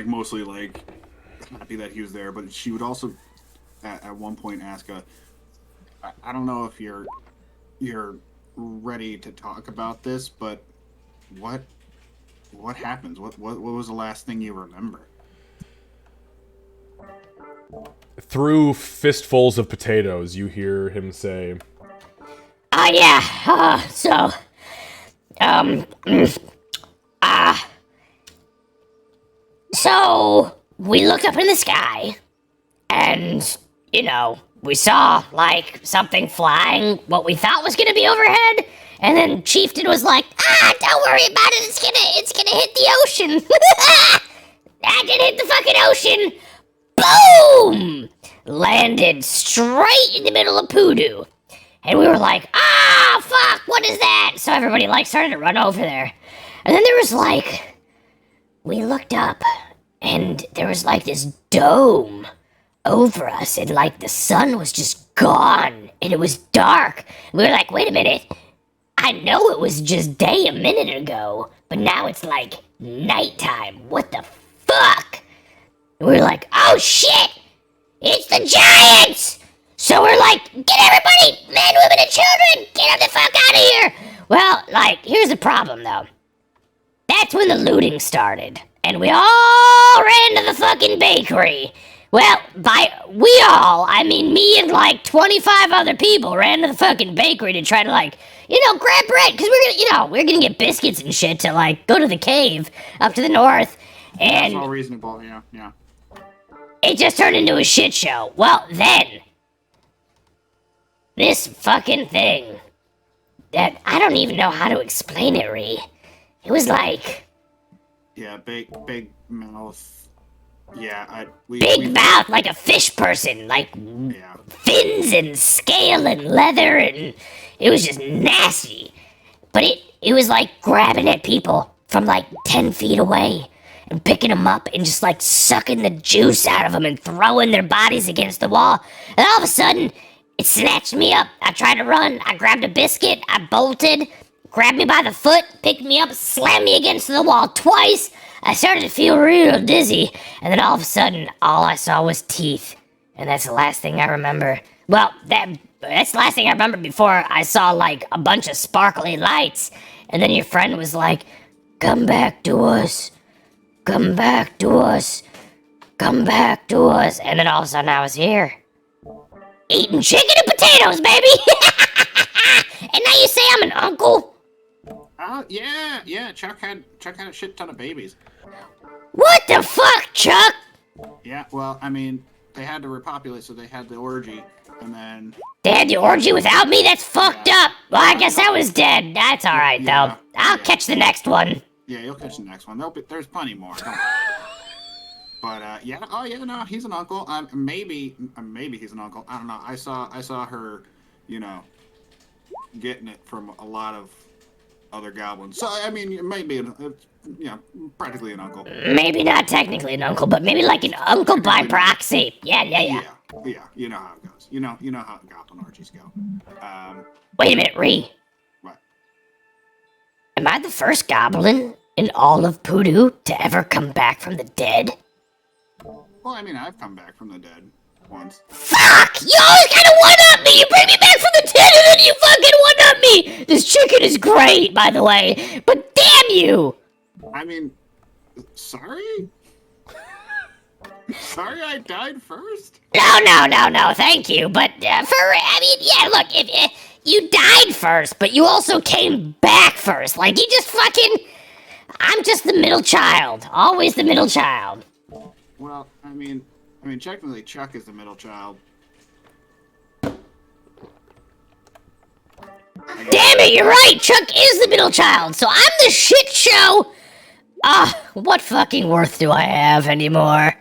mostly like happy that he was there, but she would also at one point ask I don't know if you're you're ready to talk about this, but what happens? What was the last thing you remember? Through fistfuls of potatoes, you hear him say, Oh yeah, so we looked up in the sky, and, you know, we saw, like, something flying, what we thought was gonna be overhead, and then Chieftain was like, don't worry about it, it's gonna hit the ocean. That did hit the fucking ocean. Boom! Landed straight in the middle of Poodoo. And we were like, fuck, what is that? So everybody, like, started to run over there. And then there was, like, we looked up, and there was, like, this dome over us, and, like, the sun was just gone, and it was dark. We were like, wait a minute. I know it was just day a minute ago, but now it's, like, nighttime. What the fuck? And we were like, oh, shit! It's the Giants! So we're like, get everybody, men, women, and children, get them the fuck out of here! Well, like, here's the problem, though. That's when the looting started, and we all ran to the fucking bakery. Well, by we all, I mean me and, like, 25 other people ran to the fucking bakery to try to, like, you know, grab bread, because we're gonna get biscuits and shit to, like, go to the cave up to the north, and... That's all reasonable, yeah. It just turned into a shit show. Well, then... This fucking thing... That I don't even know how to explain it, Ree. It was like... Yeah, big mouth. Yeah, big mouth, like a fish person. Like, yeah. Fins and scale and leather, and... It was just nasty. But it was like grabbing at people from like 10 feet away and picking them up and just like sucking the juice out of them and throwing their bodies against the wall. And all of a sudden, it snatched me up. I tried to run. I grabbed a biscuit. I bolted, grabbed me by the foot, picked me up, slammed me against the wall twice. I started to feel real dizzy. And then all of a sudden, all I saw was teeth. And that's the last thing I remember. Well, that's the last thing I remember before I saw, like, a bunch of sparkly lights. And then your friend was like, come back to us. Come back to us. Come back to us. And then all of a sudden I was here. Eating chicken and potatoes, baby! And now you say I'm an uncle? Yeah, Chuck had a shit ton of babies. What the fuck, Chuck? Yeah, well, I mean, they had to repopulate, so they had the orgy, and then... They had the orgy without me? That's fucked up! Well, I guess I was dead. That's alright, though. I'll catch the next one. Yeah, you'll catch the next one. There's plenty more. But, no, he's an uncle. Maybe he's an uncle. I don't know. I saw her, you know, getting it from a lot of other goblins. So, I mean, maybe, practically an uncle. Maybe not technically an uncle, but maybe like an uncle by proxy. Yeah. Yeah, you know how it goes. You know how goblin orgies go. Wait a minute, Ree. What? Am I the first goblin in all of Poodoo to ever come back from the dead? Well, I mean, I've come back from the dead once. Fuck! You always gotta one-up me! You bring me back from the dead and then you fucking one-up me! This chicken is great, by the way, but damn you! I mean, sorry? Sorry I died first? No, thank you, but look, if you died first, but you also came back first. Like, you just fucking... I'm just the middle child. Always the middle child. Well, I mean, technically Chuck is the middle child. Damn it, you're right! Chuck is the middle child, so I'm the shit show! What fucking worth do I have anymore?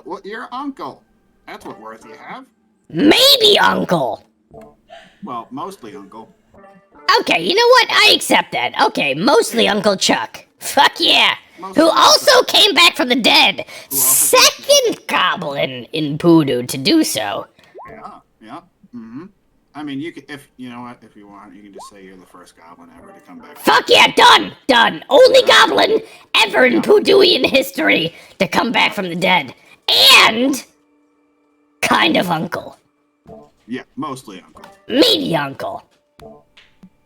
Well, you're uncle. That's what worth you have. Maybe uncle. Well, mostly uncle. Okay, you know what? I accept that. Okay, mostly Uncle Chuck. Fuck yeah. Mostly Who also came back from the dead. Second goblin in Poodoo to do so. Yeah. Mm-hmm. I mean, you could, if you know what, if you want, you can just say you're the first goblin ever to come back. Fuck yeah, done. Only goblin ever in Poodooian history to come back from the dead. And kind of uncle. Yeah, mostly uncle. Maybe uncle.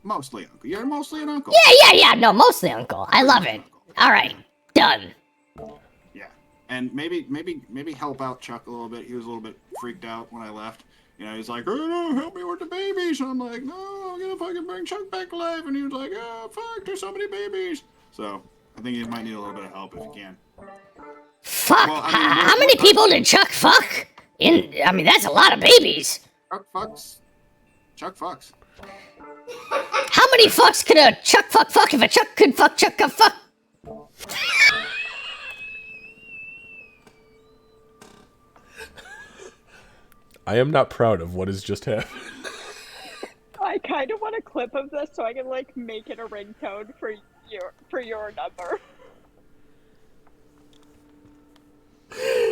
Mostly uncle. You're mostly an uncle. Yeah, no, mostly uncle. I love it. Alright, done. Yeah, and maybe help out Chuck a little bit. He was a little bit freaked out when I left. You know, he's like, "Oh no, help me with the babies." And I'm like, "No, I'm gonna fucking bring Chuck back to life." And he was like, "Oh fuck, there's so many babies." So I think he might need a little bit of help if he can. Fuck, Well, I mean, how many people did Chuck fuck? I mean, that's a lot of babies. Chuck fucks. Chuck fucks. How many fucks could a Chuck fuck if a Chuck could fuck Chuck could fuck? I am not proud of what has just happened. I kind of want a clip of this so I can like make it a ringtone for your number.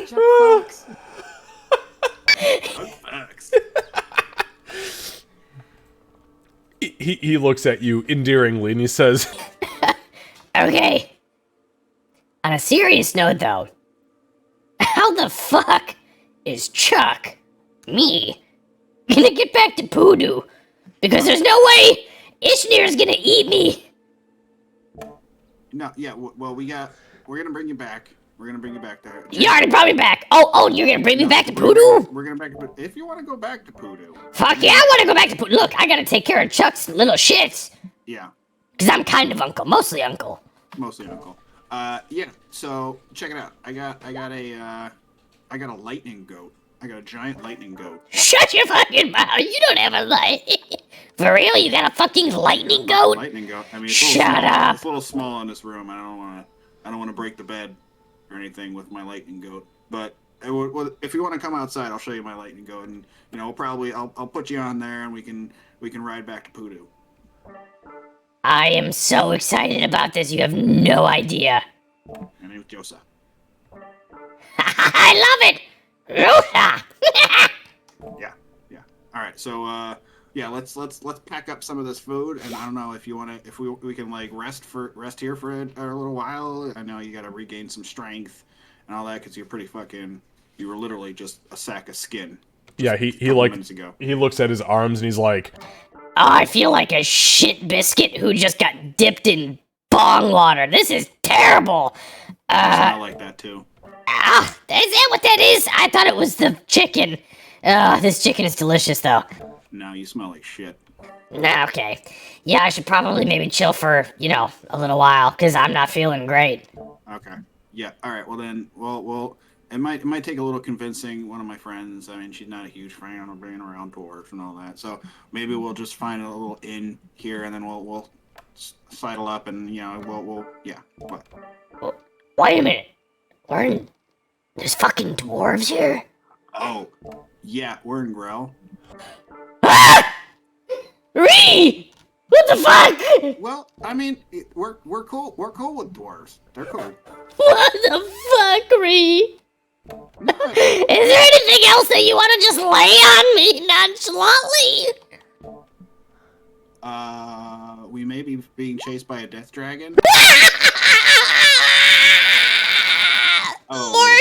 Chuck Fox. Chuck fucks. He looks at you endearingly and he says, Okay. On a serious note, though, how the fuck is Chuck, me, gonna get back to Poodoo? Because there's no way Ishnir's gonna eat me. No, yeah. Well, we're gonna bring you back. We're gonna bring you back there. You already brought me back. Oh, you're gonna bring me back to Poodoo? We're gonna back. If you want to go back to Poodoo. Fuck yeah, I wanna go back to Poodoo. Look, I gotta take care of Chuck's little shits. Yeah. Because I'm kind of uncle, mostly uncle. Mostly uncle. Yeah. So check it out. I got a lightning goat. I got a giant lightning goat. Shut your fucking mouth. You don't have a light. For real? You got a fucking lightning goat? Lightning goat. I mean, Shut up. It's a little small in this room. I don't want to break the bed or anything with my lightning goat. But if you want to come outside, I'll show you my lightning goat, and you know, I'll put you on there, and we can ride back to Poodoo. I am so excited about this. You have no idea. My name's Josa. I love it. Rosa. Yeah. All right. So yeah, let's pack up some of this food, and I don't know if we can like rest here for a little while. I know you got to regain some strength and all that because you were literally just a sack of skin. yeah, he minutes ago. he looks at his arms and he's like, Oh, I feel like a shit biscuit who just got dipped in bong water. This is terrible. I like that too. Is that what that is? I thought it was the chicken. This chicken is delicious, though. No, you smell like shit. Nah, okay. Yeah, I should probably maybe chill for, a little while, because I'm not feeling great. Okay. Yeah. All right. Well then, well, it might take a little convincing one of my friends. I mean, she's not a huge fan of being around dwarves and all that. So maybe we'll just find a little inn here, and then we'll sidle up, and we'll yeah. What? Wait a minute. There's fucking dwarves here? Oh, yeah, we're in Grell. Ree! What the fuck? Well, I mean, we're cool. We're cool with dwarves. They're cool. What the fuck, Ree? Is there anything else that you want to just lay on me nonchalantly? We may be being chased by a death dragon. More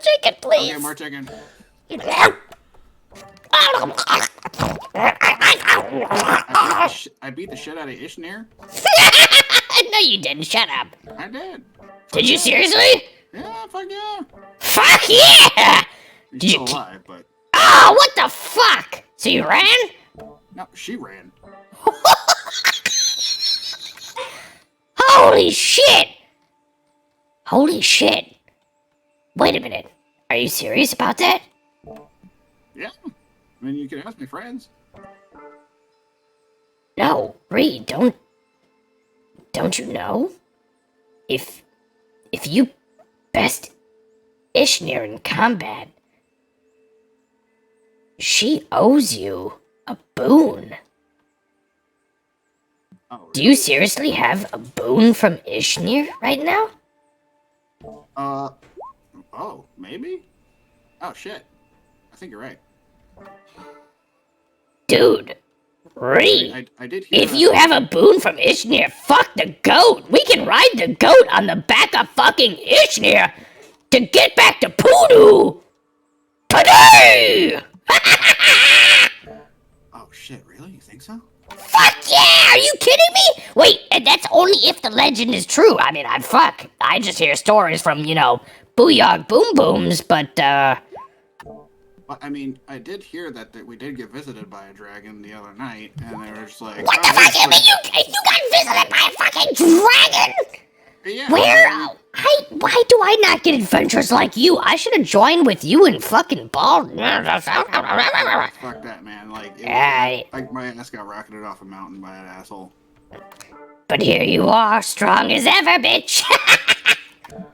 chicken, please. Okay, more chicken. I beat the shit out of Ishnir. No, you didn't. Shut up. I did. Did you seriously? Yeah, fuck yeah. Fuck yeah! She's still alive, but Oh, what the fuck? So you ran? no, she ran. Holy shit! Holy shit. Wait a minute. Are you serious about that? Yeah. I mean, you can ask my friends. No, Reed, don't you know? If you best Ishnir in combat, she owes you a boon. Oh, Do you seriously have a boon from Ishnir right now? Oh, maybe? Oh, shit. I think you're right. Dude, Reed, I did hear if that. you have a boon from Ishnir, fuck the goat. We can ride the goat on the back of fucking Ishnir to get back to Poodoo today! Oh, shit, really? You think so? Fuck yeah! Are you kidding me? Wait, and that's only if the legend is true. I mean, I just hear stories from, Booyog Boom Booms, but, But, I mean, I did hear that we did get visited by a dragon the other night, and they were just like, What the "Oh, fuck? it's You mean like- you got visited by a fucking dragon? Yeah, Where? I mean, Why do I not get adventures like you? I should have joined with you in fucking ball. fuck that, man. Like, Aye. like my ass got rocketed off a mountain by that asshole. But here you are, strong as ever, bitch.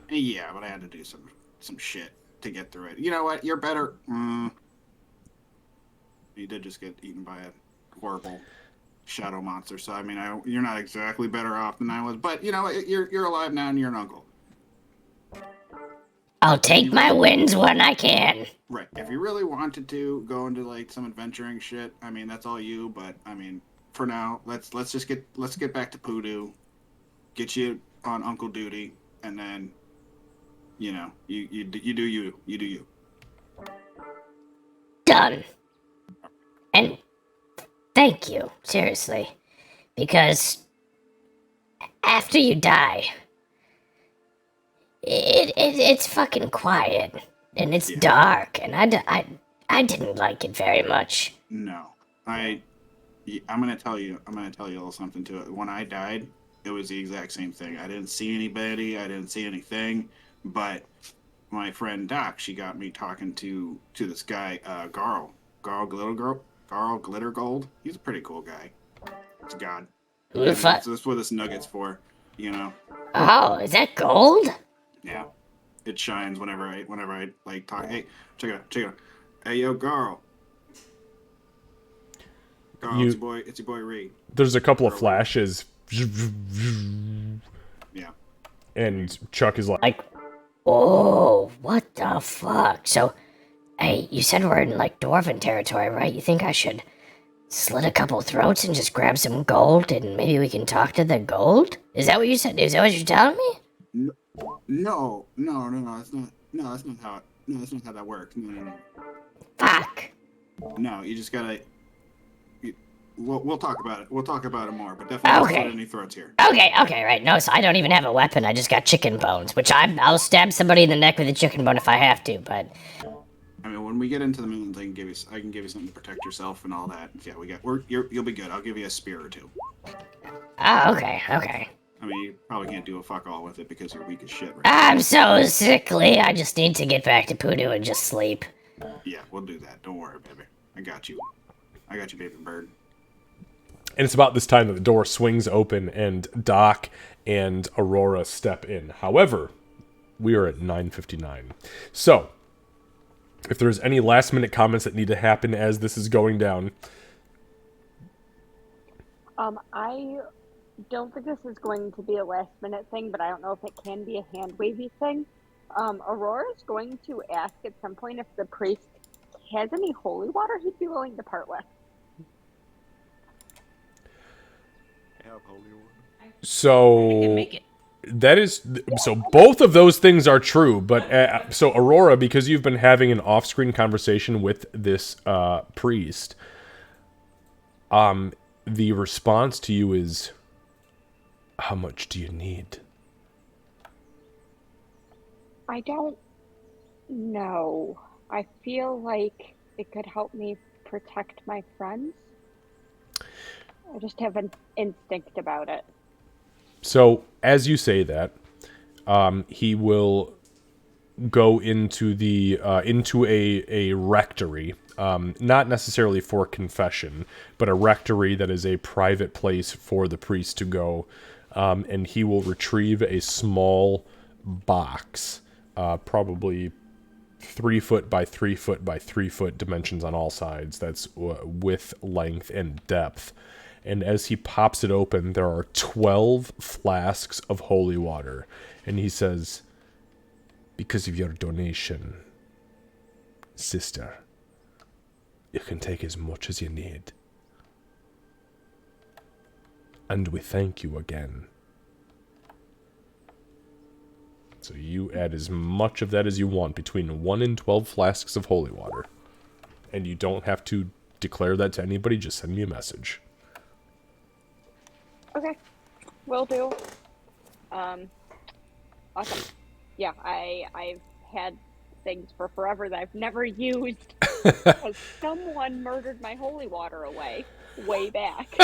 Yeah, but I had to do some shit to get through it. You know what? You're better. You did just get eaten by a horrible shadow monster, so I mean, you're not exactly better off than I was. But you know, you're alive now, and you're an uncle. I'll take my wins when I can. Right. If you really wanted to go into like some adventuring shit, I mean, that's all you. But I mean, for now, let's get back to Poodoo, get you on uncle duty, and then, you do you. Done. And thank you, seriously. Because after you die, it's fucking quiet. And it's dark. And I didn't like it very much. No, I'm gonna tell you a little something to it. When I died, it was the exact same thing. I didn't see anybody. I didn't see anything. But my friend Doc, she got me talking to this guy, Garl Glittergold. He's a pretty cool guy. It's God. Who the fuck? That's what this nugget's for, you know. Oh, is that gold? Yeah, it shines whenever I like talk. Hey, check it out. Hey, yo, Garl. Garl, it's your boy Reed. There's a couple of flashes. Yeah. And Chuck is like, Oh, what the fuck? So, hey, you said we're in, like, dwarven territory, right? You think I should slit a couple throats and just grab some gold and maybe we can talk to the gold? Is that what you said? Is that what you're telling me? No, that's not. No, that's not how. No, that's not how that works. No. Fuck. No, you just gotta. We'll talk about it. We'll talk about it more, but definitely don't slit any throats here. Okay, right. No, so I don't even have a weapon. I just got chicken bones, which I'll stab somebody in the neck with a chicken bone if I have to, but... I mean, when we get into the mountains, I can give you something to protect yourself and all that. Yeah, you'll be good. I'll give you a spear or two. Oh, okay. I mean, you probably can't do a fuck all with it because you're weak as shit right I'm so sickly. I just need to get back to Poodoo and just sleep. Yeah, we'll do that. Don't worry, baby. I got you, baby bird. and it's about this time that the door swings open and Doc and Aurora step in. However, we are at 9:59. So, if there's any last minute comments that need to happen as this is going down. I don't think this is going to be a last minute thing, but I don't know if it can be a hand wavy thing. Aurora's going to ask at some point if the priest has any holy water he'd be willing to part with. Have holy water. So that is so both of those things are true, but so Aurora, because you've been having an off-screen conversation with this priest, the response to you is, how much do you need? I don't know. I feel like it could help me protect my friends. I just have an instinct about it. So, as you say that, he will go into the into a rectory, not necessarily for confession, but a rectory that is a private place for the priest to go, and he will retrieve a small box, probably 3 foot by 3 foot by 3 foot dimensions on all sides. That's width, length, and depth. And as he pops it open, there are 12 flasks of holy water. And he says, because of your donation, sister, you can take as much as you need. And we thank you again. So you add as much of that as you want, between 1 and 12 flasks of holy water. And you don't have to declare that to anybody, just send me a message. Okay, will do. Awesome. Yeah, I've had things for forever that I've never used because someone murdered my holy water away way back.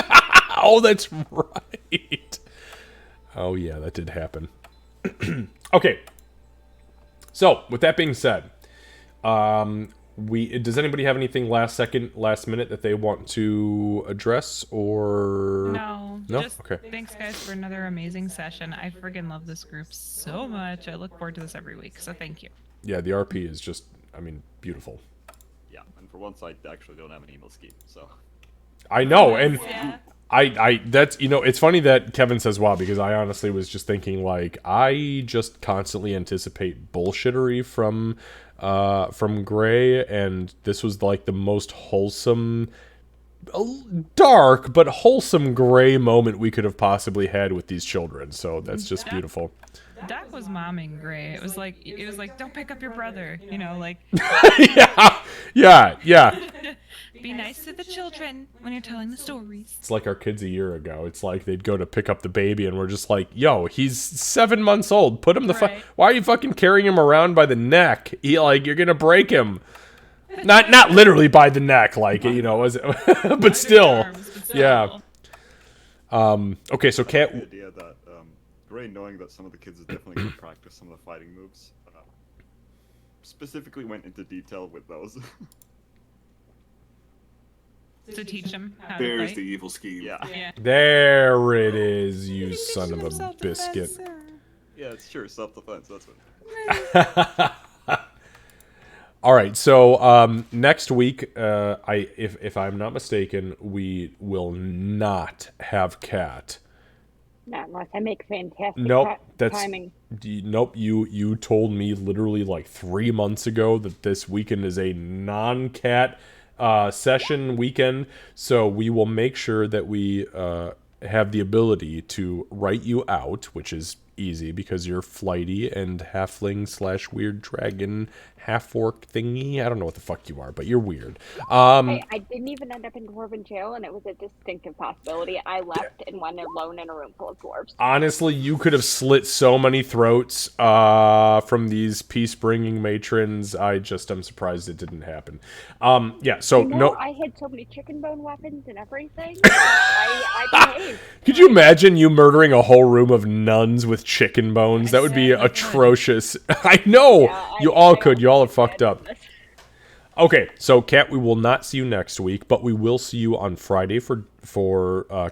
Oh, that's right. Oh, yeah, that did happen. Okay. So, with that being said, does anybody have anything last minute that they want to address, or No. Just Okay. thanks, guys, for another amazing session. I friggin' love this group so much. I look forward to this every week, so thank you. Yeah, the RP is just, I mean, beautiful. Yeah, and for once, I actually don't have an email scheme, so. I know, and Yeah. I that's, it's funny that Kevin says wow, because I honestly was just thinking, like, I just constantly anticipate bullshittery from Gray, and this was like the most wholesome, dark but wholesome Gray moment we could have possibly had with these children. So that's just beautiful. Doc was momming Gray. It was like, don't pick up your brother. Like, yeah. be nice to the children when you're telling the stories. It's like our kids a year ago. It's like they'd go to pick up the baby, and we're just like, "Yo, he's 7 months old. Put him Right. Why are you fucking carrying him around by the neck? You're gonna break him. Not literally by the neck, like but still, Arms, but still. yeah. Okay, so The Cat. idea that Gray, knowing that some of the kids are definitely going to practice some of the fighting moves, specifically went into detail with those. To teach him how There's to the fight. evil scheme. Yeah. Yeah. There it is, you son of a biscuit. Yeah, it's sure self-defense. That's what. All right, so next week, if I'm not mistaken, we will not have Cat. Not unless I make fantastic Nope, that's timing. nope. You told me literally like 3 months ago that this weekend is a non-Cat session weekend, so we will make sure that we have the ability to write you out, which is easy because you're flighty and halfling / weird dragon half-orc thingy. I don't know what the fuck you are, but you're weird. I didn't even end up in Dwarven jail, and it was a distinctive possibility. I left and went alone in a room full of dwarves. Honestly, you could have slit so many throats from these peace-bringing matrons. I'm surprised it didn't happen. Yeah, so no. I had so many chicken bone weapons and everything. I behaved. Could you imagine you murdering a whole room of nuns with chicken bones? That would be atrocious. I know. Yeah, You all could. You all are fucked up. Okay, so Kat, we will not see you next week, but we will see you on Friday for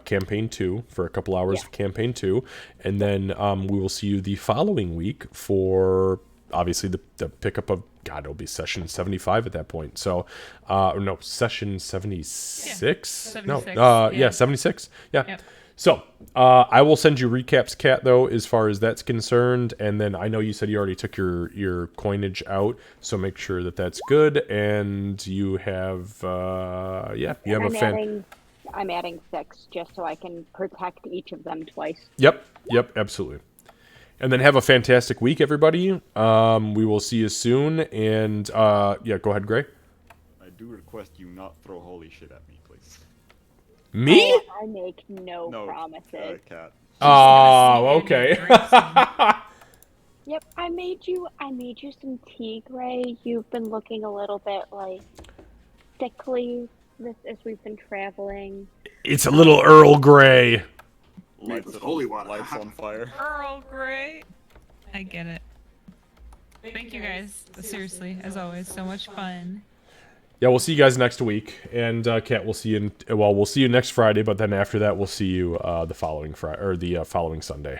campaign 2 for a couple hours of campaign 2, and then we will see you the following week for obviously the pickup of it'll be session 75 at that point. So, no, session 76. Yeah, No, 76, 76. Yeah. Yep. So, I will send you recaps, Kat, though, as far as that's concerned. And then I know you said you already took your coinage out, so make sure that that's good. And you have, you have a fan. I'm adding 6 just so I can protect each of them twice. Yep, absolutely. And then have a fantastic week, everybody. We will see you soon. And, go ahead, Gray. I do request you not throw holy shit at me, please. Me? Oh, I make no promises. Cat. Oh, okay. Yep, I made you some tea, Gray. You've been looking a little bit like sickly as we've been traveling. It's a little Earl Grey. Made with holy water. Lights on fire. Earl Grey. I get it. Thank you guys. Seriously, as always, so much fun. Yeah, we'll see you guys next week. And Kat, we'll see you next Friday, but then after that we'll see you the following Friday or the following Sunday.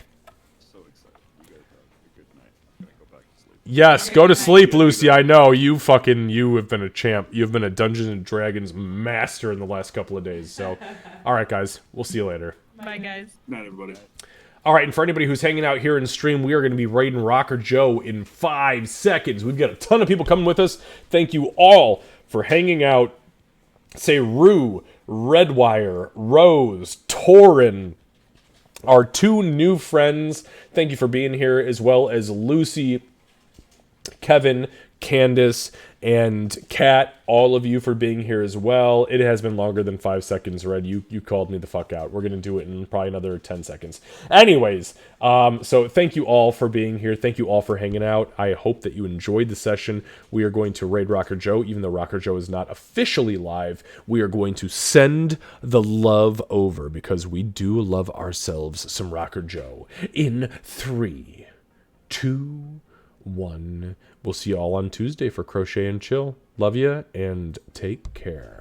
So excited. You guys have a good night. I'm gonna go back to sleep. Yes, go to sleep, Lucy. I know you have been a champ. You've been a Dungeons and Dragons master in the last couple of days. So, all right, guys, we'll see you later. Bye, guys. Night, everybody. All right, and for anybody who's hanging out here in stream, we are going to be raiding Rocker Joe in 5 seconds. We've got a ton of people coming with us. Thank you all for hanging out. Say Rue, Redwire, Rose, Torin, our 2 new friends. Thank you for being here, as well as Lucy Kevin, Candace, and Kat, all of you for being here as well. It has been longer than 5 seconds, Red. You called me the fuck out. We're going to do it in probably another 10 seconds. Anyways, so thank you all for being here. Thank you all for hanging out. I hope that you enjoyed the session. We are going to raid Rocker Joe, even though Rocker Joe is not officially live. We are going to send the love over because we do love ourselves some Rocker Joe. In 3, 2, 1. We'll see you all on Tuesday for Crochet and Chill. Love ya and take care.